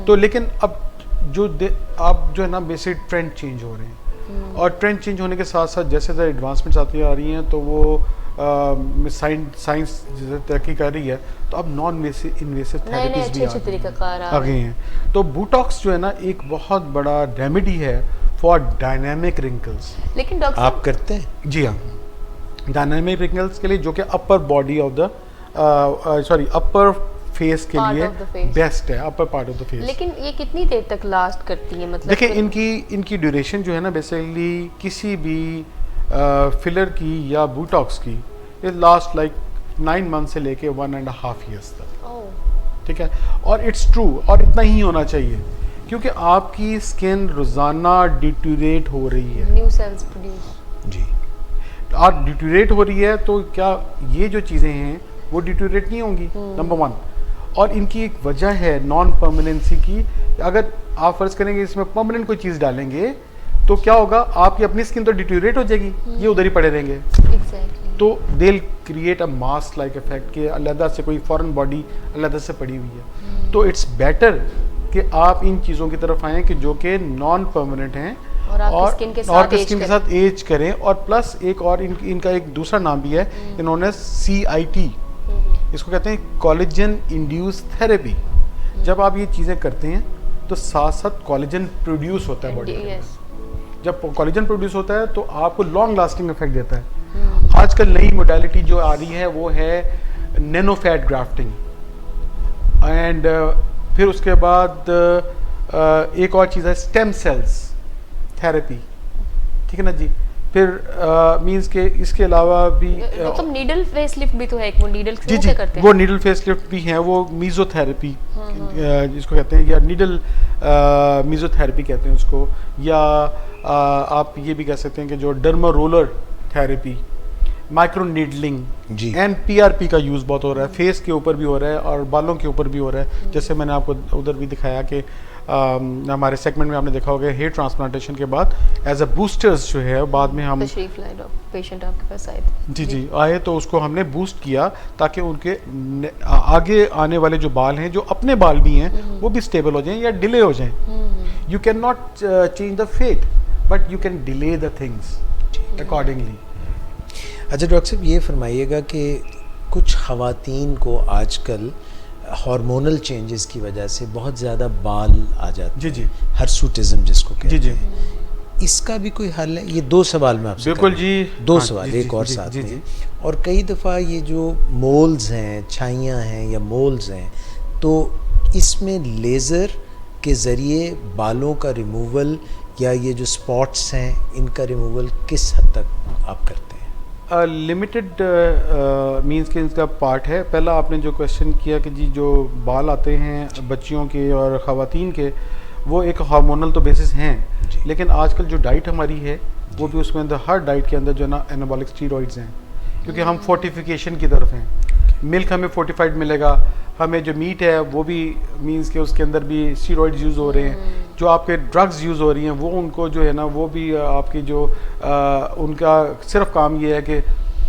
तो लेकिन अब अब जो है ना बेसिक ट्रेंड चेंज हो रहे हैं, और ट्रेंड चेंज होने के साथ साथ जैसे जैसे एडवांसमेंट्स आती आ रही हैं तो वो साइंस जैसे तरक्की कर रही है, तो अब नॉन इन्वेसिव थेरेपीज भी आ गई हैं। तो बोटॉक्स जो है ना एक बहुत बड़ा रेमेडी है फॉर डायनामिक रिंकल्स। लेकिन डॉक्टर आप करते हैं? जी हाँ, डायनामिक रिंकल्स के लिए, जो कि upper body of the upper face के Part लिए of the face. बेस्ट है, upper part of the face. लेकिन ये कितनी देर तक लास्ट करती है, मतलब देखिए इनकी ड्यूरेशन जो है ना बेसिकली किसी भी फिलर की या बोटॉक्स की, ये लास्ट लाइक 9 मंथ से लेके 1.5 years तक, ठीक है। और इट्स ट्रू, और इतना ही होना चाहिए, क्योंकि आपकी स्किन रोजाना डिटोरेट हो रही है, न्यू सेल्स प्रोड्यूस। जी, और डिटोरेट हो रही है तो क्या ये जो चीज़ें हैं वो डिटोरेट नहीं होंगी, नंबर 1। और इनकी एक वजह है नॉन परमानेंसी की। अगर आप फर्ज करेंगे इसमें परमानेंट कोई चीज़ डालेंगे तो क्या होगा, आपकी अपनी स्किन तो डिटोरेट हो जाएगी, ये उधर ही पड़े रहेंगे। एग्जैक्टली। तो they create a mask like effect के अलग से कोई फॉरेन बॉडी अलग से पड़ी हुई है। तो इट्स बेटर कि आप इन चीज़ों की तरफ आएँ कि जो कि नॉन परमानेंट हैं, और आपकी स्किन के साथ एज करें। और प्लस एक और इनका एक दूसरा नाम भी है, इन्होंने CIT, इसको कहते हैं कोलेजन इंड्यूस थेरेपी। जब आप ये चीज़ें करते हैं तो साथ साथ कोलेजन प्रोड्यूस होता है बॉडी के अंदर। जब कोलेजन प्रोड्यूस होता है तो आपको लॉन्ग लास्टिंग इफेक्ट देता है। आजकल नई मोडालिटी जो आ रही है वो है नैनो फैट ग्राफ्टिंग, एंड फिर उसके बाद एक और चीज़ है स्टेम सेल्स थेरेपी, ठीक है ना जी। फिर मींस के इसके अलावा भी मतलब नीडल फेसलिफ्ट भी तो है, एक वो नीडल जी क्या करते हैं? वो नीडल फेसलिफ्ट भी हैं, वो मीजोथेरेपी जिसको कहते हैं, या नीडल मीजोथेरेपी कहते हैं उसको, या आप ये भी कह सकते हैं कि जो derma roller therapy, micro needling जी, एंड PRP का यूज़ बहुत हो रहा है, फेस के ऊपर भी हो रहा है और बालों के ऊपर भी हो रहा है। जैसे मैंने आपको उधर भी दिखाया कि हमारे सेगमेंट में आपने देखा होगा हेयर ट्रांसप्लांटेशन के बाद एज अ बूस्टर्स जो है बाद में हम तशरीफ लाए पेशेंट आपके पास आए थे। जी आए तो उसको हमने बूस्ट किया ताकि उनके आगे आने वाले जो बाल हैं, जो अपने बाल भी हैं, वो भी स्टेबल हो जाएं या डिले हो जाएं। You can not change the fate but you can delay the things accordingly. अच्छा डॉक्टर साहब, ये फरमाइएगा कि कुछ ख़वातीन को आजकल हार्मोनल चेंजेस की वजह से बहुत ज़्यादा बाल आ जाते जी जी हैं, हर्सूटिज्म जिसको कहते जी जी हैं, इसका भी कोई हल है? ये 2 सवाल मैं आपसे बिल्कुल कर जी, रहा हूं। 2 हाँ, सवाल, जी, एक जी, और जी, साथ जी, में। जी। और कई दफ़ा ये जो मोल्स हैं, छाइयाँ हैं या मोल्स हैं, तो इसमें लेज़र के ज़रिए बालों का रिमूवल या ये जो स्पॉट्स हैं इनका रिमूवल किस हद तक आप करते हैं? लिमिटेड मींस के इसका पार्ट है। पहला आपने जो क्वेश्चन किया कि जी जो बाल आते हैं बच्चियों के और ख़वातीन के, वो एक हार्मोनल तो बेसिस हैं, लेकिन आजकल जो डाइट हमारी है वो भी उसमें अंदर हर डाइट के अंदर जो ना एनाबॉलिक स्टीरॉइड्स हैं, क्योंकि हम फोर्टिफिकेशन की तरफ हैं। मिल्क हमें फोर्टिफाइड मिलेगा, हमें जो मीट है वो भी मींस के उसके अंदर भी स्टीरॉइड्स यूज़ हो रहे हैं, जो आपके ड्रग्स यूज़ हो रही हैं वो उनको जो है ना वो भी आपकी जो उनका सिर्फ काम ये है कि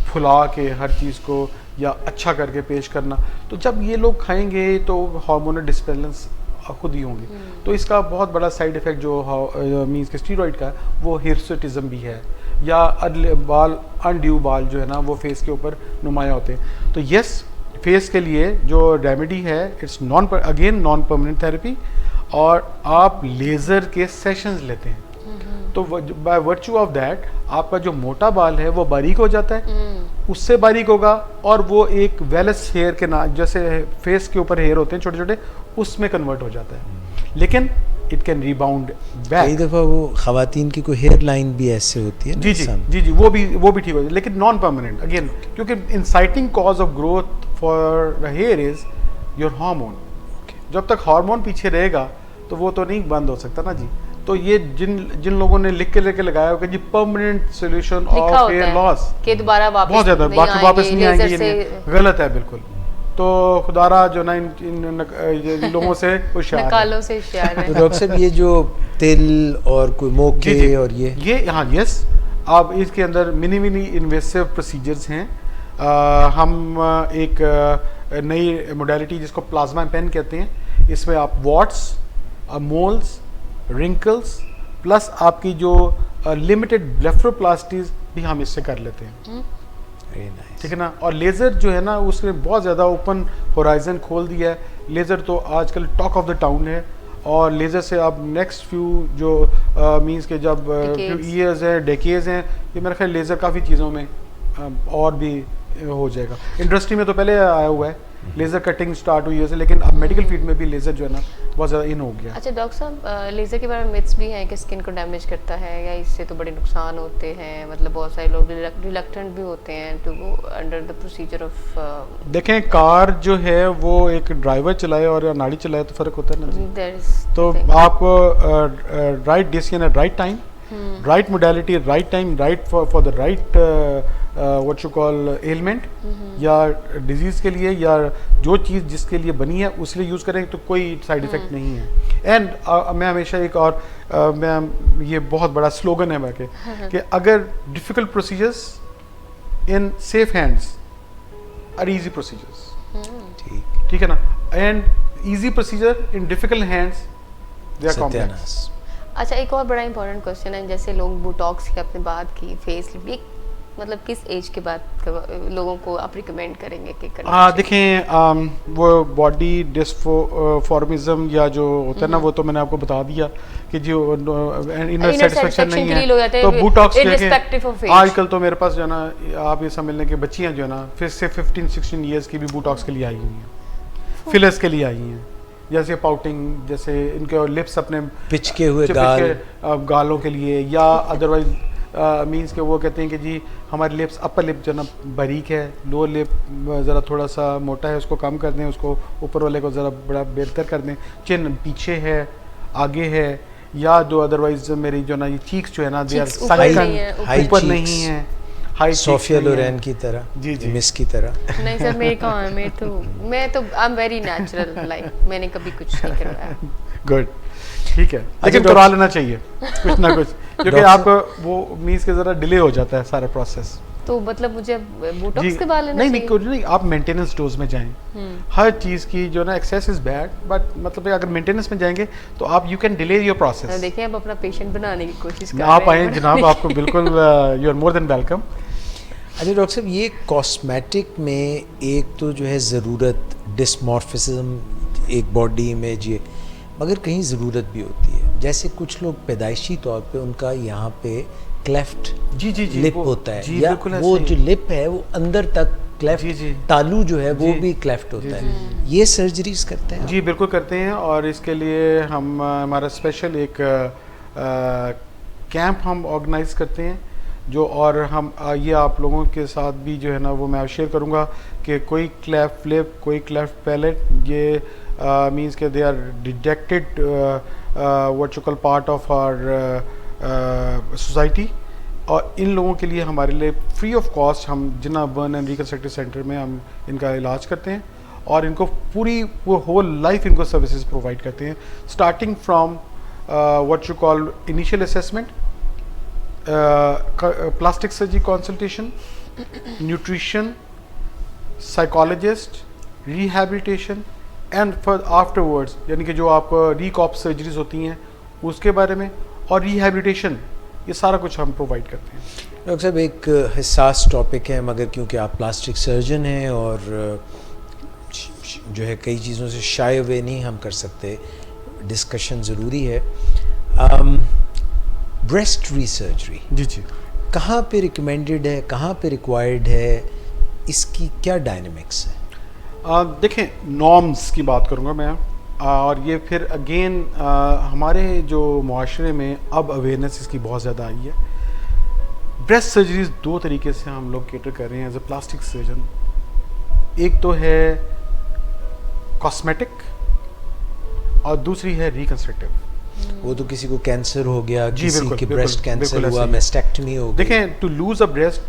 फुला के हर चीज़ को या अच्छा करके पेश करना। तो जब ये लोग खाएंगे तो हार्मोनल डिसबैलेंस खुद ही होंगे। तो इसका बहुत बड़ा साइड इफ़ेक्ट जो मीन्स के स्टीरॉइड का है, वो हिरसुटिज्म भी है, या अनड्यू बाल जो है ना वो फेस के ऊपर नुमाया होते हैं। तो यस, फेस के लिए जो रेमेडी है इट्स नॉन परमानेंट थेरेपी, और आप लेज़र के सेशंस लेते हैं तो बाय वर्च्यू ऑफ दैट आपका जो मोटा बाल है वो बारीक हो जाता है, उससे बारीक होगा, और वो एक वेलस हेयर के ना जैसे फेस के ऊपर हेयर होते हैं छोटे छोटे, उसमें कन्वर्ट हो जाता है। लेकिन इट कैन रिबाउंड कई बैक। दफ़ा वो खवातीन की कोई हेयर लाइन भी ऐसे होती है ना जी जी सामने। जी जी, वो भी ठीक हो जाए, लेकिन नॉन परमानेंट अगेन, क्योंकि inciting cause of growth for the hair is your hormone. जब तक हार्मोन पीछे रहेगा तो वो तो नहीं बंद हो सकता ना जी। तो ये जिन लोगों ने लिख के लेके लगाया होगा जी permanent solution of hair loss, कि दोबारा वापस बहुत ज्यादा बाकी वापस नहीं आएंगे, लेज़र ये गलत है बिल्कुल। तो खुदारा जो ना इन लोगों से होशियार है। नकालों से होशियार तो है। डॉक्टर साहब ये जो तिल और कोई जी, मोके जी। और ये हाँ यस, अब इसके अंदर मिनी इन्वेसिव प्रोसीजर्स हैं। हम एक नई मोडेलिटी जिसको प्लाज्मा पेन कहते हैं, इसमें आप वॉट्स, मोल्स, रिंकल्स प्लस आपकी जो लिमिटेड ब्लेफरोप्लास्टीज भी हम इससे कर लेते हैं। Very nice. ठीक है ना। और लेज़र जो है ना उसने बहुत ज़्यादा ओपन होराइजन खोल दिया है। लेज़र तो आजकल टॉक ऑफ द टाउन है, और लेज़र से आप नेक्स्ट फ्यू जो मींस के जब फ्यू ईयर्स हैं, डेकेड्स हैं, ये मेरा ख्याल लेज़र काफ़ी चीज़ों में और भी हो जाएगा। इंडस्ट्री में तो पहले आया हुआ है, लेज़र कटिंग स्टार्ट हुई है, लेकिन अब मेडिकल फील्ड में भी लेज़र जो है ना बहुत ज़्यादा इन हो गया। अच्छा डॉक्टर साहब, लेज़र के बारे में मिथ्स भी हैं कि स्किन को डैमेज करता है या इससे तो बड़े नुकसान होते हैं, मतलब बहुत सारे लोग रिलक्टेंट भी होते हैं to go under the procedure of. देखें, कार जो है वो एक ड्राइवर चलाए और नाड़ी चलाए तो फ़र्क होता है ना जी। तो आपको right decision at right time, right modality right time, right for the right what you call element या डिजीज़ के लिए, या जो चीज़ जिसके लिए बनी है उसके लिए यूज़ करें तो कोई साइड इफ़ेक्ट नहीं है। एंड मैं हमेशा एक और मैं ये बहुत बड़ा स्लोगन है मेरे कि अगर difficult procedures in safe hands are easy procedures, ठीक है ना, and easy procedure in difficult hands they are complex. अच्छा, एक और बड़ा इंपॉर्टेंट क्वेश्चन है, जैसे लोग बोटॉक्स की आपने बात की, फेस लिफ्ट, मतलब किस एज के बाद लोगों को आप रिकमेंड करेंगे कि करना चाहिए? देखें, वो बॉडी डिस्फॉर्मिज्म या जो होता है ना, वो तो मैंने आपको बता दिया कि जो इनर सेटिस्फेक्शन नहीं है, तो बोटॉक्स देखें। आजकल तो मेरे पास जो है ना, आप ये समझ लें कि बच्चियां जो है ना फिर से 15-16 ईयर्स की भी बोटॉक्स के लिए आई हुई हैं, फिलर्स के लिए आई हैं, जैसे पाउटिंग, जैसे इनके लिप्स अपने पिचके हुए गालों के लिए, या अदरवाइज मींस के वो कहते हैं कि जी हमारी लिप्स, अपर लिप जो ना बारीक है, लोअर लिप ज़रा थोड़ा सा मोटा है, उसको कम कर दें, उसको ऊपर वाले को ज़रा बड़ा बेहतर कर दें, चिन पीछे है, आगे है, या जो अदरवाइज मेरी जो ना ये चीक्स जो है ना दे आर सनकन, ऊपर नहीं है, हाई सोफिया लोरेन की तरह, जी जी, मिस की तरह। नहीं सर, मेरे कहाँ है, मैं तो I am very natural, like मैंने कभी कुछ नहीं करवाया। गुड, ठीक है, लेकिन करवा लेना चाहिए कुछ ना कुछ, क्योंकि आपको वो मीन्स के ज़रा डिले हो जाता है सारा प्रोसेस। तो मतलब मुझे बोटॉक्स के बाद लेना नहीं चाहिए? नहीं, नहीं, आप मेंटेनेंस डोज में जाएं। हर चीज़ की जो ना एक्सेस इज बैड, बट मतलब अगर मेंटेनेंस में जाएंगे तो आप you can delay your process. देखिए, आप अपना पेशेंट बनाने की कोशिश कर रहे हैं। आप आए जनाब, आपको बिल्कुल you are more than welcome. अच्छा डॉक्टर साहब, ये कॉस्मेटिक में एक तो जो है ज़रूरत डिस्मॉर्फिज्म, एक बॉडी इमेज, ये मगर कहीं ज़रूरत भी होती है। जैसे कुछ लोग पैदाइशी तौर पे उनका यहाँ पे क्लेफ्ट जी जी जी लिप होता है, जी, या वो जो लिप है वो अंदर तक क्लेफ्ट, जी, जी, तालू जो है वो भी क्लेफ्ट होता है, ये सर्जरीज करते हैं? जी बिल्कुल करते हैं, और इसके लिए हम हमारा स्पेशल एक कैंप हम ऑर्गेनाइज करते हैं जो, और हम ये आप लोगों के साथ भी जो है ना वो मैं शेयर करूँगा कि कोई क्लेफ्ट लिप, कोई क्लेफ्ट पैलेट, ये मीन्स के they are detected what you call part of our society, और इन लोगों के लिए हमारे लिए फ्री ऑफ कॉस्ट हम जिन्ना बर्न एंड रिकंस्ट्रक्टिव सेंटर में हम इनका इलाज करते हैं, और इनको पूरी वो होल लाइफ इनको सर्विसेज प्रोवाइड करते हैं, starting from what you call initial assessment, plastic surgery consultation, nutrition, psychologist, rehabilitation, and for afterwards, यानी कि जो आपको रीकॉप सर्जरीज होती हैं उसके बारे में, और रिहैबिलिटेशन, ये सारा कुछ हम प्रोवाइड करते हैं। डॉक्टर साहब, एक हिसास टॉपिक है, मगर क्योंकि आप प्लास्टिक सर्जन हैं और जो है कई चीज़ों से शाय अवे नहीं हम कर सकते, डिस्कशन ज़रूरी है। ब्रेस्ट रीसर्जरी जी जी। कहाँ पे रिकमेंडेड है, कहाँ पे रिक्वायर्ड है, इसकी क्या डायनेमिक्स है? देखें, नॉर्म्स की बात करूँगा मैं, और ये फिर अगेन हमारे जो माशरे में अब अवेयरनेस इसकी बहुत ज़्यादा आई है। ब्रेस्ट सर्जरीज दो तरीके से हम लोग केटर कर रहे हैं एज ए प्लास्टिक सर्जन। एक तो है कॉस्मेटिक और दूसरी है रिकंस्ट्रक्टिव। वो तो किसी को कैंसर हो गया, जी, किसी बिल्कुल, के बिल्कुल, ब्रेस्ट कैंसर बिल्कुल हुआ, ऐसे ही है। मेस्टेक्टमी हो गई। देखें, टू लूज अ ब्रेस्ट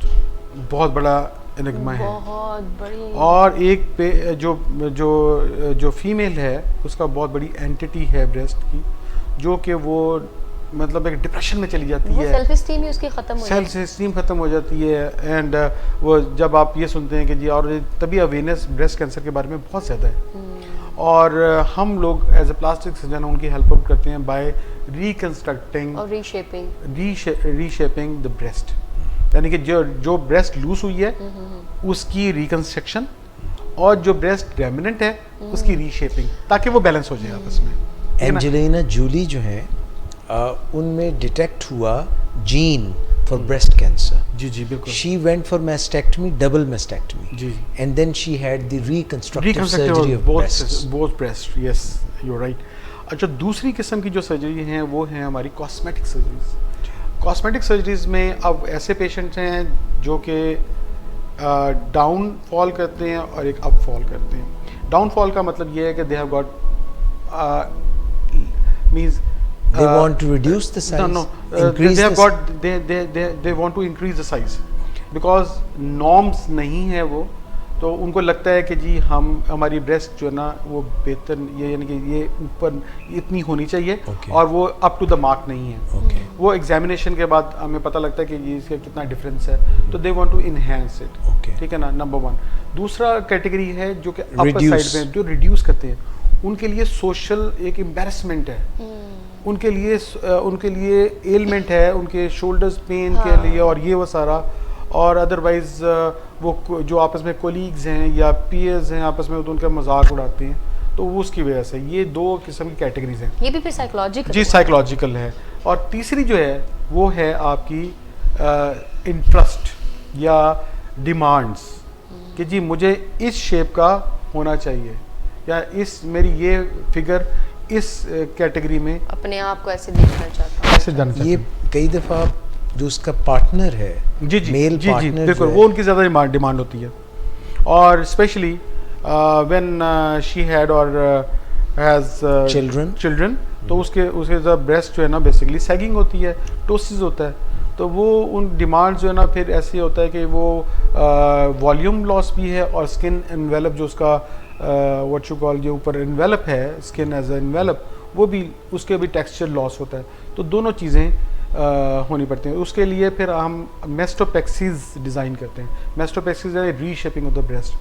बहुत बड़ा एनिग्मा है, बहुत बड़ी। और एक पे जो जो जो फीमेल है उसका बहुत बड़ी एंटिटी है ब्रेस्ट की, जो कि वो मतलब एक डिप्रेशन में चली जाती वो है, सेल्फ एस्टीम ही उसकी खत्म हो सेल्फ एस्टीम खत्म हो जाती है। एंड वो जब आप ये सुनते हैं कि जी, और तभी अवेयरनेस ब्रेस्ट कैंसर के बारे में बहुत ज़्यादा है, और हम लोग एज ए प्लास्टिक सर्जन उनकी हेल्प आउट करते हैं बाय रिकंस्ट्रक्टिंग और रीशेपिंग द ब्रेस्ट, यानी कि जो ब्रेस्ट लूज हुई है उसकी रिकंस्ट्रक्शन, और जो ब्रेस्ट रेमिनेंट है उसकी रीशेपिंग, ताकि वो बैलेंस हो जाए आपस में। ठीक है ना? एंजेलिना जूली जो है उनमें डिटेक्ट हुआ जीन फॉर ब्रेस्ट कैंसर। जी जी, बिल्कुल। She went for mastectomy, double mastectomy, ji. and then she had the reconstructive surgery of breasts. both breast, yes, you're right. अच्छा, दूसरी किस्म की जो सर्जरी हैं वो हैं हमारी कॉस्मेटिक सर्जरीज। कॉस्मेटिक सर्जरीज में अब ऐसे पेशेंट्स हैं जो कि डाउन फॉल करते हैं और एक अप फॉल करते हैं। डाउन फॉल का मतलब ये है कि they have got means They want to reduce the size. No, increase they have the got they want to increase the size because norms नहीं है वो, तो उनको लगता है कि जी हमारी ब्रेस्ट जो है ना वो बेहतर, ये यानी कि ये ऊपर इतनी होनी चाहिए, Okay. और वो अप टू द मार्क नहीं है। Okay. वो एग्जामिनेशन के बाद हमें पता लगता है कि ये इसका कितना डिफरेंस है, तो they want to enhance it. Okay. ठीक है ना, नंबर वन। दूसरा कैटेगरी है जो कि अपर Reduce. साइड में जो रिड्यूस करते हैं, उनके लिए सोशल एक एम्बेरसमेंट है, उनके लिए एलिमेंट है, उनके शोल्डर्स पेन के लिए और ये वो सारा, और अदरवाइज वो जो आपस में कोलीग्स हैं या पीयर्स हैं आपस में, तो उनका मजाक उड़ाते हैं, तो वो उसकी वजह से ये दो किस्म की कैटेगरीज हैं। ये भी फिर साइकोलॉजिकल जी, साइकोलॉजिकल है। और तीसरी जो है वो है आपकी इंटरेस्ट या डिमांड्स, कि जी मुझे इस शेप का होना चाहिए, या इस मेरी ये फिगर इस कैटेगरी में अपने आप को ऐसे देखना चाहता हूँ। ऐसे जाना ये कई दफ़ा जो उसका पार्टनर है, जी जी मेल जी जी पार्टनर बिल्कुल, वो उनकी ज़्यादा डिमांड होती है, और स्पेशली व्हेन शी हैड और हैज़ चिल्ड्रन, तो उसके ब्रेस्ट जो है ना बेसिकली सैगिंग होती है, टोसिस होता है, तो वो उन डिमांड जो है ना फिर ऐसे होता है कि वो वॉल्यूम लॉस भी है, और स्किन एनवेलप जो उसका व्हाट यू कॉल जो ऊपर एनवेलप है, स्किन एज एनवेलप, वो भी उसके भी टेक्सचर लॉस होता है, तो दोनों चीज़ें होनी पड़ती हैं। उसके लिए फिर हम मेस्टोपेक्सीज डिज़ाइन करते हैं। मेस्टोपेक्सीज है रीशेपिंग ऑफ द ब्रेस्ट,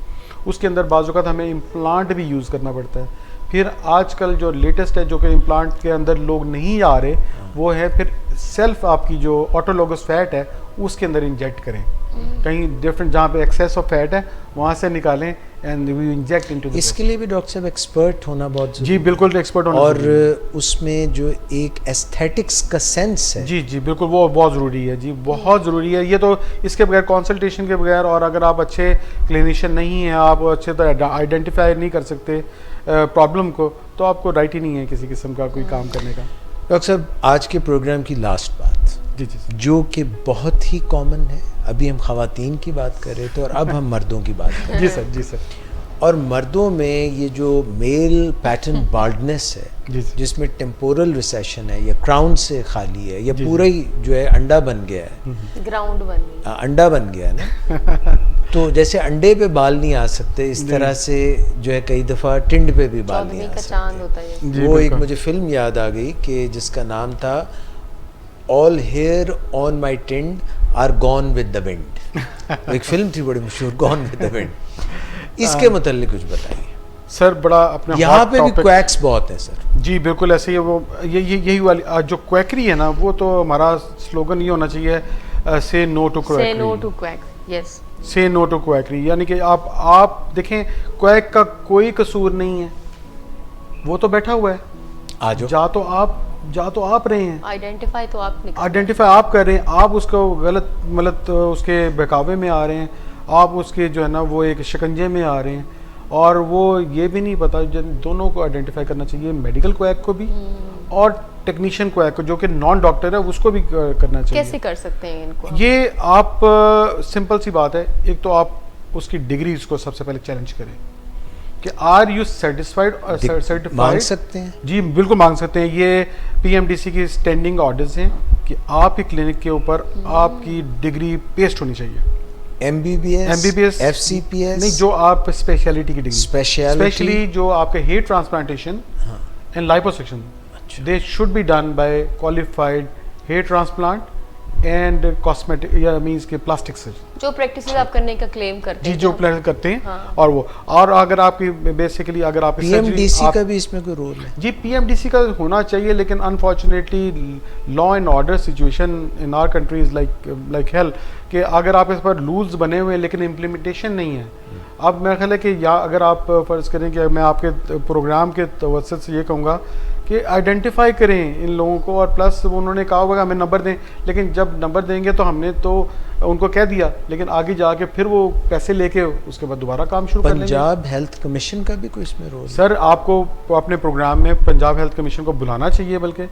उसके अंदर बाज़ हमें इम्प्लांट भी यूज़ करना पड़ता है। फिर आजकल जो लेटेस्ट है, जो कि इम्प्लांट के अंदर लोग नहीं आ रहे, वो है फिर सेल्फ आपकी जो ऑटोलोगस फैट है उसके अंदर इंजेक्ट करें, कहीं डिफरेंट जहाँ पे एक्सेस ऑफ फैट है वहाँ से निकालें एंड वी इंजेक्ट इनटू। इसके लिए भी डॉक्टर साहब एक्सपर्ट होना बहुत जी बिल्कुल, एक्सपर्ट होना और ज़रूरी है। उसमें जो एक एस्थेटिक्स का सेंस है, जी जी बिल्कुल, वो बहुत ज़रूरी है जी, बहुत ज़रूरी है। ये तो इसके बगैर, कंसल्टेशन के बगैर, और अगर आप अच्छे क्लिनिशियन नहीं हैं, आप अच्छे तरह आइडेंटिफाई नहीं कर सकते प्रॉब्लम को, तो आपको राइट ही नहीं है किसी किस्म का कोई काम करने का। डॉक्टर साहब आज के प्रोग्राम की लास्ट बात, जी जी जो कि बहुत ही कॉमन है, अभी हम ख़वातीन की बात कर रहे थे और अब हम मर्दों की बात कर रहे जी सर, जी सर। और मर्दों में ये जो मेल पैटर्न बाल्डनेस है, जी सर। जिसमें टेम्पोरल रिसेशन है, या क्राउन से खाली है, या जी, पूरा ही जो है अंडा बन गया है, ग्राउंड बन गई। अंडा बन गया है ना तो जैसे अंडे पे बाल नहीं आ सकते, इस तरह से जो है कई दफ़ा टिंड पे भी बाल नहीं चौदहवीं आ का चांद सकते। होता है। जी, वो एक बिल्कुल। मुझे फिल्म याद आ गई कि जिसका नाम था ऑल हेयर ऑन माई टिंड are gone with the wind. एक फिल्म थी बड़ी मशहूर, गॉन विद द विंड। इसके मुतल्लिक कुछ बताइए। सर बड़ा अपने यहाँ hot पे भी topic- क्वैक्स बहुत है सर। जी बिल्कुल ऐसे ही है। वो यही वाली जो क्वैकरी है ना, वो तो हमारा स्लोगन ये होना चाहिए, say no to say no quackery, to quack, yes. Say no to quackery. यानी कि आप देखें, क्वैक का कोई कसूर नहीं है, वो तो बैठा हुआ है, आज जा तो आप रहे हैं, आइडेंटिफाई तो आप नहीं कर आइडेंटिफाई आप कर रहे हैं, आप उसको गलत मतलब उसके बहकावे में आ रहे हैं, आप उसके जो है ना वो एक शिकंजे में आ रहे हैं, और वो ये भी नहीं पता। दोनों को आइडेंटिफाई करना चाहिए, मेडिकल क्वैक को भी और टेक्नीशियन क्वैक को जो कि नॉन डॉक्टर है उसको भी करना चाहिए। कैसे कर सकते हैं इनको हम? ये आप सिंपल सी बात है, एक तो आप उसकी डिग्री को सबसे पहले चैलेंज करें कि आर यू सेटिस्फाइड और मांग सर्टिफाइड। सकते हैं। जी बिल्कुल मांग सकते हैं। ये पीएमडीसी की स्टैंडिंग ऑर्डर्स हैं कि आपके क्लिनिक के ऊपर आपकी डिग्री पेस्ट होनी चाहिए। एमबीबीएस, एफसीपीएस, नहीं, जो आप स्पेशलिटी की डिग्री, स्पेशलिटी, स्पेशली जो आपके hair transplantation and liposuction, they should be done by qualified hair transplant and cosmetic या मींस के प्लास्टिक सर्जन, जो प्रैक्टिस आप करने का क्लेम करते जी हैं जो जहाँ- प्लान करते हैं। हाँ। और वो, और अगर आपकी बेसिकली अगर आप पीएमडीसी का भी इसमें कोई रोल है? जी पीएमडीसी का होना चाहिए, लेकिन unfortunately law and order situation in our country is like hell, कि अगर आप इस पर रूल्स बने हुए हैं लेकिन इम्प्लीमेंटेशन नहीं है। अब मेरा ख्याल है कि या अगर आप फ़र्ज़ करें कि मैं आपके प्रोग्राम के तवज्जुह से ये कहूँगा कि आइडेंटिफाई करें इन लोगों को, और प्लस उन्होंने कहा होगा हमें नंबर दें, लेकिन जब नंबर देंगे तो हमने तो उनको कह दिया, लेकिन आगे जाके फिर वो पैसे लेके उसके बाद दोबारा काम शुरू कर लेंगे। पंजाब हेल्थ कमीशन का भी कोई इसमें रोल है? सर आपको अपने प्रोग्राम में पंजाब हेल्थ कमीशन को बुलाना चाहिए, बल्कि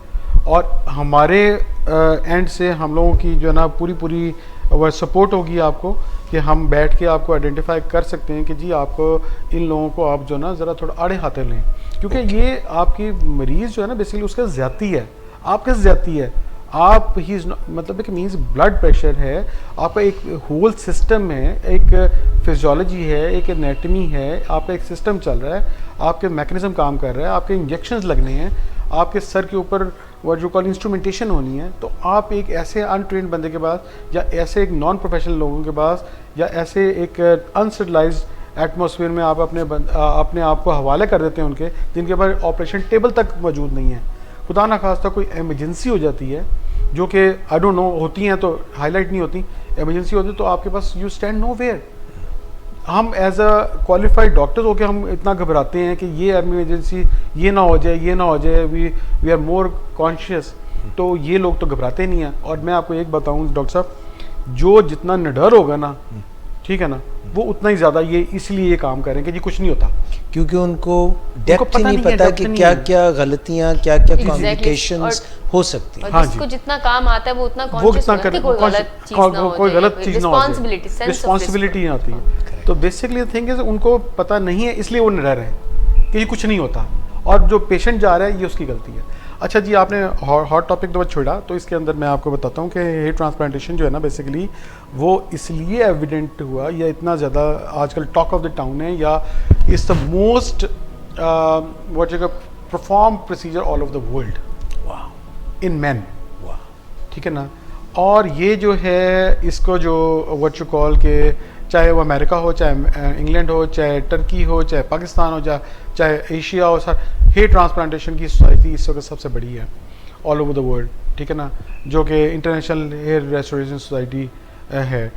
और हमारे एंड से हम लोगों की जो है ना पूरी वह सपोर्ट होगी आपको, कि हम बैठ के आपको आइडेंटिफाई कर सकते हैं कि जी आपको इन लोगों को आप जो ना ज़रा थोड़ा आड़े हाथे लें, क्योंकि ये आपकी मरीज़ जो है ना बेसिकली उसका ज़्यादती है, आपके ज़्यादती है। आप ही मतलब कि मीन्स ब्लड प्रेशर है, आपका एक होल सिस्टम है, एक फिजियोलॉजी है, एक एनाटमी है, आपका एक सिस्टम चल रहा है, आपके मैकेनिज्म काम कर रहा है, आपके इंजेक्शंस लगने हैं, आपके सर के ऊपर वो जो कॉल इंस्ट्रूमेंटेशन होनी है। तो आप एक ऐसे अनट्रेंड बंदे के पास, या ऐसे एक नॉन प्रोफेशनल लोगों के पास, या ऐसे एक अनसिविलाइज्ड एटमॉस्फेयर में आप अपने आप को हवाले कर देते हैं उनके, जिनके पास ऑपरेशन टेबल तक मौजूद नहीं है। खुदा ना खास्ता कोई एमरजेंसी हो जाती है, जो कि आई डोंट नो होती हैं तो हाईलाइट नहीं होती, एमरजेंसी होती है तो आपके पास यू स्टैंड नो वेयर। हम एज अ क्वालिफाइड डॉक्टर्स होकर हम इतना घबराते हैं कि ये एमरजेंसी ये ना हो जाए, ये ना हो जाए, वी आर मोर कॉन्शियस। तो ये लोग तो घबराते नहीं हैं। और मैं आपको एक बताऊं डॉक्टर साहब, जो जितना निडर होगा ना, ठीक है ना, वो उतना ही ज़्यादा ये इसलिए ये काम करें कि जी कुछ नहीं होता, क्योंकि उनको डेप्थ ही नहीं है, पता depth कि नहीं क्या है। क्या गलतियां, क्या क्या Exactly. कॉम्प्लिकेशंस हो सकती हैं। और हाँ जिसको जी। जितना काम आता है वो उतना वो कॉन्शियस कितना होना कि कर कोई गलत चीज ना हो कोई जाए, गलत चीज़ ना हो जाए, रिस्पांसिबिलिटी, सेंस ऑफ रिस्पॉन्सिबिलिटी आती है। तो बेसिकली थिंग इज उनको पता नहीं है, इसलिए वो निडर है कि ये कुछ नहीं होता, और जो पेशेंट जा रहा है ये उसकी गलती है। अच्छा जी, आपने हॉट टॉपिक तो छोड़ा, तो इसके अंदर मैं आपको बताता हूँ कि हेयर ट्रांसप्लांटेशन जो है ना बेसिकली वो इसलिए एविडेंट हुआ, या इतना ज़्यादा आजकल टॉक ऑफ द टाउन है, या is the most what you perform procedure all over the world वाह इन मैन, वाह, ठीक है ना। और ये जो है इसको जो व्हाट यू कॉल के, चाहे वो अमेरिका हो, चाहे इंग्लैंड हो, चाहे टर्की हो, चाहे पाकिस्तान हो, चाहे एशिया हो, सर हेयर ट्रांसप्लांटेशन की सोसाइटी इस वक्त सबसे बड़ी है ऑल ओवर द वर्ल्ड, ठीक है ना, जो कि इंटरनेशनल हेयर रेस्टोरेशन सोसाइटी है,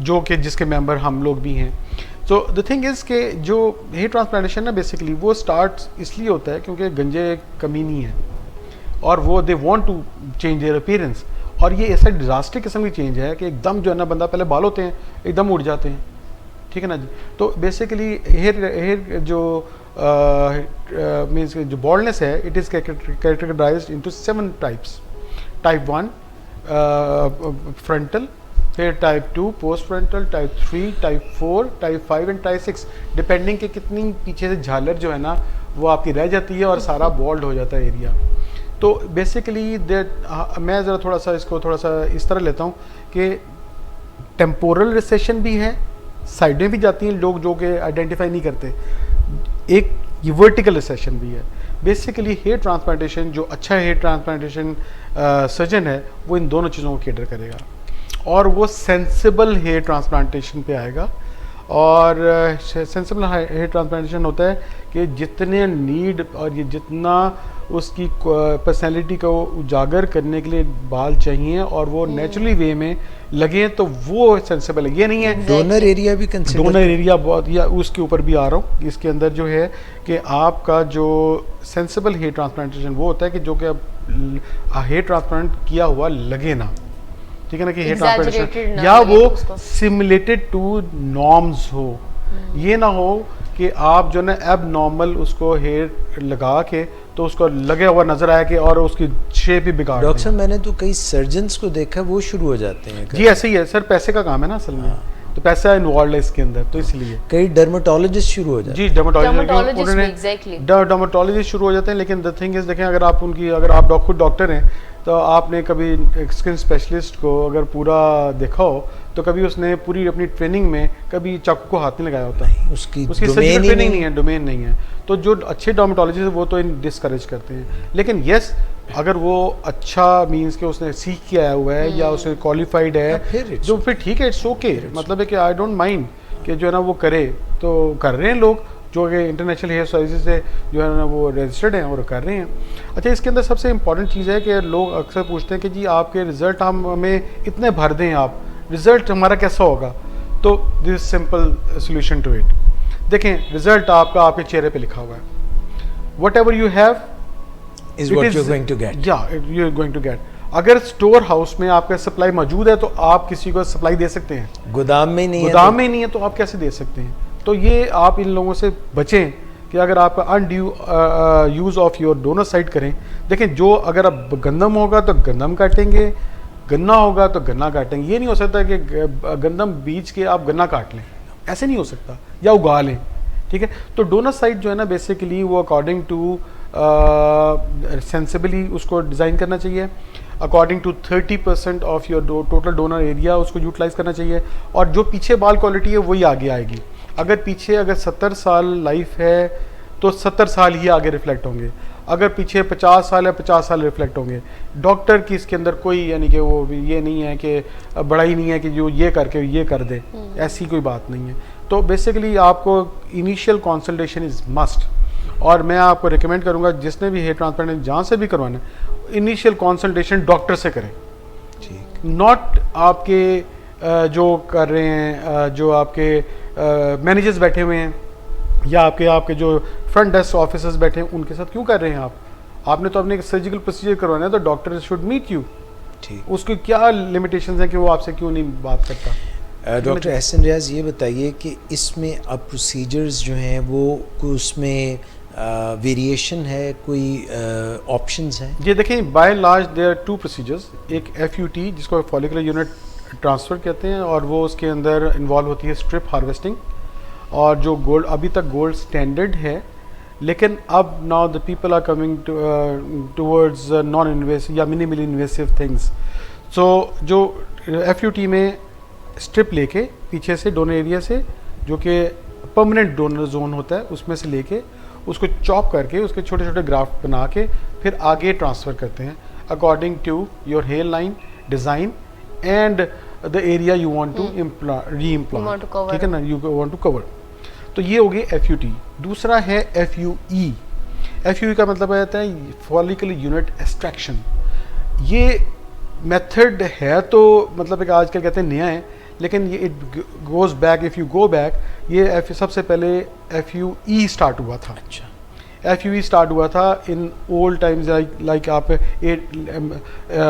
जो कि जिसके मेंबर हम लोग भी हैं। तो द थिंग इज़ के जो हेयर ट्रांसप्लांटेशन ना बेसिकली वो स्टार्ट इसलिए होता है क्योंकि गंजे कमी नहीं है, और वो they want to change their appearance. और ये ऐसा डिजास्टर किस्म की चेंज है कि एकदम जो है ना बंदा पहले बाल होते हैं एकदम उड़ जाते हैं, ठीक है ना जी। तो बेसिकली हेयर जो मीन्स जो बॉल्डनेस है, it is categorized into 7 types. Type 1 frontal, फिर type 2 post frontal, type 3, type 4, type 5 and type 6, depending कि कितनी पीछे से झालर जो है ना वो आपकी रह जाती है और सारा बॉल्ड हो जाता है एरिया। तो बेसिकली मैं ज़रा थोड़ा सा इसको थोड़ा सा इस तरह लेता हूँ कि टेम्पोरल रिसेशन भी है, साइडें भी जाती हैं लोग जो कि आइडेंटिफाई नहीं करते, एक ये वर्टिकल रिसेशन भी है। बेसिकली हेयर ट्रांसप्लांटेशन, जो अच्छा हेयर ट्रांसप्लांटेशन सर्जन है वो इन दोनों चीज़ों को केटर करेगा, और वो सेंसिबल हेयर ट्रांसप्लांटेशन पे आएगा। और सेंसिबल हेयर ट्रांसप्लांटेशन होता है कि जितने नीड और ये जितना उसकी पर्सनैलिटी को उजागर करने के लिए बाल चाहिए और वो नेचुरली वे में लगे तो वो सेंसिबल है। ये नहीं है डोनर एरिया भी कंसिडर, डोनर एरिया बहुत, या उसके ऊपर भी आ रहा हूँ। इसके अंदर जो है कि आपका जो सेंसिबल हेयर ट्रांसप्लांटेशन वो होता है कि जो कि अब हेयर ट्रांसप्लांट किया हुआ लगे ना, ठीक है ना, कि हेयर ट्रांसप्लांटेशन या वो सिमुलेटेड टू नॉर्म्स हो। ये ना हो कि आप जो ना एब नॉर्मल उसको हेयर लगा के तो उसको लगे हुआ नजर आया कि और उसकी शेप ही बिगाड़ डॉक्टर साहब मैंने तो कई सर्जन्स को देखा वो शुरू हो जाते हैं। जी ऐसे ही है सर, पैसे का काम है ना असल में, तो पैसा इन्वॉल्व है इसके अंदर, तो इसलिए कई डर्मेटोलॉजिस्ट शुरू हो जाते हैं। जी डर्मेटोलॉजिस्ट शुरू हो जाते हैं। लेकिन द थिंग इज देखें, अगर आप उनकी अगर आप खुद डॉक्टर हैं तो आपने कभी स्किन स्पेशलिस्ट को अगर पूरा देखा हो तो कभी उसने पूरी अपनी ट्रेनिंग में कभी चाकू को हाथ नहीं लगाया होता, उसकी सर्जिकल ट्रेनिंग नहीं है, डोमेन नहीं है। तो जो अच्छे डर्मेटोलॉजिस्ट है वो तो डिस्करेज करते हैं। लेकिन यस अगर वो अच्छा मीन्स कि उसने सीख के आया हुआ है या उसने क्वालिफाइड है जो फिर ठीक है, इट्स ओके। मतलब है कि आई डोंट माइंड कि जो है ना वो करे, तो कर रहे हैं लोग जो कि इंटरनेशनल हेयर सर्विसेज से जो है ना वो रजिस्टर्ड हैं और कर रहे हैं। अच्छा, इसके अंदर सबसे इंपॉर्टेंट चीज़ है कि लोग अक्सर पूछते हैं कि जी आपके रिज़ल्ट हम हमें इतने भर दें, आप रिज़ल्ट हमारा कैसा होगा? तो this simple solution to it. देखें रिज़ल्ट आपका आपके चेहरे पे लिखा हुआ है, whatever you have is what you're going to get. Yeah, you're going to get. अगर स्टोर हाउस में आपका सप्लाई मौजूद है तो आप किसी को सप्लाई दे सकते हैं, गोदाम में नहीं है, गोदाम में नहीं है तो आप कैसे दे सकते हैं? तो ये आप इन लोगों से बचें कि अगर आप undue use of your donor side करें। देखें जो अगर अब गंदम होगा तो गंदम काटेंगे, गन्ना होगा तो गन्ना काटेंगे। ये नहीं हो सकता कि गंदम बीज के आप गन्ना काट लें, ऐसे नहीं हो सकता, या उगा लें, ठीक है। तो डोनर साइड जो है ना बेसिकली वो अकॉर्डिंग टू सेंसिबली उसको डिज़ाइन करना चाहिए, according to 30% of your total donor area उसको यूटिलाइज करना चाहिए। और जो पीछे बाल क्वालिटी है वही आगे आएगी। अगर पीछे अगर 70 साल लाइफ है तो 70 साल ही आगे रिफ्लेक्ट होंगे, अगर पीछे 50 साल है 50 साल रिफ्लेक्ट होंगे। डॉक्टर की इसके अंदर कोई यानी कि वो ये नहीं है कि बड़ा ही नहीं है कि जो ये करके ये कर दे, ऐसी कोई बात नहीं है। तो बेसिकली आपको इनिशियल कंसल्टेशन इज़ मस्ट, और मैं आपको रिकमेंड करूंगा जिसने भी हेयर ट्रांसप्लांट जहाँ से भी करवाना है इनिशियल कंसल्टेशन डॉक्टर से करें, ठीक, नॉट आपके जो कर रहे हैं जो आपके मैनेजर्स बैठे हुए हैं या आपके जो फ्रंट डेस्क ऑफिसर्स बैठे हैं उनके साथ क्यों कर रहे हैं आप? आपने तो अपने सर्जिकल प्रोसीजर करवाना है तो डॉक्टर शुड मीट यू, ठीक। उसकी क्या लिमिटेशंस हैं कि वो आपसे क्यों नहीं बात करता? डॉक्टर एहसन रियाज ये बताइए कि इसमें अब प्रोसीजर्स जो हैं वो उसमें वेरिएशन है, कोई ऑप्शंस हैं? ये देखें by and large there are 2 procedures, एक FUT जिसको फॉलिकुलर यूनिट ट्रांसफ़र कहते हैं और वो उसके अंदर इन्वॉल्व होती है स्ट्रिप हार्वेस्टिंग, और जो गोल्ड अभी तक गोल्ड स्टैंडर्ड है, लेकिन अब now the people are coming towards non invasive या मिनिमली इन्वेसिव थिंग्स। सो जो FUT में स्ट्रिप लेके पीछे से डोनर एरिया से जो कि परमानेंट डोनर जोन होता है उसमें से लेके उसको चॉप करके उसके छोटे छोटे ग्राफ्ट बना के फिर आगे ट्रांसफ़र करते हैं according to your hairline design and the area you want to reimplant, ठीक है ना, यू वांट टू कवर। तो ये हो गई FUT। दूसरा है FUE। FUE का मतलब आता है फॉलिकुलर यूनिट एक्सट्रैक्शन। ये मेथड है तो मतलब एक आजकल कहते हैं नया है, लेकिन ये it goes back, if you go back, ये सबसे पहले FUE स्टार्ट हुआ था। अच्छा, FUE स्टार्ट हुआ था इन ओल्ड टाइम्स लाइक आप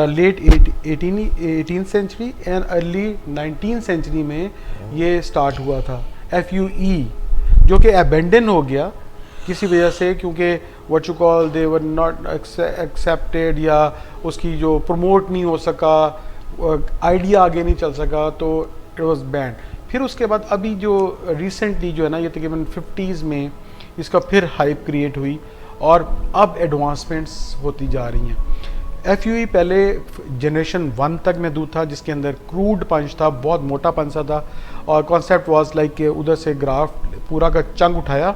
late 18th century and early 19th century में ये स्टार्ट हुआ था FUE, जो कि अबेंडन हो गया किसी वजह से, क्योंकि what you call they were not accepted या उसकी जो प्रमोट नहीं हो सका, आइडिया आगे नहीं चल सका, तो इट वाज बैंड। फिर उसके बाद अभी जो रिसेंटली जो है ना ये तकरीबन 50s में इसका फिर हाइप क्रिएट हुई और अब एडवांसमेंट्स होती जा रही हैं। FUE पहले जनरेशन 1 तक महदूद था जिसके अंदर क्रूड पंच था, बहुत मोटा पंच सा था, और कॉन्सेप्ट वाज लाइक उधर से ग्राफ्ट पूरा का चंग उठाया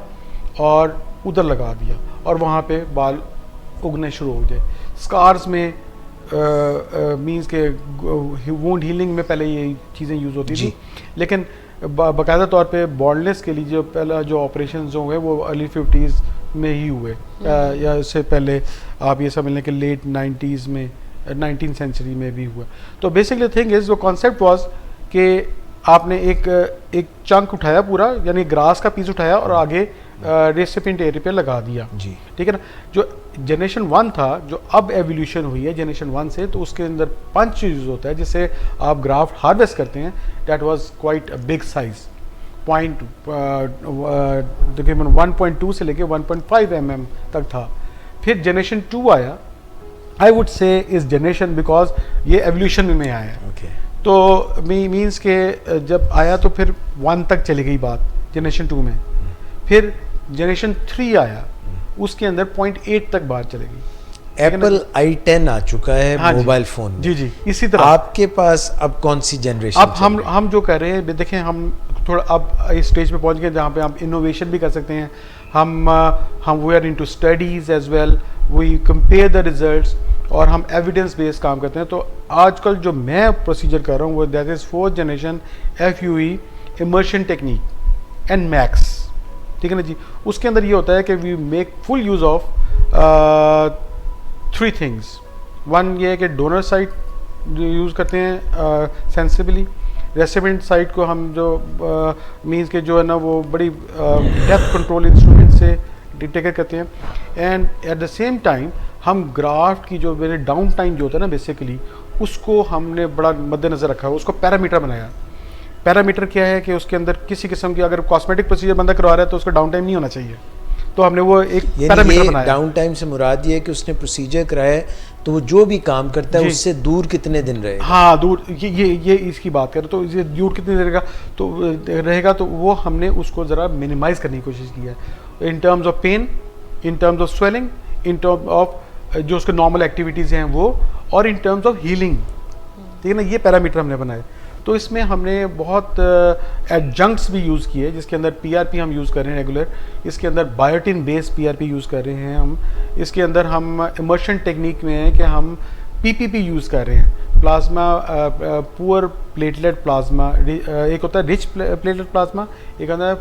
और उधर लगा दिया और वहाँ पे बाल उगने शुरू हो जाए। स्कार्स में मींस के वुंड हीलिंग में पहले ये चीज़ें यूज़ होती थी, लेकिन बाकायदा तौर पे बॉन्डलेस के लिए जो पहला जो ऑपरेशन जो हुए वो अर्ली 50s में ही हुए, या इससे पहले आप ये समझ लें कि लेट 90s में 19th सेंचुरी में भी हुआ। तो बेसिकली थिंग इज जो कॉन्सेप्ट वाज कि आपने एक चंक उठाया पूरा, यानी ग्रास का पीस उठाया और आगे रेसिपिएंट एरिया पे लगा दिया जी, ठीक है ना। जो जनरेशन 1 था, जो अब एवोल्यूशन हुई है जनरेशन 1 से, तो उसके अंदर पंच यूज होता है जिससे आप ग्राफ्ट हार्वेस्ट करते हैं। That was quite a big size, point तकरीबन 1.2 से लेके 1.5 mm तक था। फिर जनरेशन 2 आया, आई वुड से इस जनरेशन बिकॉज ये एवोल्यूशन में आया है, ओके, तो मीन्स के जब आया तो फिर 1 तक चली गई बात जनरेशन 2 में। फिर जनरेशन 3 आया, उसके अंदर 0.8 तक बात चलेगी। एप्पल i10 आ चुका है हाँ मोबाइल फोन में। जी जी, इसी तरह आपके पास अब कौन सी जनरेशन? अब हम जो कर रहे हैं, देखें हम थोड़ा अब इस स्टेज पे पहुंच गए जहाँ पे हम इनोवेशन भी कर सकते हैं। हम we are into studies as well, we compare the results और हम एविडेंस बेस्ड काम करते हैं। तो आजकल जो मैं प्रोसीजर कर रहा हूँ वो that is 4th generation FUE immersion technique and max, ठीक है ना जी। उसके अंदर ये होता है कि we make full use of 3 things. 1 ये है कि डोनर साइट यूज़ करते हैं सेंसिबली, रेसिपिएंट साइट को हम जो मीन्स के जो है ना वो बड़ी डेप्थ कंट्रोल इंस्ट्रूमेंट से डिटेक्ट करते हैं। And at the same time हम ग्राफ्ट की जो मेरे डाउन टाइम जो होता है ना बेसिकली, उसको हमने बड़ा मद्देनज़र रखा है, उसको पैरामीटर बनाया। पैरामीटर क्या है कि उसके अंदर किसी किस्म की अगर कॉस्मेटिक प्रोसीजर बंदा करवा रहा है तो उसका डाउन टाइम नहीं होना चाहिए, तो हमने वो एक पैरामीटर बनाया। डाउन टाइम से मुराद ये है कि उसने प्रोसीजर कराया है तो वो जो भी काम करता है उससे दूर कितने दिन रहेगा? हाँ, दूर, ये इसकी बात करें तो ये दूर कितने रहेगा तो वो हमने उसको ज़रा मिनिमाइज़ करने की कोशिश की है, in terms of pain, in terms of swelling, in terms of जो उसके नॉर्मल एक्टिविटीज़ हैं वो, और इन टर्म्स ऑफ हीलिंग, ठीक है ना। ये पैरामीटर हमने बनाए। तो इसमें हमने बहुत एडजंक्ट्स भी यूज़ किए, जिसके अंदर PRP हम यूज़ कर रहे हैं रेगुलर, इसके अंदर बायोटिन बेस्ड PRP यूज़ कर रहे हैं हम, इसके अंदर हम इमर्शन टेक्निक में है कि हम PPP यूज़ कर रहे हैं, प्लाज्मा पुअर प्लेटलेट प्लाज्मा। एक होता है रिच प्लेटलेट प्लाज्मा, एक होता है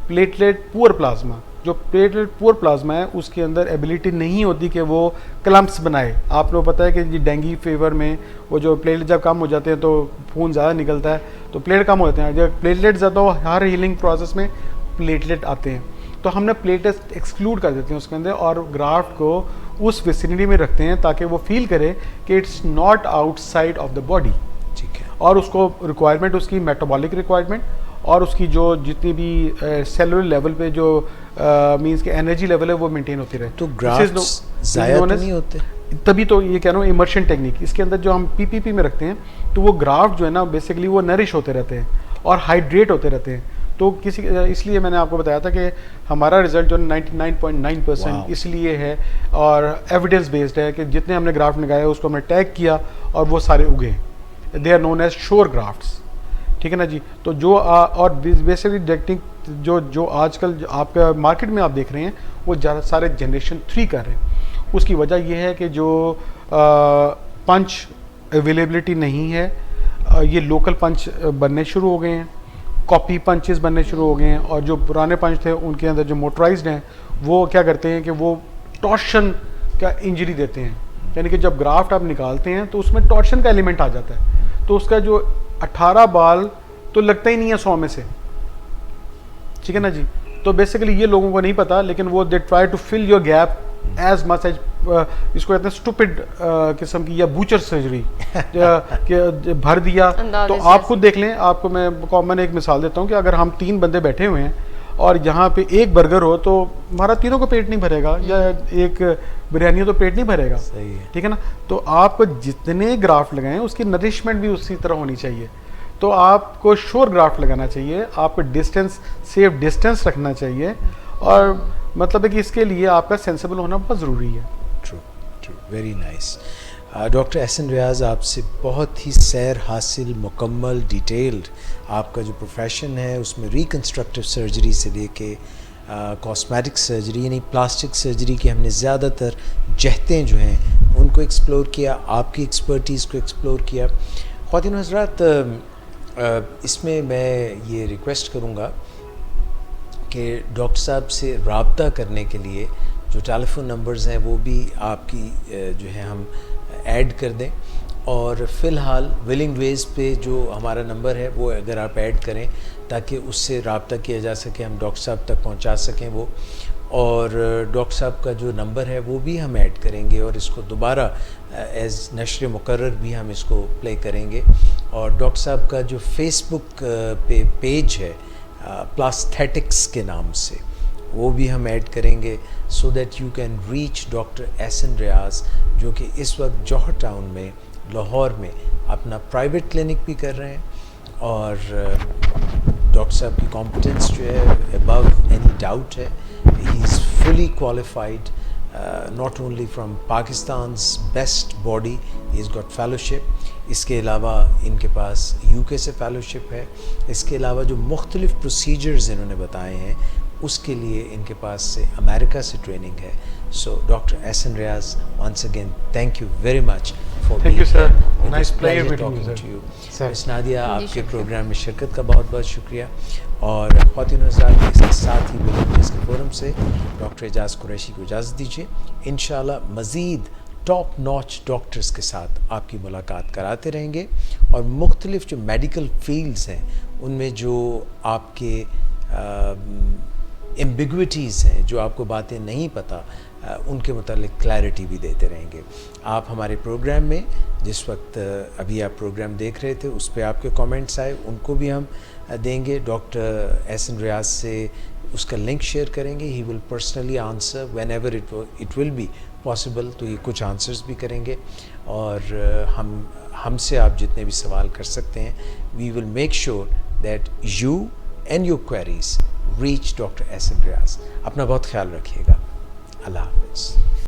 प्लेटलेट पुअर प्लाज्मा। जो प्लेटलेट पुअर प्लाज्मा है उसके अंदर एबिलिटी नहीं होती कि वो क्लम्प्स बनाए। आप लोग पता है कि जी डेंगू फीवर में वो जो प्लेटलेट जब कम हो जाते हैं तो खून ज़्यादा निकलता है, तो प्लेटलेट कम हो जाते हैं। जब प्लेटलेट ज़्यादा हो, हर हीलिंग प्रोसेस में प्लेटलेट आते हैं, तो हमने प्लेटलेट एक्सक्लूड कर देते हैं उसके अंदर और ग्राफ्ट को उस विसिनिटी में रखते हैं ताकि वो फील करे कि it's not outside of the body, ठीक है। और उसको रिक्वायरमेंट, उसकी मेटाबॉलिक रिक्वायरमेंट और उसकी जो जितनी भी सेलुलर लेवल पे जो मींस के एनर्जी लेवल है वो मेंटेन होती रहे। तो ग्राफ्ट्स ज़ाया तो नहीं होते? तभी तो ये कह रहा हूँ इमर्शन टेक्निक। इसके अंदर जो हम PPP में रखते हैं तो वो ग्राफ्ट जो है ना बेसिकली वो नरिश होते रहते हैं और हाइड्रेट होते रहते हैं। तो इसलिए मैंने आपको बताया था कि हमारा रिजल्ट जो 99.9% इसलिए है और एविडेंस बेस्ड है कि जितने हमने ग्राफ्ट लगाए उसको हमने टैग किया और वो सारे उगे। They are known as sure grafts, ठीक है ना जी। तो जो और बेसिकली टेक्निक जो आजकल आपका मार्केट में आप देख रहे हैं वो ज़्यादा सारे जनरेशन 3 कर रहे हैं। उसकी वजह यह है कि जो पंच अवेलेबिलिटी नहीं है, ये लोकल पंच बनने शुरू हो गए हैं, कॉपी पंचेस बनने शुरू हो गए हैं, और जो पुराने पंच थे उनके अंदर जो मोटराइज्ड हैं वो क्या करते हैं कि वो टॉर्शन का इंजरी देते हैं। यानी कि जब ग्राफ्ट आप निकालते हैं तो उसमें टॉर्शन का एलिमेंट आ जाता है, तो उसका जो 18 बाल तो लगता ही नहीं है 100 में से, ठीक है ना जी। तो बेसिकली ये लोगों को नहीं पता, लेकिन वो they try to fill your gap as much as, इसको कहते हैं स्टूपिड किस्म की या बूचर सर्जरी भर दिया। तो आप खुद देख लें, आपको मैं कॉमन एक मिसाल देता हूँ कि अगर हम 3 बंदे बैठे हुए हैं और यहाँ पे एक बर्गर हो तो हमारा तीनों को पेट नहीं भरेगा, या एक बिरयानी हो तो पेट नहीं भरेगा, सही है, ठीक है ना। तो आपको जितने ग्राफ्ट लगाएं उसकी नरिशमेंट भी उसी तरह होनी चाहिए। तो आपको श्योर ग्राफ्ट लगाना चाहिए, आपको डिस्टेंस, सेफ डिस्टेंस रखना चाहिए, और मतलब है कि इसके लिए आपका सेंसिबल होना बहुत ज़रूरी है। True true, very nice. Doctor Ehsan Riaz, आपसे बहुत ही सैर हासिल, मुकम्मल, डिटेल्ड आपका जो प्रोफेशन है उसमें रिकन्स्ट्रक्टिव सर्जरी से लेके कॉस्मेटिक सर्जरी यानी प्लास्टिक सर्जरी की हमने ज़्यादातर जहतें जो हैं उनको एक्सप्लोर किया, आपकी एक्सपर्टीज़ को एक्सप्लोर किया। ख़वातीन हज़रात, इसमें मैं ये रिक्वेस्ट करूँगा कि डॉक्टर साहब से रब्ता करने के लिए जो टेलीफोन नंबर्स हैं वो भी आपकी जो है हम ऐड कर दें, और फ़िलहाल विलिंग वेज पे जो हमारा नंबर है वो अगर आप ऐड करें ताकि उससे रब्ता किया जा सके, हम डॉक्टर साहब तक पहुंचा सकें वो, और डॉक्टर साहब का जो नंबर है वो भी हम ऐड करेंगे और इसको दोबारा एज़ नशर मुकर्रर भी हम इसको प्ले करेंगे। और डॉक्टर साहब का जो फेसबुक पे पेज है प्लास्थेटिक्स के नाम से, वो भी हम ऐड करेंगे, so that you can reach doctor Ehsan Riaz, जो कि इस वक्त जौहर टाउन में लाहौर में अपना प्राइवेट क्लिनिक भी कर रहे हैं, और डॉक्टर साहब की कॉम्पिटेंस जो है अबव एनी डाउट है। He is fully qualified, not only from Pakistan's best body, he is got fellowship. इसके अलावा इनके पास यूके से फेलोशिप है। इसके अलावा जो मुख्तलिफ प्रोसीजर्स इन्होंने बताए हैं उसके लिए इनके पास से अमेरिका से ट्रेनिंग है। So doctor Ehsan Riyaz, once again thank you very much for Thank you, being sir. here. It Nice was pleasure pleasure meeting you, talking sir. to you. Sir. Miss Nadia, जी, आपके शुक्रिया। प्रोग्राम में शिरकत का बहुत बहुत शुक्रिया। और ख़वातीन हज़रात, इसके साथ ही बिलिंग के फोरम से डॉक्टर एजाज़ कुरैशी को इजाज़त दीजिए। इंशाल्लाह मज़ीद टॉप नॉच डॉक्टर्स के साथ आपकी मुलाकात कराते रहेंगे, और मुख्तलिफ जो मेडिकल फील्ड्स हैं उनमें जो आपके एम्बिग्विटीज़ हैं, जो आपको बातें नहीं पता, उनके मुतालिक क्लैरिटी भी देते रहेंगे। आप हमारे प्रोग्राम में जिस वक्त अभी आप प्रोग्राम देख रहे थे उस पर आपके कमेंट्स आए, उनको भी हम देंगे। डॉक्टर एहसन रियाज से उसका लिंक शेयर करेंगे। He will personally answer when ever it will be possible, तो ये कुछ आंसर्स भी करेंगे, और हमसे आप जितने भी सवाल कर सकते हैं, we will make sure that you and your queries reach doctor Ehsan Riaz. अपना बहुत ख्याल रखिएगा। अल्लाह हाफ़िज़।